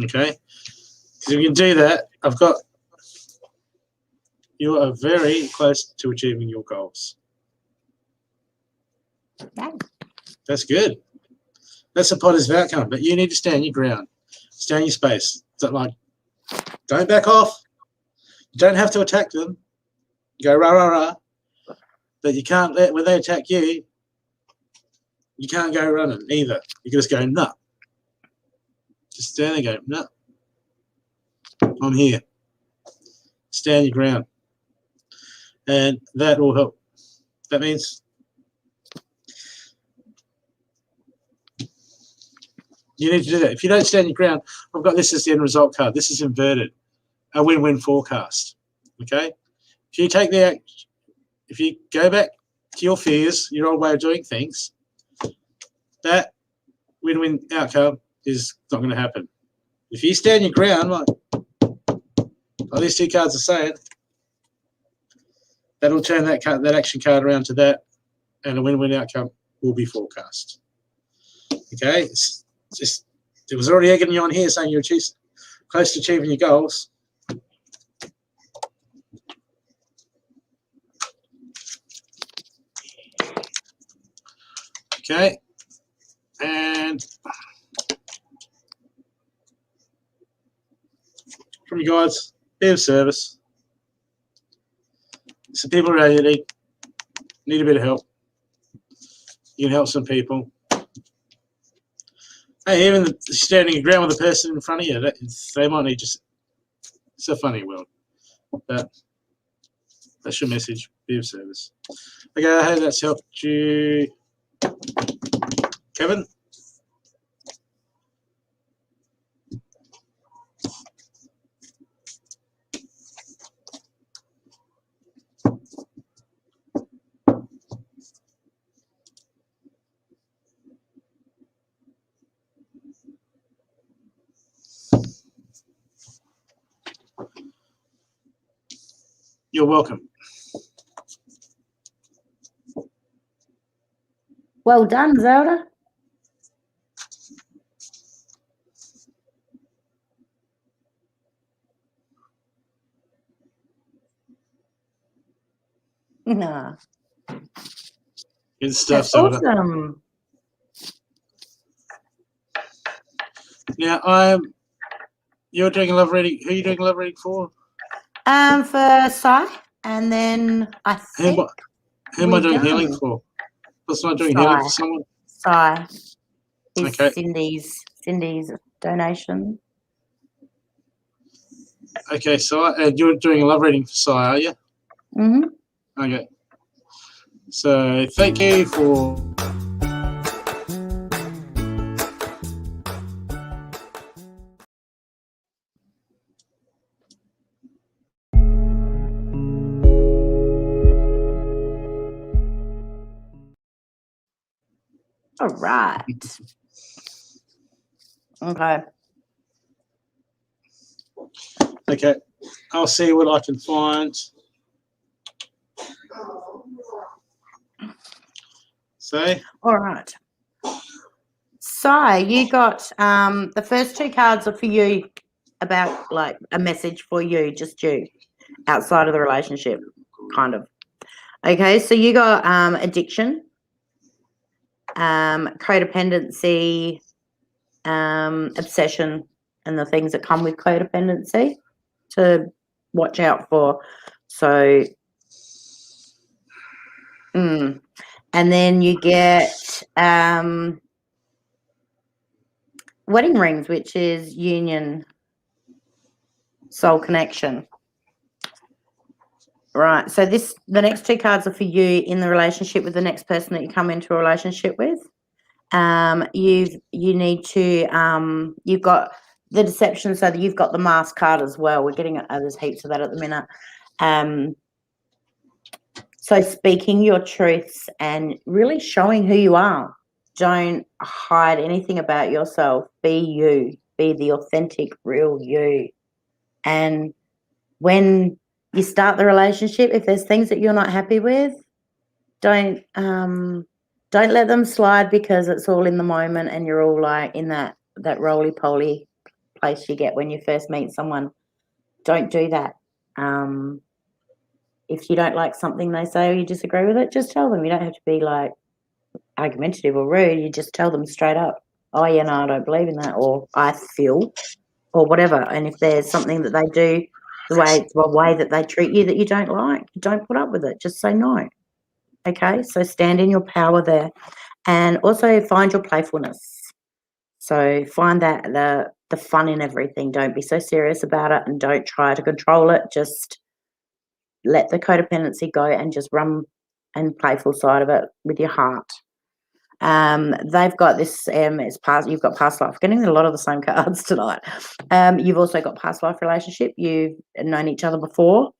Okay, because if you can do that, you are very close to achieving your goals. That's good. That's a positive outcome, but you need to stand your ground, stand your space. Don't back off. You don't have to attack them. Go rah rah rah, but you can't when they attack you. You can't go running either. You can just go no. Just stand there, and go no. I'm here. Stand your ground, and that will help. That means. You need to do that. If you don't stand your ground, I've got this as the end result card. This is inverted, a win-win forecast. Okay? If you go back to your fears, your old way of doing things, that win-win outcome is not going to happen. If you stand your ground, like these two cards are saying, that'll turn that action card around to that, and a win-win outcome will be forecast. Okay, it's just there was already egging you on here saying you're close to achieving your goals. Okay, and from you guys, be of service. Some people really need a bit of help. You can help some people. Hey, even standing your ground with the person in front of you, they might need just. It's a funny world, but that's your message. Be of service. Okay, I hope that's helped you, Kevin. You're welcome. Well done, Zelda. Nah, Good stuff, that's Zelda. awesome. Now, you're doing a love reading. Who are you doing a love reading for? For Sai, and then I think Who am I doing healing for? Wasn't I doing healing for someone? Sai. It's Okay. Cindy's donation. Okay, so you're doing a love reading for Sai, are you? Mm-hmm. Okay. So thank you for. All right. Okay. Okay, I'll see what I can find. So. All right. So you got the first two cards are for you, about like a message for you, just you, outside of the relationship, kind of. Okay, so you got addiction, codependency, obsession, and the things that come with codependency to watch out for. So, and then you get wedding rings, which is union, soul connection. Right. So the next two cards are for you in the relationship with the next person that you come into a relationship with. You need to you've got the deception, so that you've got the mask card as well. We're getting there's heaps of that at the minute. So speaking your truths and really showing who you are. Don't hide anything about yourself. Be you. Be the authentic, real you. And when you start the relationship, if there's things that you're not happy with, don't let them slide, because it's all in the moment and you're all like in that roly-poly place you get when you first meet someone. Don't do that. If you don't like something they say or you disagree with it, just tell them. You don't have to be like argumentative or rude. You just tell them straight up, oh yeah, no, I don't believe in that, or I feel, or whatever. And if there's something that they do, the way that they treat you that you don't like, don't put up with it. Just say no. Okay, so stand in your power there, and also find your playfulness. So find that the fun in everything. Don't be so serious about it, and don't try to control it. Just let the codependency go and just run and playful side of it with your heart. They've got this. It's past. You've got past life. Getting a lot of the same cards tonight. You've also got past life relationship. You've known each other before.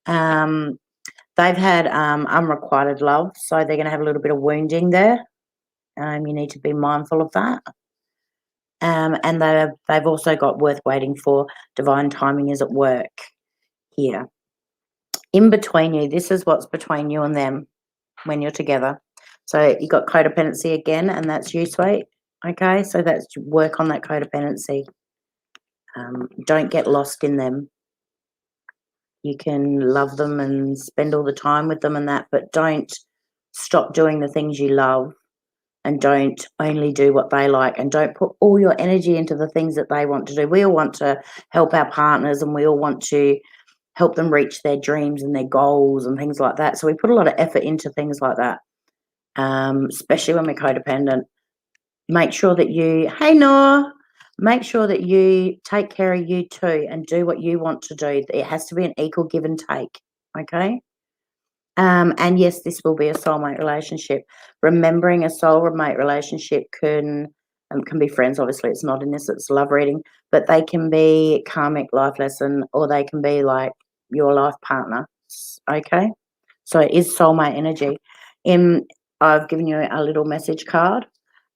They've had unrequited love, so they're going to have a little bit of wounding there. You need to be mindful of that. And they've also got worth waiting for. Divine timing is at work here. In between you, this is what's between you and them when you're together. So you got codependency again, and that's you, sweet. Okay, so that's work on that codependency. Don't get lost in them. You can love them and spend all the time with them and that, but don't stop doing the things you love, and don't only do what they like, and don't put all your energy into the things that they want to do. We all want to help our partners, and we all want to help them reach their dreams and their goals and things like that. So we put a lot of effort into things like that, especially when we're codependent. Make sure that you, hey, Noor, make sure that you take care of you too and do what you want to do. It has to be an equal give and take, okay? And yes, this will be a soulmate relationship. Remembering a soulmate relationship can be friends. Obviously, it's not in this, it's love reading, but they can be karmic life lesson, or they can be like your life partner, okay? So it is soulmate energy. I've given you a little message card,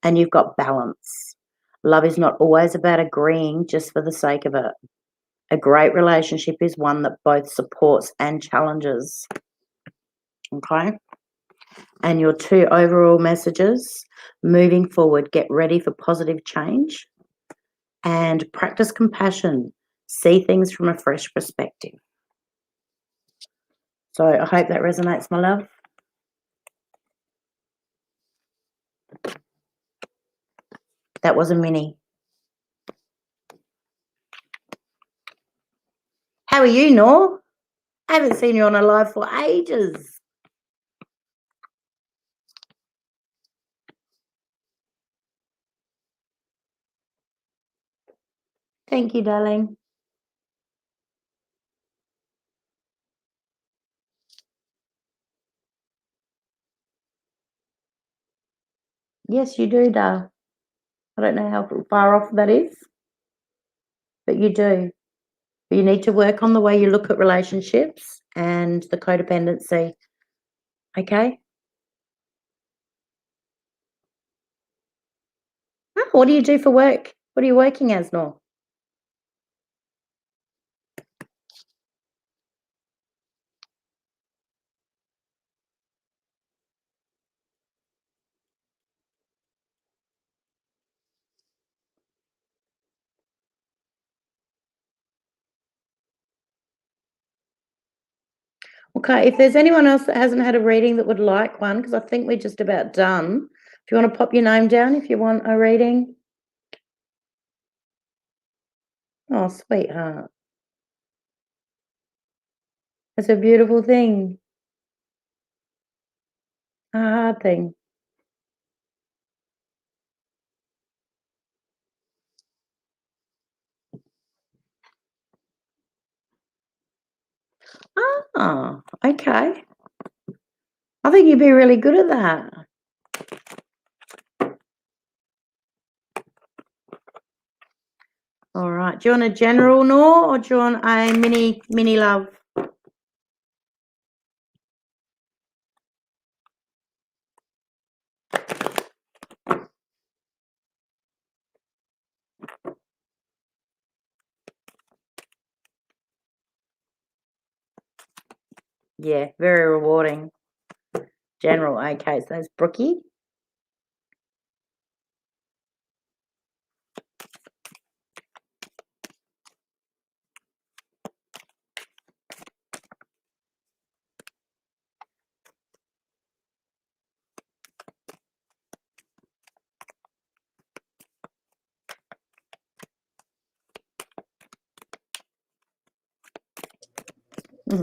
and you've got balance. Love is not always about agreeing just for the sake of it. A great relationship is one that both supports and challenges. Okay? And your 2 overall messages: moving forward, get ready for positive change, and practice compassion. See things from a fresh perspective. So I hope that resonates, my love. That was a mini. How are you, Noor? I haven't seen you on a live for ages. Thank you, darling. Yes, you do, Dar. I don't know how far off that is, but you do. You need to work on the way you look at relationships and the codependency. Okay? Oh, what do you do for work? What are you working as, Noor? Okay, if there's anyone else that hasn't had a reading that would like one, because I think we're just about done. If you want to pop your name down if you want a reading. Oh, sweetheart. It's a beautiful thing. A hard thing. Oh, okay. I think you'd be really good at that. All right. Do you want a general, Noor, or do you want a mini love? Yeah, very rewarding. General. Okay, so that's Brookie.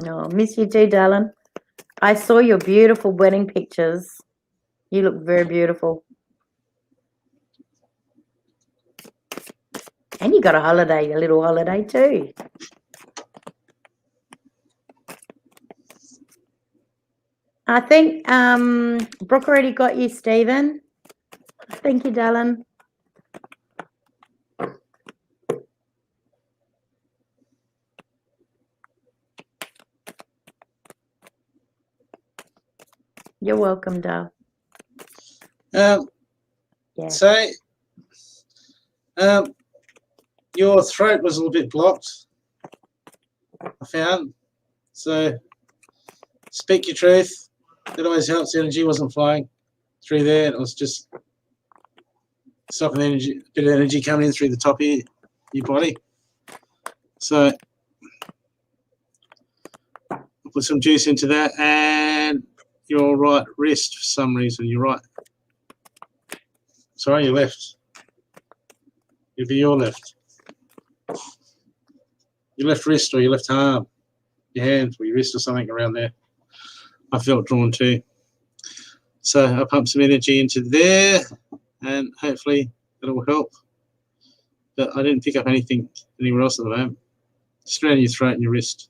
Oh, miss you too, darling. I saw your beautiful wedding pictures. You look very beautiful. And you got a holiday, a little holiday too. I think Brooke already got you, Stephen. Thank you, darling. You're welcome, Dal. Yeah. So, your throat was a little bit blocked, I found. So, speak your truth. It always helps. The energy wasn't flowing through there. It was just stopping energy, a bit of energy coming in through the top of your body. So I'll put some juice into that, and your right wrist for some reason. Your right. Sorry, your left. It'll be your left. Your left wrist or your left arm, your hand or your wrist or something around there. I felt drawn too. So I pump some energy into there, and hopefully it'll help. But I didn't pick up anything anywhere else at the moment. Just around your throat and your wrist.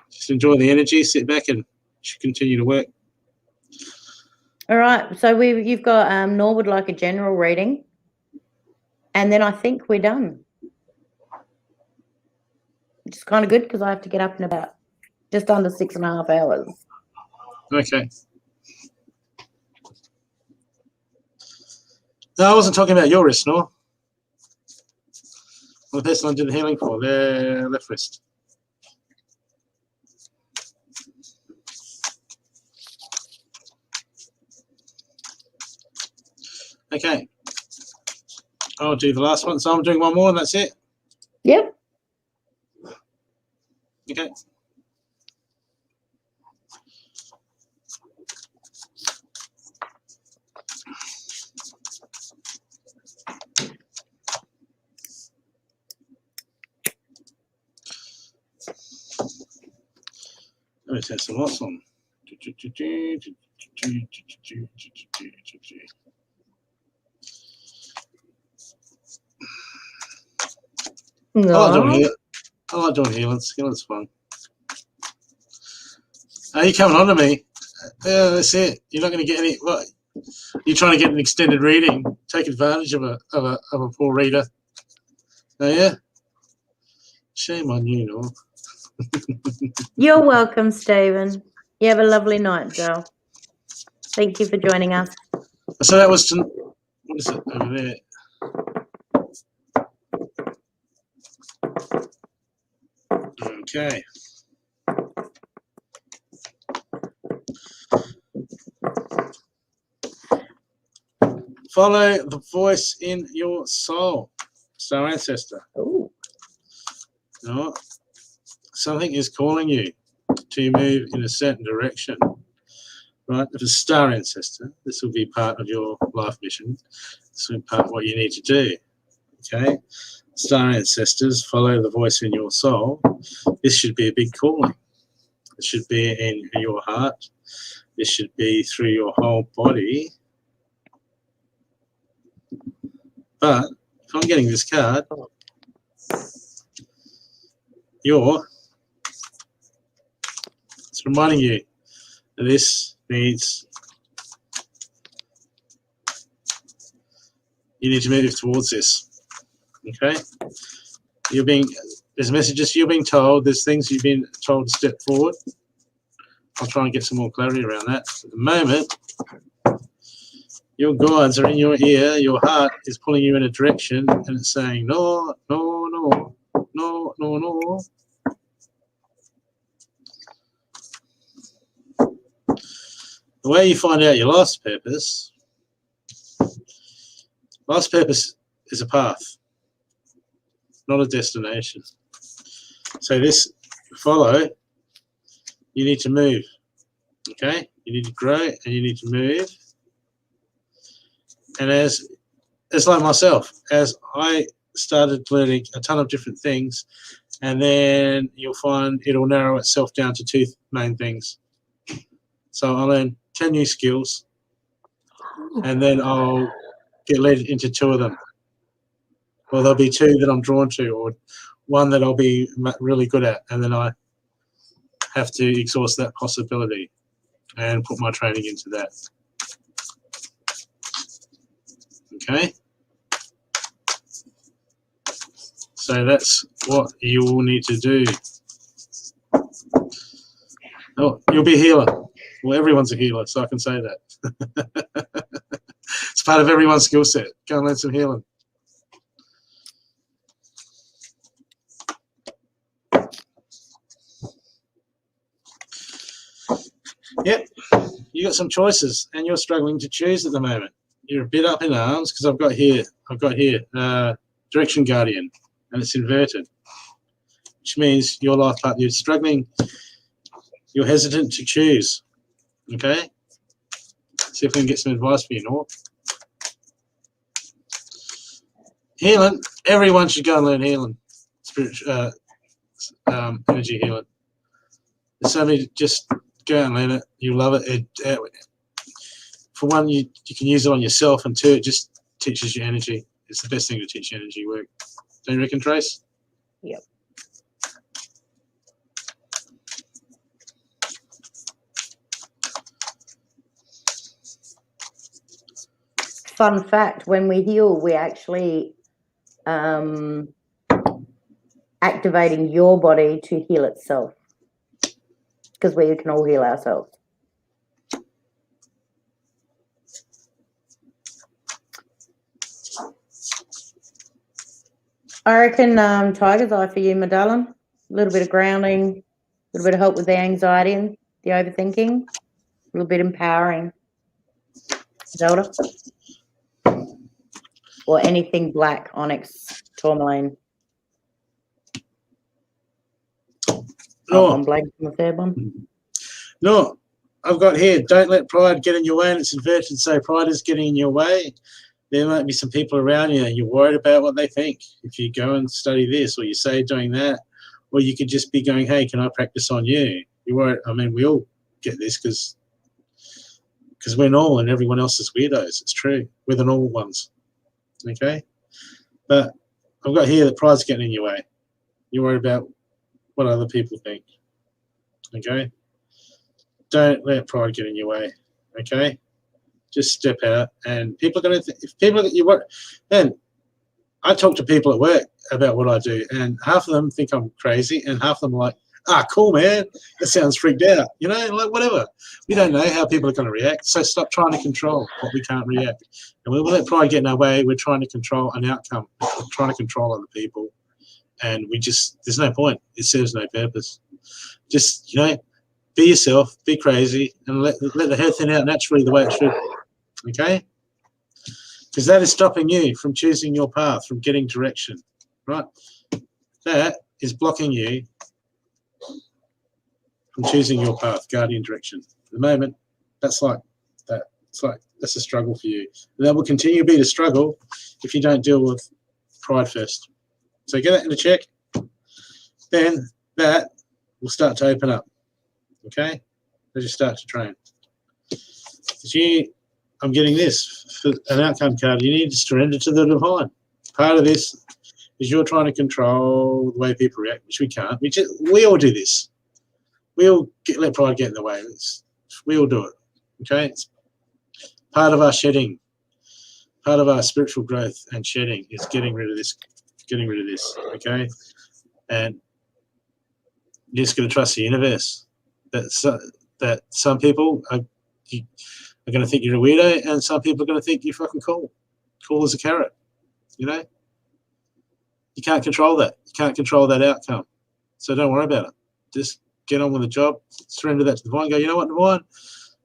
Just enjoy the energy, sit back, and continue to work. All right. So you've got Nor would like a general reading, and then I think we're done. Which is kind of good because I have to get up in about just under 6.5 hours. Okay. No, I wasn't talking about your wrist, Nor. The person I did the healing for, their left wrist. Okay. I'll do the last one. So I'm doing one more and that's it? Yep. Okay. Let's have some lots on. No. I like doing healings. Healing's fun. Are you coming on to me? Yeah, that's it. You're not going to get any. What? You're trying to get an extended reading. Take advantage of a poor reader. Oh yeah. Shame on you, Nor. You're welcome, Stephen. You have a lovely night, Joe. Thank you for joining us. So that was what is it over there? Okay. Follow the voice in your soul, Star Ancestor. Ooh. No, something is calling you to move in a certain direction. Right? If it's Star Ancestor, this will be part of your life mission. This will be part of what you need to do. Okay? Star Ancestors, follow the voice in your soul. This should be a big calling. It should be in your heart. This should be through your whole body. But if I'm getting this card, it's reminding you that this needs, you need to move towards this. Okay? There's messages you're being told, there's things you've been told to step forward. I'll try and get some more clarity around that. At the moment, your guides are in your ear, your heart is pulling you in a direction, and it's saying, no, no, no, no, no, no. The way you find out your life's purpose is a path, not a destination. So this follow, you need to move, okay? You need to grow and you need to move. And as like myself, as I started learning a ton of different things, and then you'll find it'll narrow itself down to 2 main things. So I'll learn 10 new skills, and then I'll get led into 2 of them. Or there'll be 2 that I'm drawn to, or 1 that I'll be really good at, and then I have to exhaust that possibility and put my training into that. Okay? So that's what you will need to do. Oh, you'll be a healer. Well, everyone's a healer, so I can say that. It's part of everyone's skill set. Go and learn some healing. Yep, you got some choices, and you're struggling to choose at the moment. You're a bit up in arms because I've got here direction guardian, and it's inverted, which means your life path, you're struggling, you're hesitant to choose. Okay, see if we can get some advice for you, Nor. Healing, everyone should go and learn healing, spiritual, energy healing. There's so many, just go and learn it. You love it. For one, you can use it on yourself, and two, it just teaches you energy. It's the best thing to teach you energy work. Don't you reckon, Trace? Yep. Fun fact, when we heal, we actually activating your body to heal itself, because we can all heal ourselves. I reckon tiger's eye for you, my darling. A little bit of grounding, a little bit of help with the anxiety and the overthinking, a little bit empowering. Zelda? Or anything black, onyx, tourmaline. No. I'm blanking on the third one. No, I've got here, don't let pride get in your way, and it's inverted, so pride is getting in your way. There might be some people around you and you're worried about what they think. If you go and study this, or you say doing that, or you could just be going, hey, can I practice on you? You worry, I mean, we all get this because we're normal and everyone else is weirdos. It's true. We're the normal ones. Okay? But I've got here that pride's getting in your way. You're worried about what other people think. Okay? Don't let pride get in your way. Okay? Just step out, and people are going to. If people that you work, then I talk to people at work about what I do, and half of them think I'm crazy, and half of them are like, cool, man. That sounds freaked out. You know, like whatever. We don't know how people are going to react, so stop trying to control what we can't react. And we will let pride get in our way. We're trying to control an outcome. We're trying to control other people, and there's no point. It serves no purpose. Just, be yourself, be crazy, and let the hair thin out naturally the way it should. Okay? Because that is stopping you from choosing your path, from getting direction, right? That is blocking you from choosing your path, guardian direction. At the moment, that's like that. It's like that's a struggle for you. And that will continue to be the struggle if you don't deal with pride first. So get that in a check. Then that will start to open up. Okay? As you start to train. I'm getting this for an outcome card. You need to surrender to the divine. Part of this is you're trying to control the way people react, which we can't. We all do this. We all let pride get in the way. We all do it. Okay? It's part of our shedding. Part of our spiritual growth and shedding is getting rid of this. Okay? And you're just going to trust the universe. That some people are going to think you're a weirdo, and some people are going to think you're fucking cool. Cool as a carrot, You can't control that. You can't control that outcome. So don't worry about it. Just get on with the job, surrender that to the divine, go, you know what, divine?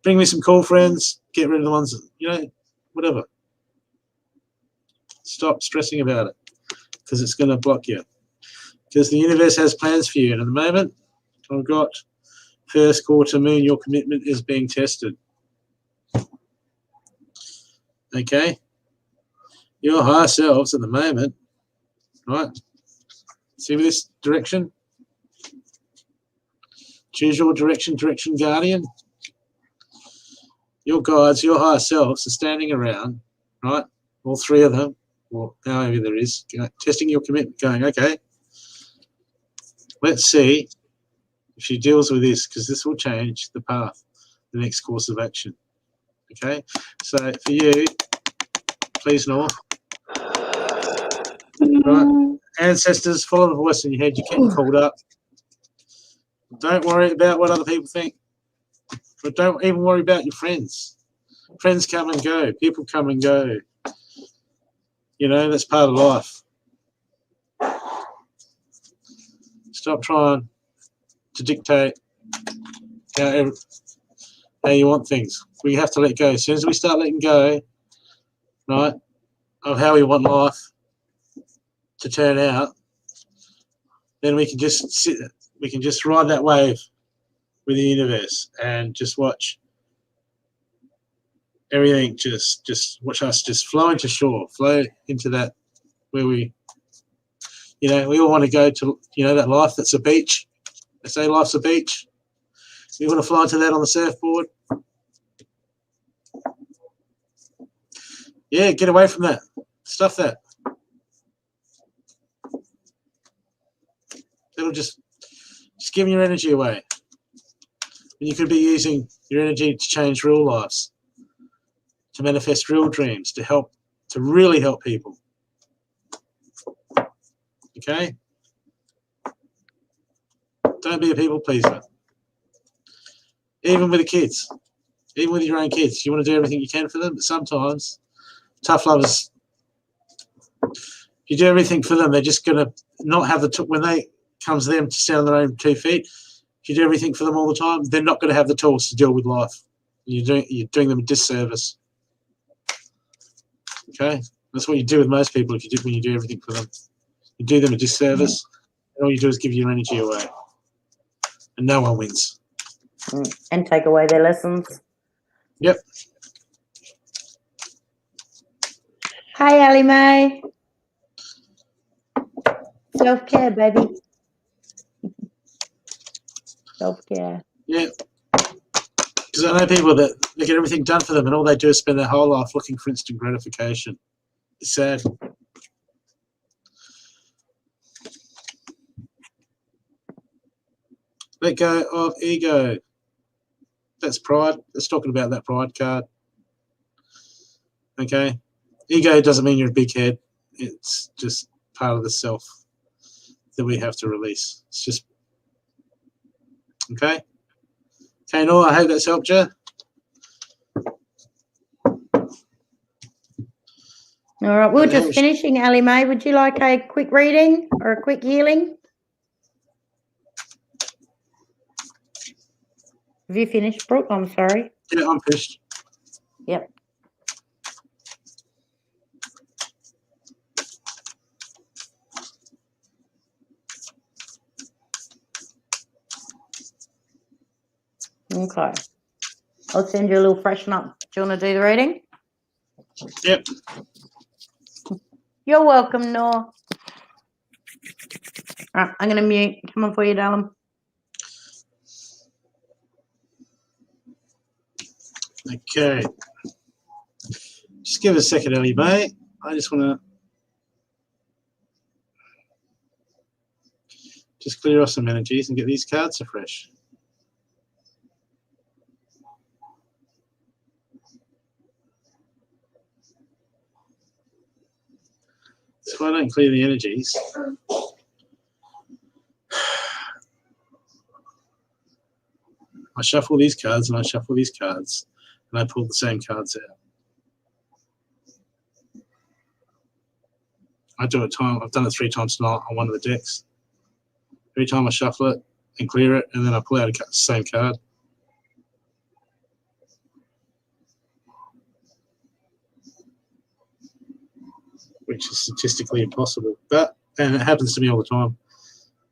Bring me some cool friends, get rid of the ones that, whatever. Stop stressing about it, because it's going to block you. Because the universe has plans for you, and at the moment, I've got first quarter moon, your commitment is being tested. Okay? Your higher selves at the moment, right? See with this direction? Choose your direction guardian. Your guides, your higher selves are standing around, right? All three of them, or however there is, testing your commitment, going, okay, let's see if she deals with this, because this will change the path, the next course of action. Okay? So for you, please, North. Right? Ancestors, follow the voice in your head. You're getting called up. Don't worry about what other people think. But don't even worry about your friends. Friends come and go. People come and go. That's part of life. Stop trying to dictate how how you want things. We have to let go. As soon as we start letting go, right, of how we want life to turn out, then we can just sit, we can just ride that wave with the universe and just watch everything just watch us just flow into shore, flow into that where we, you know, we all want to go to, you know, that life that's a beach. They say life's a beach. We want to fly into that on the surfboard. Yeah, get away from that. Stuff that. It'll just giving your energy away. And you could be using your energy to change real lives, to manifest real dreams, to help, to really help people. Okay? Don't be a people pleaser. Even with the kids, even with your own kids, you want to do everything you can for them, but sometimes tough lovers, you do everything for them, they're just going to not have the, when they comes to them to stand on their own 2 feet, if you do everything for them all the time, they're not going to have the tools to deal with life. You're doing them a disservice. Okay? That's what you do with most people when you do everything for them. You do them a disservice, and all you do is give your energy away. And no one wins. And take away their lessons. Yep. Hi, Ellie Mae. Self-care, baby. Self-care. Yeah. Because I know people that they get everything done for them and all they do is spend their whole life looking for instant gratification. It's sad. Let go of ego. That's pride. Let's talking about that pride card. Okay? Ego doesn't mean you're a big head. It's just part of the self that we have to release. It's just, okay? Okay, Noah, I hope that's helped you. All right, we're just finishing, Ellie Mae. Would you like a quick reading or a quick healing? Have you finished, Brooke? I'm sorry. Yeah, I'm finished. Yep. Okay. I'll send you a little freshen up. Do you want to do the reading? Yep. You're welcome, Noor. All right, I'm going to mute. Come on for you, darling. Okay. Just give it a second, Ellie Mae. I just want to just clear off some energies and get these cards afresh. So I don't clear the energies. I shuffle these cards and I shuffle these cards and I pull the same cards out. I do it I've done it 3 times tonight on one of the decks. Every time I shuffle it and clear it, and then I pull out the same card. Which is statistically impossible, and it happens to me all the time.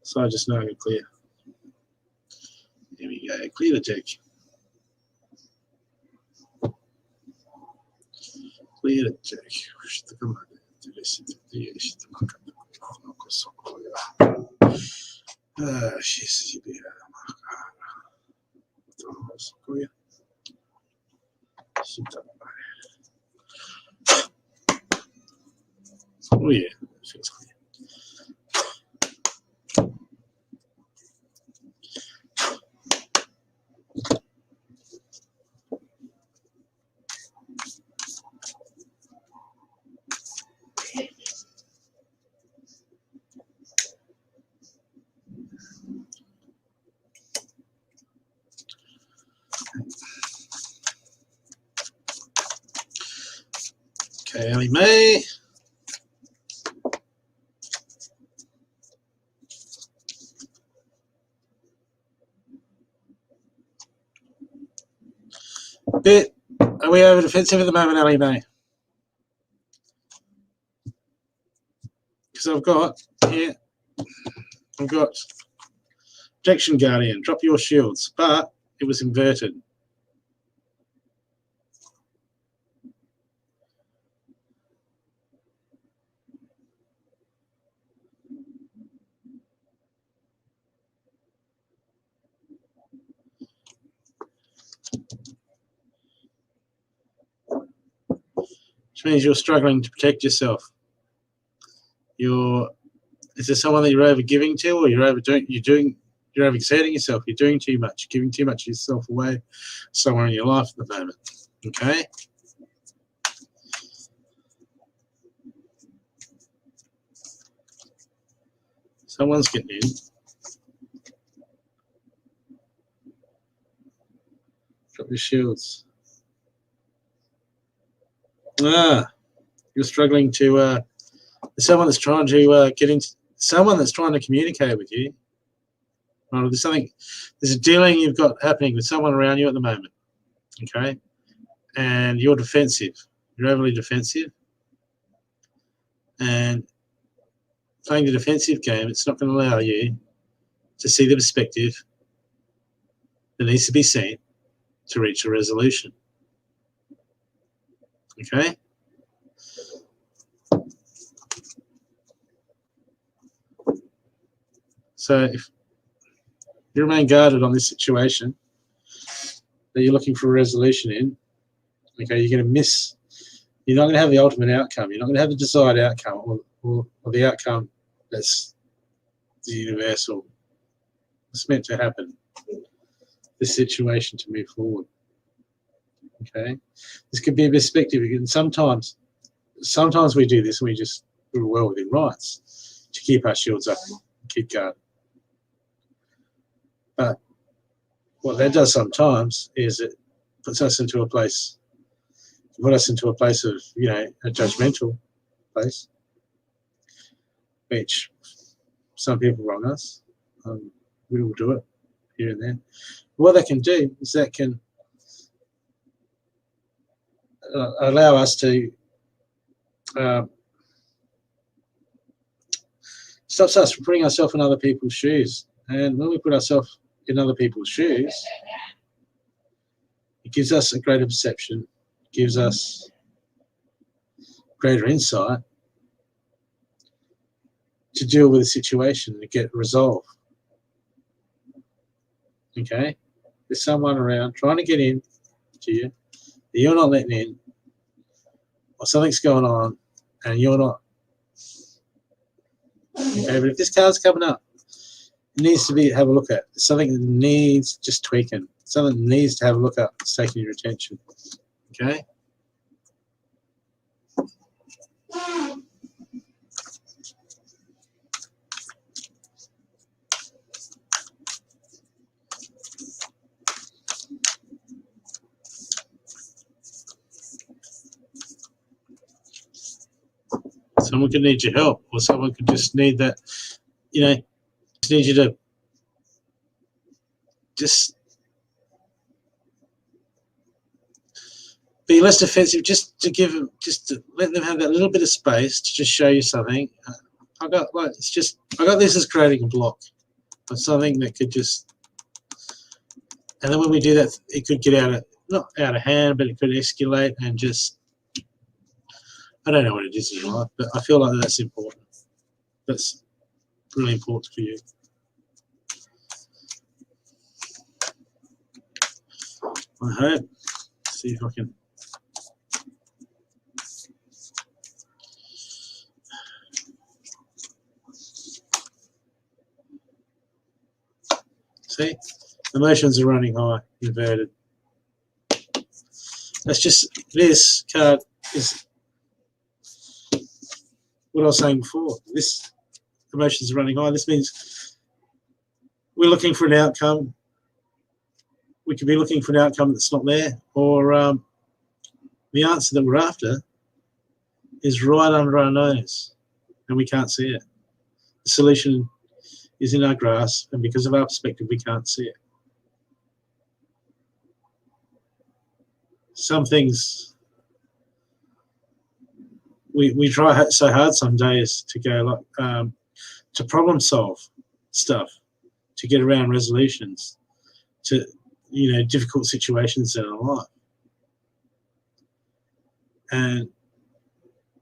So I just know I can clear. Here we go, clear the deck. Clear the deck. Oh yeah, it feels clear. Okay, Ellie Mae. bit. Are we over defensive at the moment, Ali May? Because I've got here, I've got Protection Guardian, drop your shields, but it was inverted. Which means you're struggling to protect yourself. Is there someone that you're over giving to, or you're overexerting yourself? You're doing too much, giving too much of yourself away somewhere in your life at the moment. Okay. Someone's getting in. Drop your shields. You're struggling to. There's someone that's trying to get into. Someone that's trying to communicate with you. Right, there's a dealing you've got happening with someone around you at the moment. Okay, and you're defensive. You're overly defensive, and playing the defensive game, it's not going to allow you to see the perspective that needs to be seen to reach a resolution. Okay? So if you remain guarded on this situation that you're looking for a resolution in, okay, you're going to miss, you're not going to have the ultimate outcome. You're not going to have the desired outcome or the outcome that's the universal. It's meant to happen. This situation to move forward. Okay? This could be a perspective. And sometimes we do this and we're well within rights to keep our shields up and keep guard. But what that does sometimes is it puts us into a place of, a judgmental place, which some people wrong us. We will do it here and there. What that can do is that can allow us to stops us from putting ourselves in other people's shoes. And when we put ourselves in other people's shoes, it gives us a greater perception, gives us greater insight to deal with a situation and get resolved. Okay? There's someone around trying to get in to you that you're not letting in, or something's going on and you're not. Okay, but if this card's coming up, it needs to have a look at. It's something that needs just tweaking. Something that needs to have a look at. It's taking your attention. Okay? Someone could need your help, or someone could just need that, just need you to just be less defensive, just to let them have that little bit of space to just show you something. I got this as creating a block of something that could just, and then when we do that, it could get not out of hand, but it could escalate and just, I don't know what it is in your life, but I feel like that's important. That's really important for you. I hope. See if I can. See, emotions are running high, inverted. That's just, this card is what I was saying before. This emotions are running high. This means we're looking for an outcome. We could be looking for an outcome that's not there, or the answer that we're after is right under our nose and we can't see it. The solution is in our grasp, and because of our perspective, we can't see it. some things we try so hard some days to go like to problem solve stuff, to get around resolutions to difficult situations in our life, and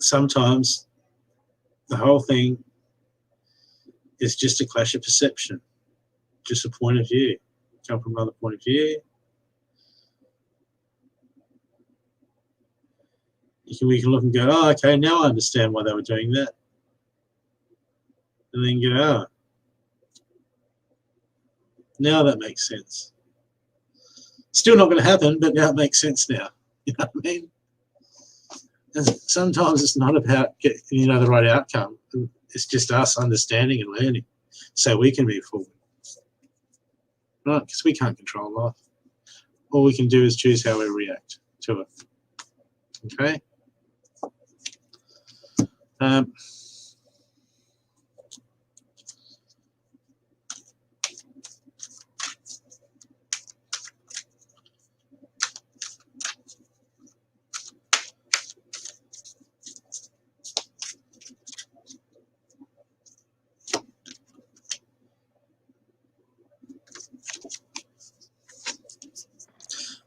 sometimes the whole thing is just a clash of perception, just a point of view, come from another point of view. We can look and go, oh, okay, now I understand why they were doing that. And then go, oh, now that makes sense. Still not going to happen, but now it makes sense now. You know what I mean? And sometimes it's not about getting the right outcome. It's just us understanding and learning so we can move forward. Right? Because we can't control life. All we can do is choose how we react to it. Okay?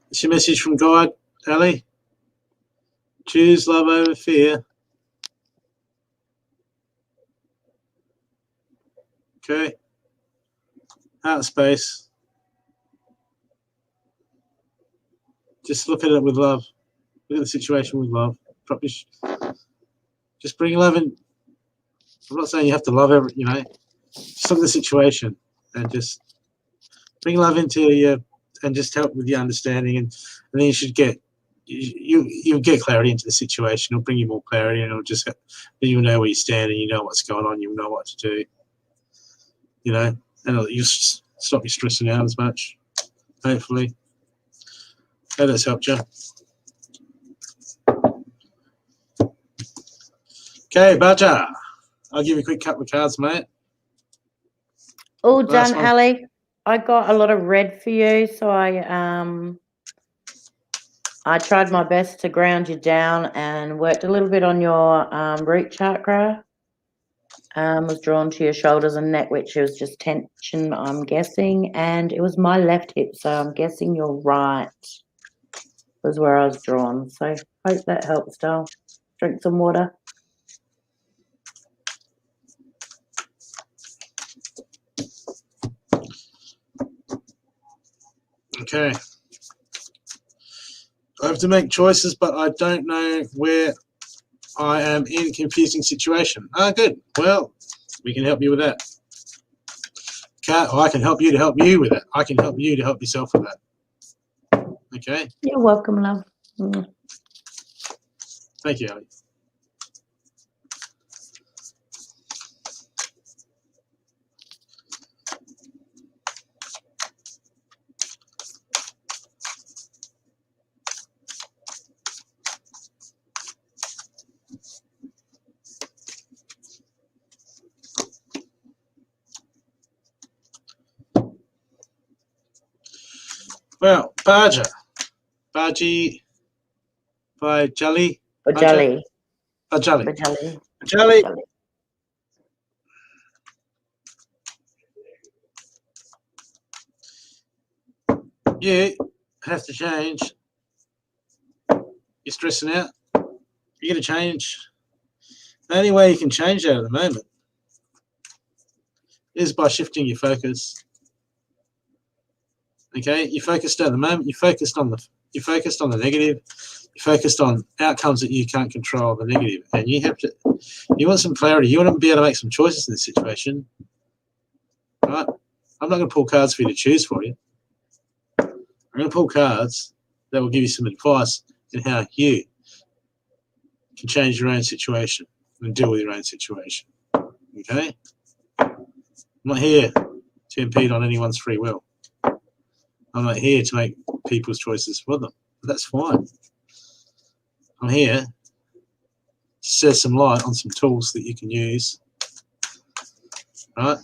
It's your message from God, Ali. Choose love over fear. Okay. Heart space. Just look at it with love. Look at the situation with love. Probably just bring love in. I'm not saying you have to love every, just look at the situation and just bring love into you and just help with your understanding, and then you should get you'll get clarity into the situation. It'll bring you more clarity, and it'll just then you'll know where you stand and you know what's going on. You'll know what to do. And you'll stop you stressing out as much. Hopefully, hope that's helped you. Okay, Baja. I'll give you a quick couple of cards, mate. All done, Ali. I got a lot of red for you, so I tried my best to ground you down and worked a little bit on your root chakra. Was drawn to your shoulders and neck, which was just tension, I'm guessing, and it was my left hip, so I'm guessing your right was where I was drawn. So hope that helps, Dale. Drink some water. Okay. I have to make choices, but I don't know where I am in a confusing situation. Good. Well, we can help you with that. I can help you to help you with it. I can help you to help yourself with that. Okay? You're welcome, love. Thank you, Ali. Well, Bajali. You have to change. You're stressing out. You're going to change. The only way you can change that at the moment is by shifting your focus. Okay, you focused at the moment. You focused on the negative. You focused on outcomes that you can't control, the negative, and you have to. You want some clarity. You want to be able to make some choices in this situation, right? I'm not going to pull cards for you to choose for you. I'm going to pull cards that will give you some advice in how you can change your own situation and deal with your own situation. Okay, I'm not here to impede on anyone's free will. I'm not here to make people's choices for them. But that's fine. I'm here to shed some light on some tools that you can use. Right?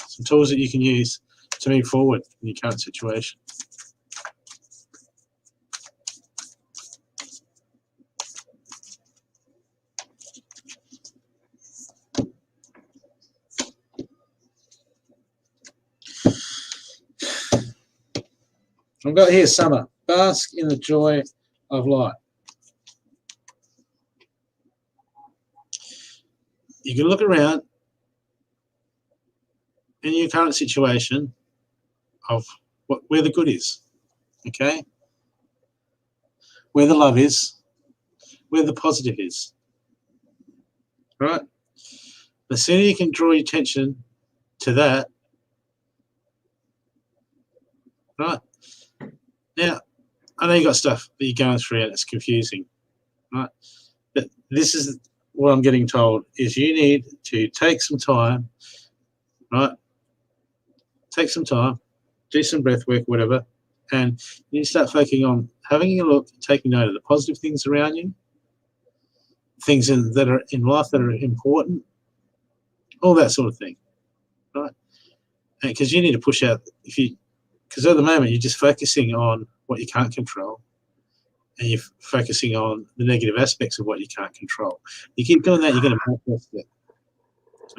Some tools that you can use to move forward in your current situation. I've got here summer. Bask in the joy of light. You can look around in your current situation of where the good is, okay? Where the love is, where the positive is, right? The sooner you can draw your attention to that, right? Now, I know you got stuff that you're going through and it's confusing, right? But this is what I'm getting told is you need to take some time, right? Take some time, do some breath work, whatever, and you start focusing on having a look, taking note of the positive things around you, things that are in life that are important, all that sort of thing, right? Because you need to push out because at the moment you're just focusing on what you can't control, and you're focusing on the negative aspects of what you can't control. You keep doing that, you're going to manifest it.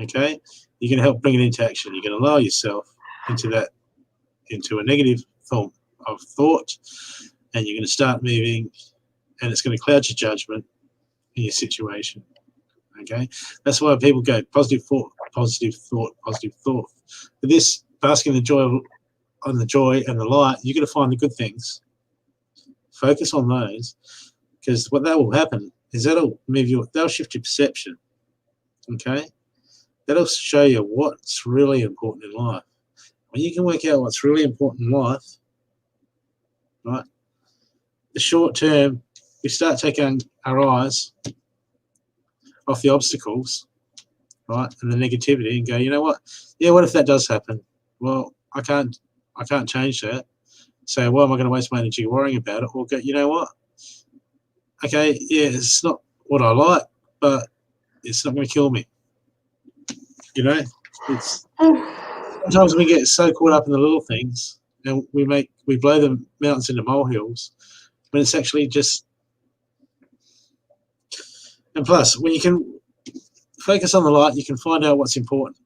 Okay, you're going to help bring it into action. You're going to allow yourself into a negative form of thought, and you're going to start moving, and it's going to cloud your judgment in your situation. Okay, that's why people go positive thought, positive thought, positive thought. But this basking the joy on the joy and the light, you're going to find the good things. Focus on those, because what that will happen is that'll shift your perception. Okay, that'll show you what's really important in life. When you can work out what's really important in life, right? The short term, we start taking our eyes off the obstacles, right, and the negativity, and go, you know what? Yeah, what if that does happen? Well, I can't change that. So why am I going to waste my energy worrying about it? Or go, you know what? Okay, yeah, it's not what I like, but it's not going to kill me. You know, sometimes we get so caught up in the little things, and we blow the mountains into molehills, when it's actually just. And plus, when you can focus on the light, you can find out what's important.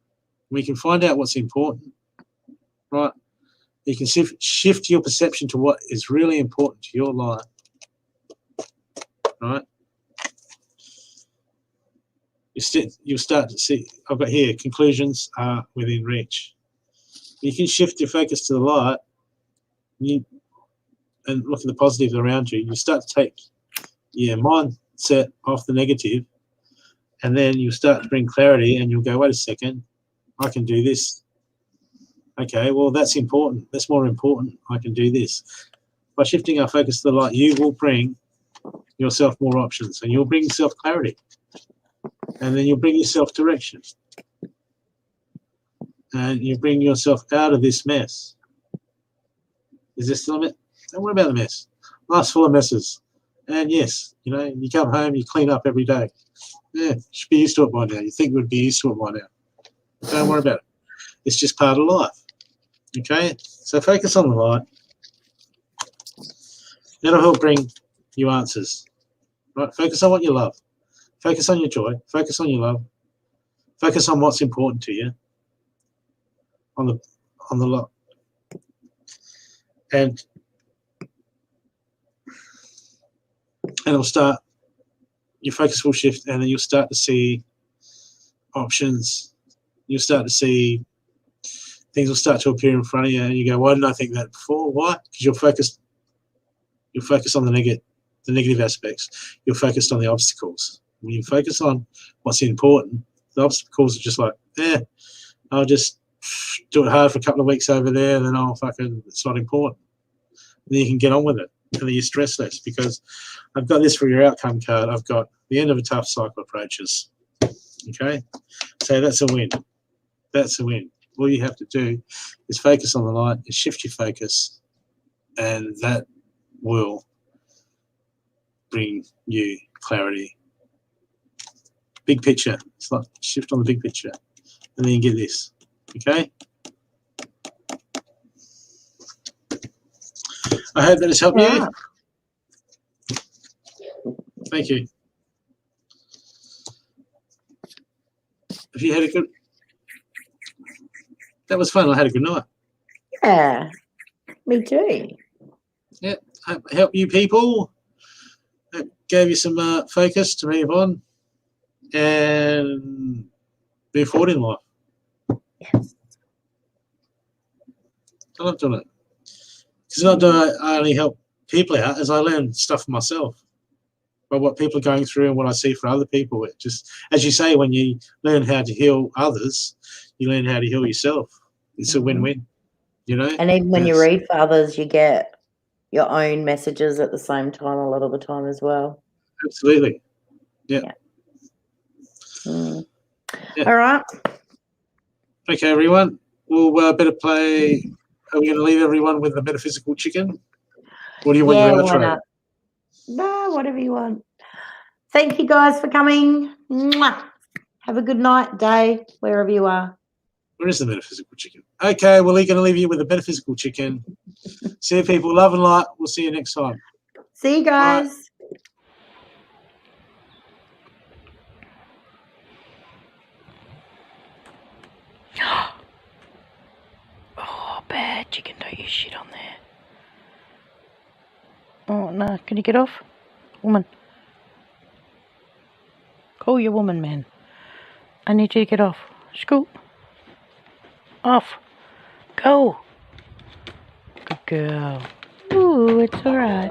When you can find out what's important, right, you can shift your perception to what is really important to your life, right? You'll start to see, I've got here, conclusions are within reach. You can shift your focus to the light and look at the positive around you. You start to take your mindset off the negative, and then you start to bring clarity, and you'll go, wait a second, I can do this. Okay, well, that's important. That's more important. I can do this. By shifting our focus to the light, you will bring yourself more options, and you'll bring yourself clarity, and then you'll bring yourself direction, and you bring yourself out of this mess. Is this still a mess? Don't worry about the mess. Life's full of messes. And yes, you know, you come home, you clean up every day. Yeah, you should be used to it by now. You think we'd be used to it by now. Don't worry about it. It's just part of life. Okay? So focus on the light. That'll help bring you answers. Right? Focus on what you love. Focus on your joy. Focus on your love. Focus on what's important to you. On the lot. And it'll start, your focus will shift, and then you'll start to see options. You'll start to see things will start to appear in front of you, and you go, why didn't I think that before? Why? Because you're focused on the negative aspects. You're focused on the obstacles. When you focus on what's important, the obstacles are just like, I'll just do it hard for a couple of weeks over there, and then it's not important. And then you can get on with it, and then you stress less, because I've got this for your outcome card. I've got the end of a tough cycle approaches. Okay? So that's a win. That's a win. All you have to do is focus on the light, and shift your focus, and that will bring you clarity. Big picture. It's like shift on the big picture, and then you get this. Okay? I hope that has helped you. Right. Thank you. Have you had a good... That was fun. I had a good night. Yeah, me too. Yeah, help you people. That gave you some focus to move on and move forward in life. Yes. I love doing it. Because not do I only help people out, as I learn stuff for myself. But what people are going through and what I see for other people, it just, as you say, when you learn how to heal others, you learn how to heal yourself. It's a win-win, you know. And even when you Yes. read for others, you get your own messages at the same time a lot of the time as well. Absolutely. Yeah. Mm. Yeah. All right. Okay, everyone. We'll better play. Are we going to leave everyone with the metaphysical chicken? Or do you want Yeah, your why outro? not? No, whatever you want. Thank you guys for coming. Mwah. Have a good night, day, wherever you are. Where is the metaphysical chicken? Okay, well, we're going to leave you with the metaphysical chicken. See you, people. Love and light. We'll see you next time. See you Bye. guys. Oh, bad chicken. Don't use shit on there. Oh, no. Can you get off? Woman. Call your woman, man. I need you to get off. Scoot. Off. Go. Good girl. Ooh, it's all right.